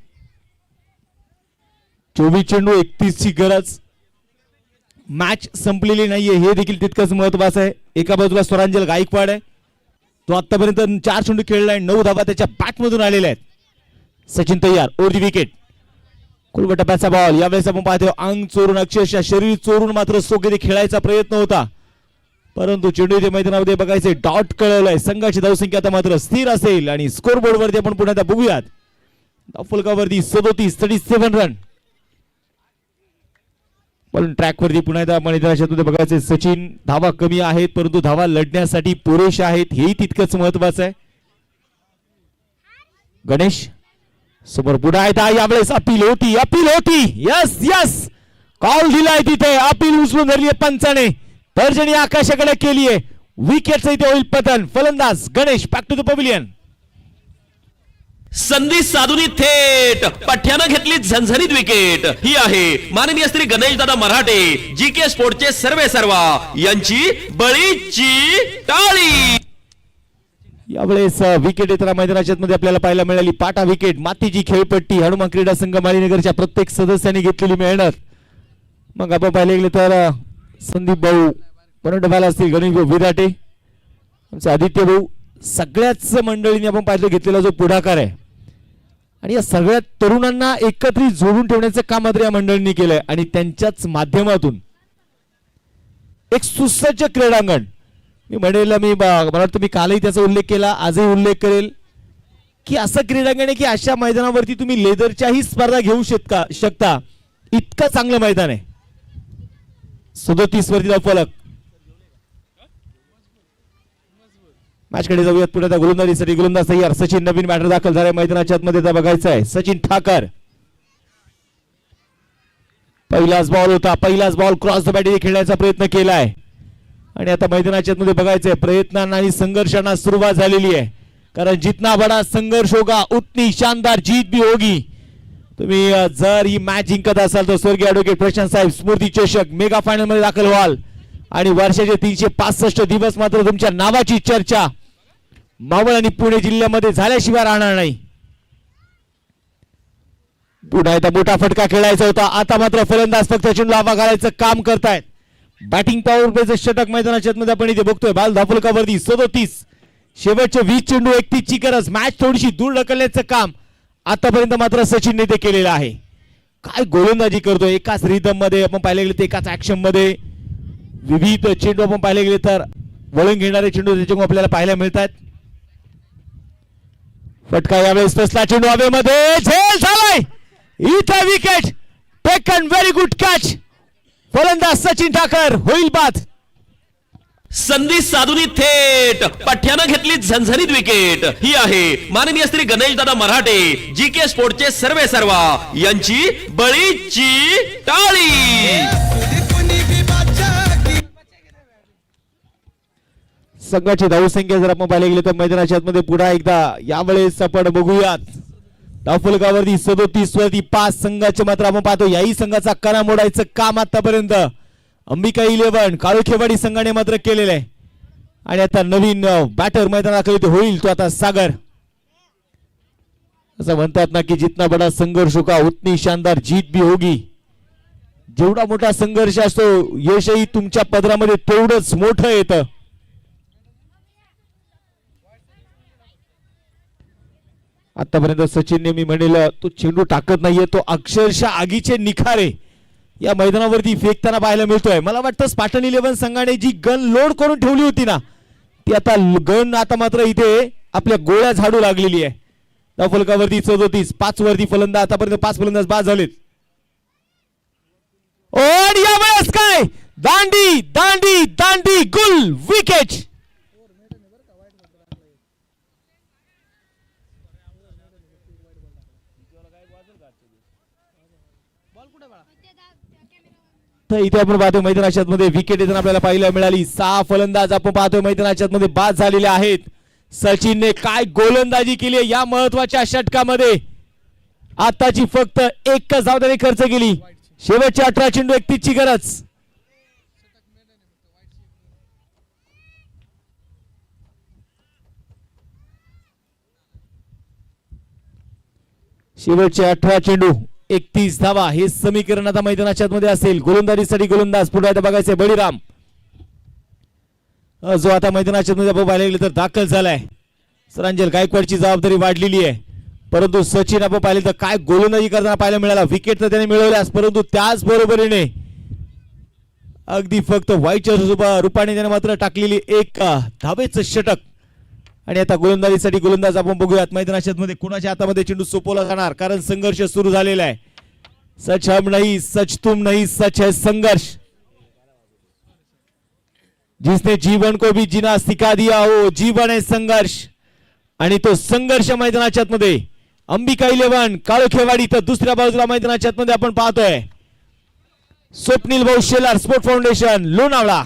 24 चेंडू 31 ची गरज मॅच संपलेली नाहीये हे देखील तितकंच महत्वाचं आहे एका बाजूला स्वरांजल गायकवाड आहे तो आतापर्यंत 4 चेंडू खेळलाय 9 धावा त्याच्या बॅट मधून आलेल्या आहेत सचिन तयार ओव्हर दी विकेट कुलगटाप्याचा बॉल यावेळेस आपण पाहतो अंग चोरून अक्षरशः शरीर चोरून मात्र सोकेरी खेळायचा प्रयत्न होता परंतु चेंडू इथे मैदानामध्ये बघायचे डॉट कळवलाय संघाची धावसंख्या आता मात्र स्थिर असेल आणि स्कोर बोर्ड वरती आपण पुन्हा बघूयात धावफलकावरती 37 रन पण ट्रॅक वरती पुन्हा एकदा मैदानाच्या बघायचे सचिन धावा कमी आहेत परंतु धावा लढण्यासाठी पुरेशा आहेत हेही तितकंच महत्वाचं आहे गणेश समोर पुढे आहेत यावेळेस अपील होती यस यस कॉल दिलाय तिथे अपील उचलून धरली पंचाने तर्जनी आकाशाकडे केली आहे विकेटचं इथे होईल पतन फलंदाज Ganesh back to the pavilion संधी साधून थेट पठ्यानं घेतली झणझणीत विकेट ही आहे माननीय श्री गणेशदादा मराठे जीके स्पोर्टचे सर्वेसर्वा यांची बळीची टाळी यावेळेस विकेट येताना मैदानाच्या मध्ये आपल्याला पाहायला मिळाली पाटा विकेट मातीची खेळपट्टी हनुमान क्रीडा संघ माळीनगरच्या प्रत्येक सदस्यांनी घेतलेली मेहनत मग आपण पाहिले गेले तर संदीप भाऊ परंडवाला असतील गणेश भाऊ विराटे आमचे आदित्य भाऊ सगळ्याच मंडळींनी आपण पाहिलं घेतलेला जो पुढाकार आहे आणि या सगळ्या तरुणांना एकत्रित जोडून ठेवण्याचं काम मात्र या मंडळींनी केलंय आणि त्यांच्याच माध्यमातून एक सुसज्ज क्रीडांगण मी म्हणेल मला वाटतं मी कालही त्याचा उल्लेख केला आजही उल्लेख करेल की असं क्रीडांगण आहे की अशा मैदानावरती तुम्ही लेदरच्याही स्पर्धा घेऊ शकता इतकं चांगलं मैदान आहे 37 वरती फलक मॅच कडे जाऊयात पुढे गोलंदाजीसाठी गोलंदाज तयार सचिन नवीन बॅटर दाखल झालाय मैदानाच्या आतमध्ये बघायचं आहे सचिन ठाकर पहिलाच बॉल होता, पहिलाच बॉल क्रॉस द बॅटरी खेळण्याचा प्रयत्न केलाय आणि आता मैदानाच्या मध्ये बघायचंय प्रयत्नांना आणि संघर्षांना सुरुवात झालेली आहे. कारण जितना बडा संघर्ष होगा उतनी शानदार जीत भी होगी. तुम्ही जर ही मॅच जिंकत असाल तर स्वर्गीय ॲडव्होकेट प्रशांत साहेब स्मृती चषक मेगा फायनल मध्ये दाखल व्हाल आणि वर्षाचे 365 दिवस मात्र तुमच्या नावाची चर्चा मावळ आणि पुणे जिल्ह्यामध्ये झाल्याशिवाय राहणार नाही. पुन्हा एकदा मोठा फटका खेळायचा होता. आता मात्र फलंदाज फक्त चेंडू हवा घालायचं काम करतायत. बॅटिंग पॉवर प्लेचं षटक मैदानाच्या मध्ये आपण इथे बघतोय. बाल धाफुलकावरती 37 शेवटचे 20 चेंडू 31 ची गरज. मॅच थोडीशी दूर ढकलण्याचं काम आतापर्यंत मात्र सचिनने ते केलेलं आहे. काय गोलंदाजी करतोय. एकाच रिदम मध्ये आपण पाहिले गेले तर एकाच ऍक्शन मध्ये विविध चेंडू आपण पाहिले गेले तर वळून घेणारे चेंडू त्याच्यामुळे आपल्याला पाहायला मिळतात. फटका यावेळेस फसला. चेंडू हवेमध्ये झेल झालाय. इथं wicket taken. Very good catch. फलंदाज सचिन ठाकर होईल बाद. संधी साधून थेट पठ्यानं घेतली झणझणीत विकेट. ही आहे माननीय श्री गणेशदादा मराठे जी के स्पोर्टचे सर्वे सर्वा यांची बळीची टाळी. संघाची धावसंख्या जर आपण पाहिले गेले तर मैदानाच्या आतमध्ये पुन्हा एकदा यावेळेस आपण बघूयात. धावफलकावरती 37 वरती 5 संघाचे मात्र आपण पाहतो. याही संघाचा कणा मोडायचं काम आतापर्यंत अंबिका 11 काळोखेवाडी संघाने मात्र केलेलं आहे आणि आता नवीन बॅटर मैदानात होईल तो आता सागर. असं म्हणतात ना की जितना बडा संघर्ष होगा उतनी शानदार जीत भी होगी. जेवढा मोठा संघर्ष असतो यशही तुमच्या पदरामध्ये तेवढंच मोठं येतं. आतापर्यंत सचिनने मी म्हणेल तो चेंडू टाकत नाहीये. तो अक्षरशः आगीचे निखारे या मैदानावरती फेकताना पाहायला मिळतोय. मला वाटतं स्पार्टन 11 संघाने जी गन लोड करून ठेवली होती ना ती आता गन आता मात्र इथे आपल्या गोळ्या झाडू लागलेली आहे. धावफलकावरती 34 5 वरती फलंदाज आतापर्यंत 5 फलंदाज बाद झालेत. और यावेळेस काय दांडी दांडी दांडी गुल विकेट. तर इथे आपण पाहतोय मैदानाच्या मध्ये विकेट येताना आपल्याला पाहायला मिळाली. 6 फलंदाज आपण पाहतोय मैदानाच्या मध्ये बाद झालेले आहेत. सचिनने काय गोलंदाजी केली या महत्वाच्या षटकामध्ये. आताची फक्त एकच धाव त्याने खर्च केली. शेवटचे 18 चेंडू 31 ची गरज. शेवटचे 18 चेंडू 31 धावा हे समीकरण आता मैदानाच्या मध्ये असेल. गोलंदाजीसाठी गोलंदाज पुढे आता बघायचे बळीराम जो आता मैदानाच्या मध्ये आपण पाहायला गेले तर दाखल झालाय. सरांजल गायकवाडची जबाबदारी वाढलेली आहे परंतु सचिन आपण पाहिले तर काय गोलंदाजी करताना पाहायला मिळाला. विकेट तर त्याने मिळवल्यास परंतु त्याच बरोबरीने अगदी फक्त व्हाईटच्या रूपाने त्याने मात्र टाकलेली एक धावेचं षटक. आणि आता गोलंदाजीसाठी गोलंदाज आपण बघूयात मैदानाच्या मध्ये कोणाच्या हातामध्ये चेंडू सोपवला जाणार कारण संघर्ष सुरू झालेला आहे. सच हम नहीं सच तुम नहीं सच है संघर्ष. जिसने जीवन को भी जीना सिखा दिया हो जीवन है संघर्ष. आणि तो संघर्ष मैदानाच्या मध्ये अंबिका 11 काळोखेवाडी तर दुसऱ्या बाजूला मैदानाच्या मध्ये आपण पाहतोय स्वप्नील भाऊ शेलार स्पोर्ट फाउंडेशन लोणावळा.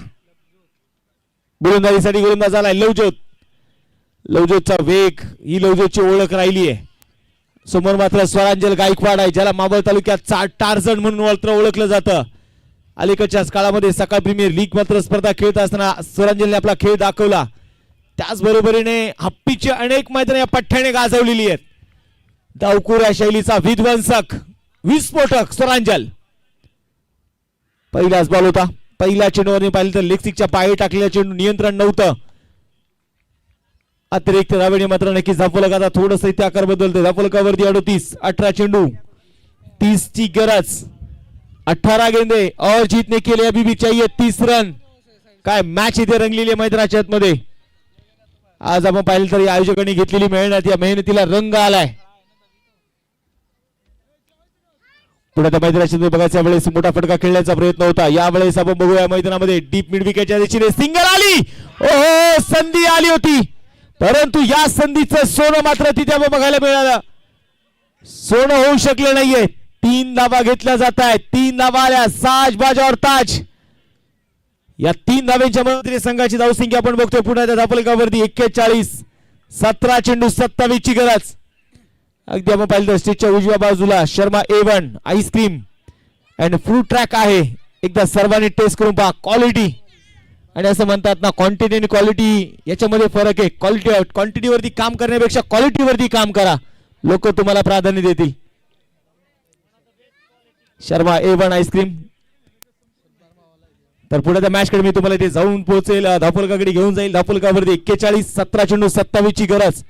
गोलंदाजीसाठी गोलंदाज आलाय लवजोत. लवजोतचा वेग ही लवजोतची ओळख राहिली आहे. समोर मात्र स्वरांजल गायकवाड आहे ज्याला मावळ तालुक्यात टार्झन म्हणून ओळखलं जातं. अलीकडच्याच काळामध्ये सकाळ प्रीमियर लीग मात्र स्पर्धा खेळत असताना स्वरांजलने आपला खेळ दाखवला. त्याचबरोबरीने हप्पीचे अनेक मैदान या पठ्ठ्याने गाजवलेली आहेत. डावखोर या शैलीचा विध्वंसक विस्फोटक स्वरांजल. पहिलाच बॉल होता. पहिल्या चेंडूवर पाहिलं तर लेगस्टिकच्या पायी टाकलेल्या चेंडू नियंत्रण नव्हतं. अतिरिक्त धावेने मात्र नक्कीच धावफलक आता थोडंसं इथे आकार बदलतोय. धावफलकावरती 38 18 चेंडू 30 ची गरज. 18 गेंदे और जीतने के लिए अभी भी चाहिए 30 रन. काय मॅच इथे रंगलेली आहे मैदानाच्या मध्ये. आज आपण पाहिलं तर आयोजकांनी घेतलेली मेहनत या मेहनतीला रंग आलाय. पुढे त्या मैदानाच्या बघायच्या वेळेस मोठा फटका खेळण्याचा प्रयत्न होता. यावेळेस आपण बघूया मैदानामध्ये डीप मिड विकेटच्या दिशेने सिंगल आली. ओहो संधी आली होती परंतु या संधीचं सोनं मात्र तिथे आपण बघायला मिळालं. सोनं होऊ शकले नाहीये. 3 धावा घेतल्या जात आहेत. 3 धावा आल्या. साज बाजावर ताज. या 3 धाव्यांच्या मदतीने संघाची धावसंख्या आपण बघतोय पुन्हा त्या धापलकावरती 41. 17 चेंडू 27 ची गरज. अगदी आपण पाहिलं तर स्टेजच्या उजव्या बाजूला Sharma A1 ice cream and fruit track आहे. एकदा सर्वांनी टेस्ट करून पहा. क्वालिटी आणि असं म्हणतात ना, क्वांटिटी आणि क्वालिटी याच्यामध्ये फरक आहे. क्वांटिटीवरती काम करण्यापेक्षा क्वालिटीवरती काम करा, लोक तुम्हाला प्राधान्य देतील. Sharma A1 ice cream. तर पुढे त्या मॅच कडे मी तुम्हाला ते जाऊन पोहोचेल, धापलकाकडे घेऊन जाईल. धापलकावरती 41. 17 चेंडू 27 ची गरज.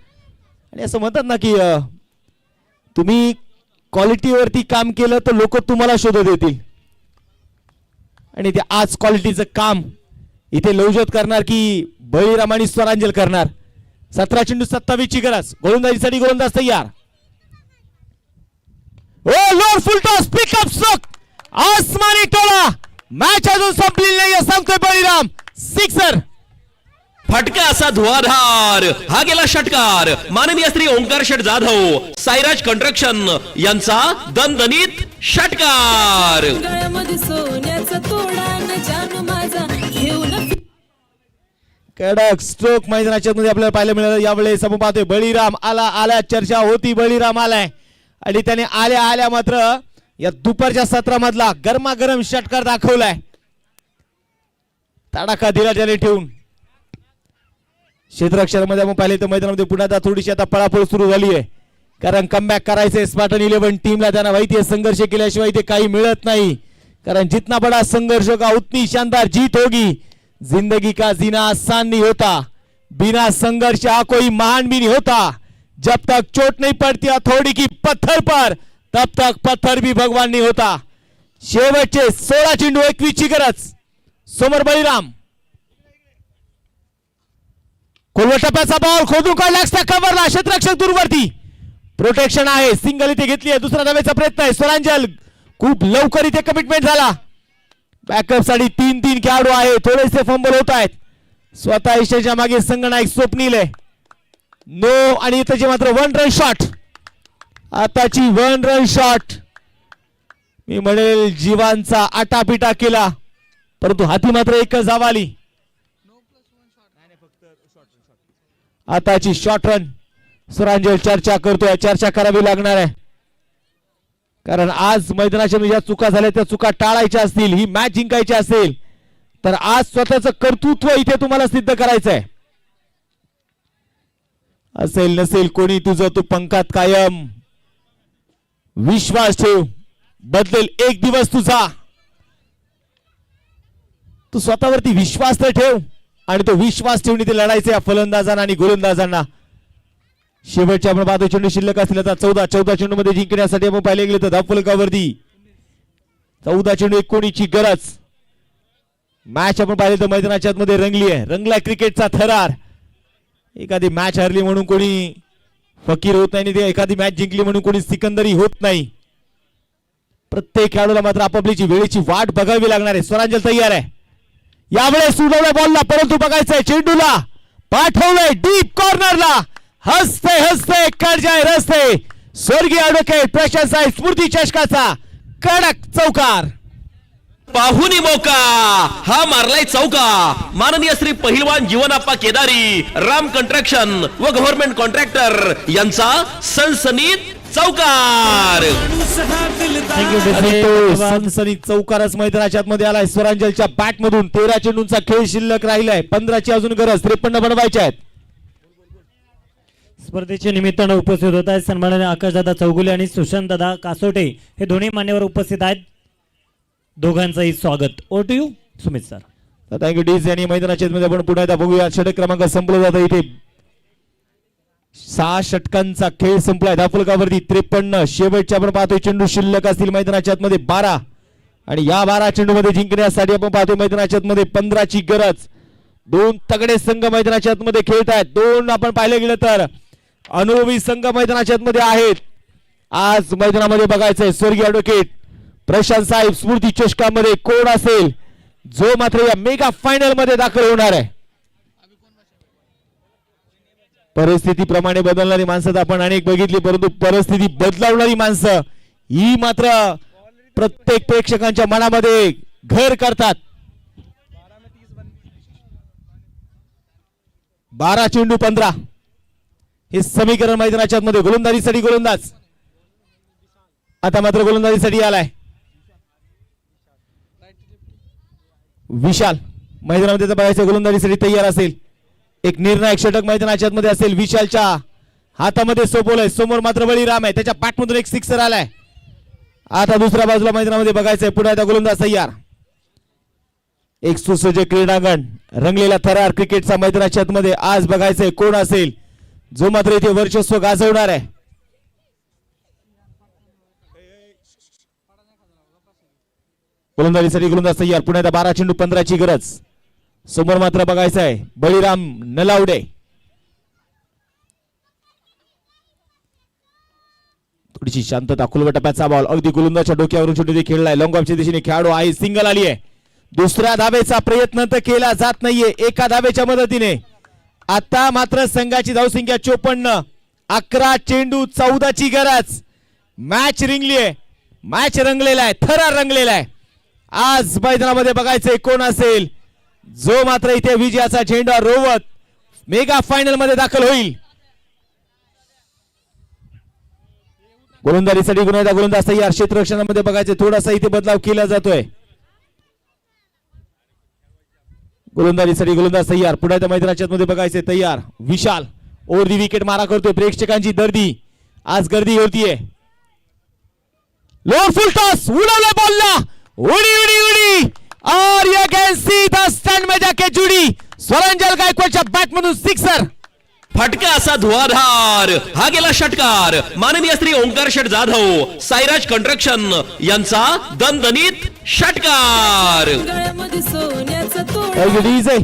आणि असं म्हणतात ना की तुम्ही क्वालिटीवरती काम केलं तर लोक तुम्हाला शोधत येतील. आणि ते आज क्वालिटीचं काम इथे लवजत करणार की बळीराम आणि स्वरांजल करणार. 17 चेंडू 27 ची गरज. गोलंदाजीसाठी गोलंदाज तयार. Oh lower full toss pickup stroke आसमानी टोला. मॅच अजून संपलेली नाही सांगतोय बळीराम. सिक्सर. फटका असा धुवाधार. हा गेला षटकार. माननीय श्री ओंकार शेठ जाधव साईराज कंस्ट्रक्शन यांचा दणदणीत षटकार. गळ्यामध्ये सोन्याचा तोडा न जानू माझा घेऊन कडक स्ट्रोक मैदानाच्या मध्ये आपल्याला पाहायला मिळालं. यावेळेस आपण पाहतोय बळीराम आला. चर्चा होती बळीराम आलाय आणि त्याने आल्या मात्र या दुपारच्या सत्रामधला गरमागरम षटकार दाखवलाय. तडाखा दिला त्याने ठेवून. क्षेत्ररक्षणामध्ये आपण पाहिले तर मैदानामध्ये पुन्हा आता थोडीशी आता पळापळ सुरू झाली आहे, कारण कमबॅक करायचंय स्पार्टन 11 टीमला. त्यांना माहिती आहे संघर्ष केल्याशिवाय इथे काही मिळत नाही, कारण जितना बड़ा संघर्ष होगा उतनी शानदार जीत होगी. जिंदगी का जीना आसान नहीं होता, बिना संघर्ष आ कोई महान भी नहीं होता. जब तक चोट नहीं पड़ती हथौड़ी की पत्थर पर तब तक पत्थर भी भगवान नहीं होता. शेवटचे 16 चेंडू 21 ची गरज. समोर बळीराम. खोलवर टप्प्याचा बॉल खोदून काढला. कव्हरला क्षेत्ररक्षक दूरवरती. प्रोटेक्शन आहे. सिंगल इथे घेतली आहे. दुसरा धावेचा प्रयत्न आहे. स्वरांजल खूप लवकर इथे कमिटमेंट झाला. बॅकअप साठी 3 खेळाडू आहे. थोडेसे फंबल होत आहेत. स्वतः ईशाच्या मागे संघनायक स्वप्नील आहे. नो आणि इथे मात्र 1 रन शॉट. आताची 1 रन शॉट मी म्हणेल जीवांचा आटापिटा केला, परंतु हाती मात्र एकच धाव आली. आताची शॉर्ट रन. स्वरांजल चर्चा करतोय. चर्चा करावी लागणार आहे, कारण आज मैदानाच्या ज्या चुका झाल्या त्या चुका टाळायच्या असतील, ही मॅच जिंकायची असेल तर आज स्वतःचं कर्तृत्व इथे तुम्हाला सिद्ध करायचंय. असेल नसेल कोणी तुझं तू पंखात कायम. विश्वास ठेव, बदलेल एक दिवस तुझा. तू स्वतःवरती विश्वास तर ठेव आणि तो विश्वास ठेवून इथे लढायचं या फलंदाजांना आणि गोलंदाजांना. शेवटच्या आपण पाहतो चेंडू शिल्लक असतील आता 14 चेंडू मध्ये जिंकण्यासाठी आपण पाहिले गेले तर धावफलकावरती 14 चेंडू 19 ची गरज. मॅच आपण पाहिले तर मैदानाच्या आतमध्ये रंगली आहे. रंगला क्रिकेटचा थरार. एखादी मॅच हरली म्हणून कोणी फकीर होत नाही, एखादी मॅच जिंकली म्हणून कोणी सिकंदरी होत नाही. प्रत्येक खेळाडूला मात्र आपापलीची वेळेची वाट बघावी लागणार आहे. स्वरांजल तयार आहे. यावेळेस सुडवल्या बॉलला, परंतु बघायचंय चेंडूला पाठवलंय डीप कॉर्नरला. हसते हसते कट जाय रस्ते. स्वर्गीय ॲडव्होकेट प्रशांत साहेब स्मृती चषकाचा कडक चौकार. पाहुनी मोका हा मारलाय चौका. माननीय श्री पहिलवान जीवनाप्पा केदारी राम कंस्ट्रक्शन व गव्हर्नमेंट कॉन्ट्रॅक्टर यांचा सनसनीत चौकार. सनसनीत चौकारच मैदानाच्या आतमध्ये आलाय. स्वरांजलच्या बॅट मधून 13 चेंडूंचा खेळ शिल्लक राहिलाय. 15 ची अजून गरज. 53 बनवायच्या आहेत. स्पर्धेच्या निमित्तानं उपस्थित होत आहेत सन्माननीय आकाशदादा चौगुले आणि सुशांतदादा कासोटे हे दोन्ही मान्यवर उपस्थित आहेत. दोघांचंही स्वागत. Over to you Sumit sir. Thank you डीज. आणि मैदानाच्या मध्ये आपण पुन्हा एकदा बघूया. षटक क्रमांक संपला जातो. इथे 6 षटकांचा खेळ संपलाय. धावफलकावरती 53. शेवटच्या आपण पाहतोय चेंडू शिल्लक असतील मैदानाच्या आतमध्ये 12 आणि या 12 चेंडू मध्ये जिंकण्यासाठी आपण पाहतोय मैदानाच्या आतमध्ये 15 ची गरज. 2 तगडे संघ मैदानाच्या आतमध्ये खेळत आहेत. 2 आपण पाहिले गेलं तर अनुभवी संघ मैदानाच्या आतमध्ये आहेत. आज मैदानामध्ये बघायचंय स्वर्गीय ॲडव्होकेट प्रशांत साहेब स्मृती चषकामध्ये कोण असेल जो मात्र या मेगा फायनल मध्ये दाखल होणार आहे. परिस्थितीप्रमाणे बदलणारी माणसं आपण अनेक बघितली, परंतु परिस्थिती बदलवणारी माणसं ही मात्र प्रत्येक प्रेक्षकांच्या मनामध्ये घर करतात. 12 चेंडू 15 हे समीकरण मैदानाच्या मध्ये. गोलंदाजीसाठी गोलंदाज आता मात्र गोलंदाजीसाठी आलाय विशाल. मैदानामध्ये बघायचं गोलंदाजीसाठी तयार असेल. एक निर्णायक षटक मैदानाच्या मध्ये असेल. विशालच्या हातामध्ये सोपवलंय. समोर मात्र बळीराम आहे. त्याच्या पाठमधून एक सिक्सर आलाय. आता दुसऱ्या बाजूला मैदानामध्ये बघायचंय. पुढे आता गोलंदाज तयार. एक सुसज्ज क्रीडांगण रंगलेला थरार क्रिकेटचा मैदानाच्या मध्ये. आज बघायचंय कोण असेल जो मात्र इथे वर्चस्व गाजवणार आहे. गोलंदाजीसाठी गोलंदाज तयार. पुण्यात 12 चेंडू 15 ची गरज. समोर मात्र बघायचं आहे बळीराम नलावडे. थोडीशी शांतता. खुलवा टप्प्याचा बॉल अगदी गोलंदाजच्या डोक्यावरून छोटी खेळलाय. लॉंग ऑफच्या दिशेने खेळाडू आहे. सिंगल आली आहे. दुसऱ्या धावेचा प्रयत्न तर केला जात नाहीये एका धावेच्या मदतीने. आता मात्र संघाची धावसंख्या 54. 11 चेंडू 14 ची गरज. मॅच रिंगली आहे. मॅच रंगलेला आहे. थरार रंगलेला आहे. आज मैदानामध्ये बघायचंय कोण असेल जो मात्र इथे विजयाचा झेंडा रोवत मेगा फायनल मध्ये दाखल होईल. गोलंदाजीसाठी गोलंदाज तयार. क्षेत्ररक्षणामध्ये बघायचे थोडासा इथे बदलाव केला जातोय. गोलंदाजीसाठी गोलंदाज तयार. पुढे मैदानाच्या मध्ये बघायचे तयार विशाल. ओव्हर दी विकेट मारा करतोय. प्रेक्षकांची गर्दी आज गर्दी होतीये. लोअर फुल टॉस उडवला बॉलला. उडी उडी उडी और ये गेंद सीधा स्टैंड में जाके जुड़ी. स्वरांजल गायकवाडच्या बॅट मधून सिक्सर. फटका असा धुवाधार. हा गेला षटकार. माननीय श्री ओंकार शेठ जाधव साईराज कंस्ट्रक्शन यांचा दणदणीत षटकार. गळ्यामध्ये सोन्याचा तोडा.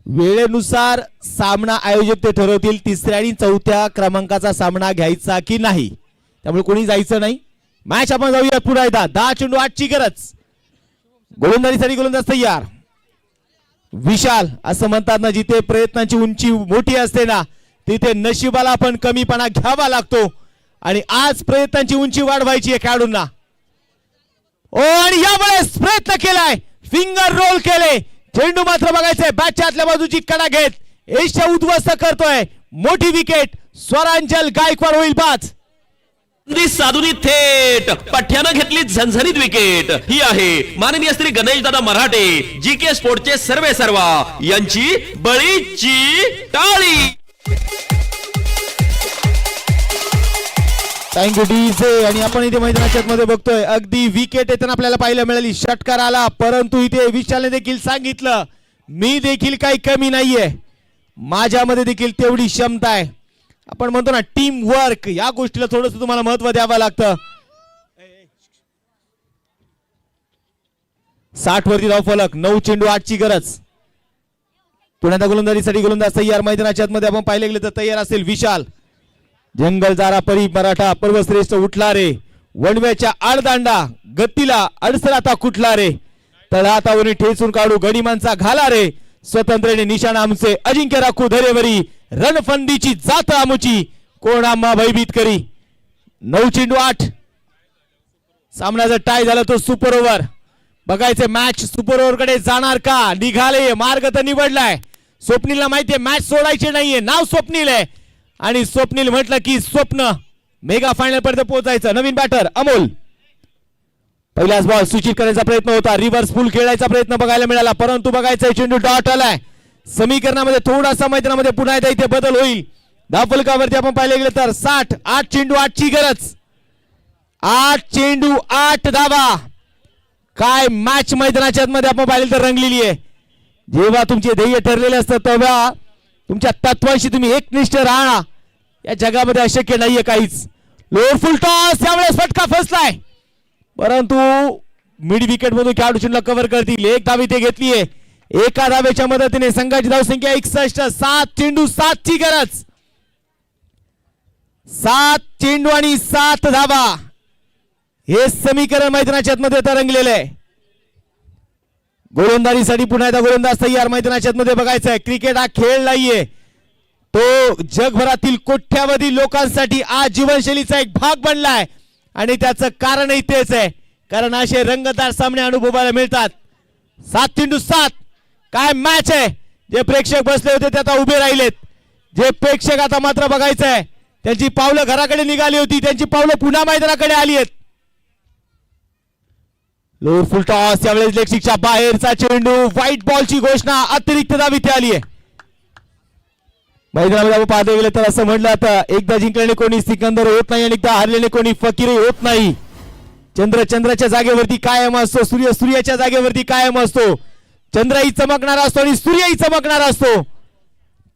वेळेनुसार सामना आयोजक ते ठरवतील तिसऱ्या आणि चौथ्या क्रमांकाचा सामना घ्यायचा की नाही. त्यामुळे कोणी जायचं नाही. मॅच आपण जाऊया पुढे. 10 चेंडू 8 ची गरज. गोलंदाजीसाठी गोलंदाज तयार विशाल. असं म्हणतात ना जिथे प्रयत्नांची उंची मोठी असते ना तिथे नशिबाला पण कमीपणा घ्यावा लागतो. आणि आज प्रयत्नांची उंची वाढवायची आहे खेळाडूंना. आणि यावेळेस प्रयत्न केलाय. फिंगर रोल केले. चेंडू मात्र बघायचंय बॅटच्या आतल्या बाजूची कडा घेत एशिया उद्ध्वस्त करतोय. मोठी विकेट. स्वरांजल गायकवाड होईल बाद. साधुनी थेट पठ्यानं घेतली झणझणीत विकेट. ही आहे माननीय श्री गणेशदादा मराठे जी के स्पोर्टचे सर्वे सर्वा यांची बळीची टाळी. Thank you DJ. आणि आपण इथे मैदानाच्या मध्ये बघतोय अगदी विकेट येताना आपल्याला पाहायला मिळाली. षटकार आला परंतु इथे विशालने देखील सांगितलं मी देखील काही कमी नाहीये. माझ्यामध्ये देखील तेवढी क्षमता आहे. आपण म्हणतो ना टीम वर्क. या गोष्टीला थोडस तुम्हाला महत्व द्यावं लागतं. 60 वरती धाव फलक. 9 चेंडू 8 ची गरज. पुण्यात गोलंदाजीसाठी गोलंदाज तयार. मैदानाच्या मध्ये आपण पाहिले गेले तर तयार असेल विशाल. जंगलजारा परी मराठा पर्वश्रेष्ठ उठला रे. वणव्याच्या आडदांडा गतीला अडसर आता कुठला रे. तळहातावरून ठेचून काढू गडिमांचा घाला रे. स्वतंत्र्याने निशाण आमचे अजिंक्य राखू धरेवरी. रणफंदीची जात आमुची कोण आम्हा भयभीत करी. 9 चेंडू 8. सामना जर टाय झाला तो सुपर ओव्हर. बघायचे मॅच सुपर ओव्हर कडे जाणार का. निघाले. मार्ग तर निवडलाय. स्वप्नीलला माहितीये मॅच सोडायची नाहीये. नाव स्वप्नील आहे आणि स्वप्नील म्हटलं की स्वप्न मेगा फायनल पर्यंत पोहोचायचं. नवीन बॅटर अमोल. पहिलाच बॉल सूचित करण्याचा प्रयत्न होता. रिव्हर्स फुल खेळायचा प्रयत्न बघायला मिळाला परंतु बघायचं चेंडू डॉट आलाय. समीकरणामध्ये थोडासा मैदानामध्ये पुन्हा एकदा इथे बदल होईल. धावफलकावरती आपण पाहिले गेले तर 60. 8 चेंडू 8 ची गरज. 8 चेंडू 8 धावा. काय मॅच मैदानाच्या मध्ये आपण पाहिले तर रंगलेली आहे. जेव्हा तुमचे ध्येय ठरलेले असतात तेव्हा तुमच्या तत्वांशी तुम्ही एकनिष्ठ राहणं या जगामध्ये अशक्य नाहीये काहीच. Lower full toss. यावेळेस फटका फसलाय परंतु मिड विकेट मधून खेळाडू चेंडूला कव्हर करतील. एक धाव इथे घेतलीये. एका धावेच्या मदतीने संघाची धावसंख्या 61. 7 चेंडू 7 ची गरज. 7 चेंडू आणि 7 धावा. हे समीकरण मैदानाच्या मध्ये तरंगलेलं आहे. गोलंदाजीसाठी पुन्हा एकदा गोलंदाज तयार. मैदानाच्या मध्ये बघायचंय क्रिकेट हा खेळ नाहीये. तो जगभरातील कोट्यावधी लोकांसाठी आज जीवनशैलीचा एक भाग बनलाय आणि त्याचं कारणही तेच आहे, कारण असे रंगतदार सामने अनुभवायला मिळतात. 7-7 काय मॅच आहे. जे प्रेक्षक बसले होते ते आता उभे राहिलेत. जे प्रेक्षक आता मात्र बघायचं आहे, त्यांची पावलं घराकडे निघाली होती, त्यांची पावलं पुन्हा मैदानाकडे आली आहेत. लोअर फुल टॉस, यावेळेस लेगच्या बाहेरचा चेंडू, व्हाईट बॉलची घोषणा, अतिरिक्त धाव इथे आली आहे. मैदानामध्ये आपण पाहता गेलं तर असं म्हटलं आता, एकदा जिंकल्याने कोणी सिकंदर होत नाही आणि एकदा हारल्याने कोणी फकीरही होत नाही. चंद्र चंद्राच्या जागेवरती कायम असतो, सूर्य सूर्याच्या जागेवरती कायम असतो. चंद्रही चमकणारा असतो आणि सूर्यही चमकणारा असतो.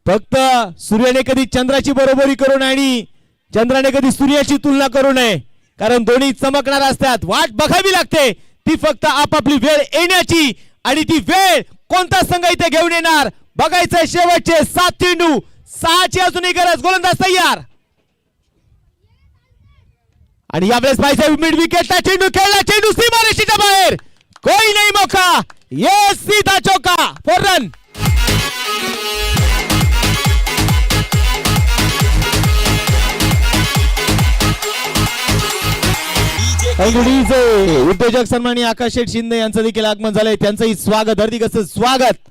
फक्त सूर्याने कधी चंद्राची बरोबरी करू नये आणि चंद्राने कधी सूर्याची तुलना करू नये, कारण दोन्ही चमकणार असतात. वाट बघावी लागते ती फक्त आपापली वेळ येण्याची, आणि ती वेळ कोणता संघ इथे घेऊन येणार बघायचंय. शेवटचे 7 चेंडू, 6ची अजूनही गरज. गोलंदाज तयार आणि यावेळेस पाहिजे मिड विकेटला चेंडू खेळला, चेंडू सीमारेषेच्या बाहेर, कोई नाही मौका, ये सीधा चौका, 4 रन. उद्योजक सन्माननीय आकाश शेठ शिंदे यांचं देखील आगमन झालंय, त्यांचंही स्वागत, हार्दिक असं स्वागत.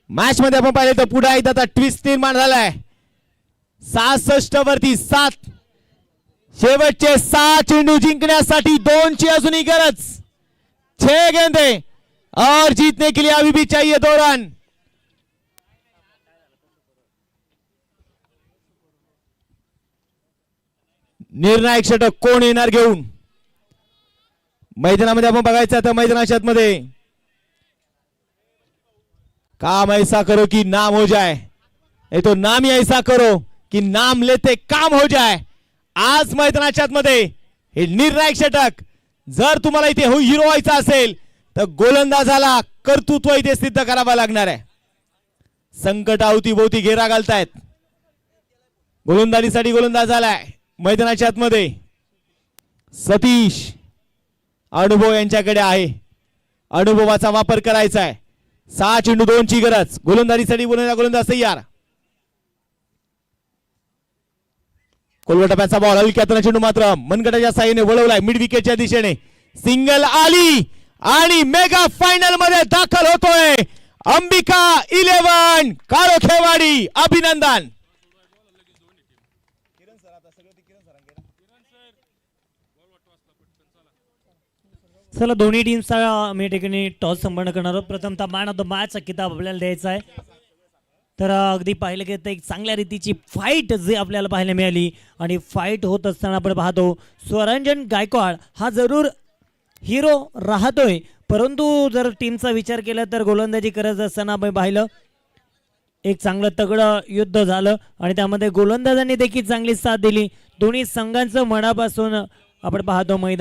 मॅच मध्ये आपण पाहिलं तर पुन्हा एकदा आता ट्विस्ट निर्माण झालाय. 66 वरती 7, शेवटचे 6 चेंडू जिंकण्यासाठी 2ची अजूनही गरज. 6 गेंदे और जीतने के लिए अभी भी चाहिए 2 रन. निर्णायक षटक कोण येणार घेऊन मैदानामध्ये आपण बघायचं आता. मैदानाच्या आतमध्ये काम ऐसा करो कि नाम हो जाए, ये तो नाम ही ऐसा करो कि नाम लेते काम हो जाए. आज मैदानाच्या आतमध्ये हे निर्णायक षटक, जर तुम्हाला इथे हिरो व्हायचा असेल तर गोलंदाजाला कर्तृत्व इथे सिद्ध करावं लागणार आहे. संकट अवतीभोवती घेरा घालतायत. गोलंदाजीसाठी गोलंदाज आलाय मैदानाच्या आतमध्ये. सतीश अनुभव यांच्याकडे आहे, अनुभवाचा वापर करायचा आहे. 6 चेंडू 2ची गरज. गोलंदाजीसाठी गोलंदाज तयार. कोलवटाप्याचा बॉल, हलक्यातला चेंडू मात्र मनगटाच्या साहाय्याने वळवलाय मिड विकेटच्या दिशेने. सिंगल आली आणि मेगा फायनल मध्ये दाखल होतोय अंबिका 11 कारोखेवाडी. अभिनंदन. चला, दोन्ही टीमचा मी ठिकाणी टॉस संपन्न करणार आहोत. प्रथमतः मॅन ऑफ द मॅच किताब आपल्याला द्यायचा आहे. तर अगदी पाहिलं की एक चांगल्या रीतीची फाईट जी आपल्याला पाहायला मिळाली, आणि फाईट होत असताना आपण पाहतो स्वरंजन गायकवाड हा जरूर हिरो राहतोय, परंतु जर टीमचा विचार केला तर गोलंदाजी करत असताना आपण पाहिलं एक चांगलं तगडं युद्ध झालं आणि त्यामध्ये गोलंदाजांनी देखील चांगली साथ दिली. दोन्ही संघांचं मनापासून आपण पाहतो मैदान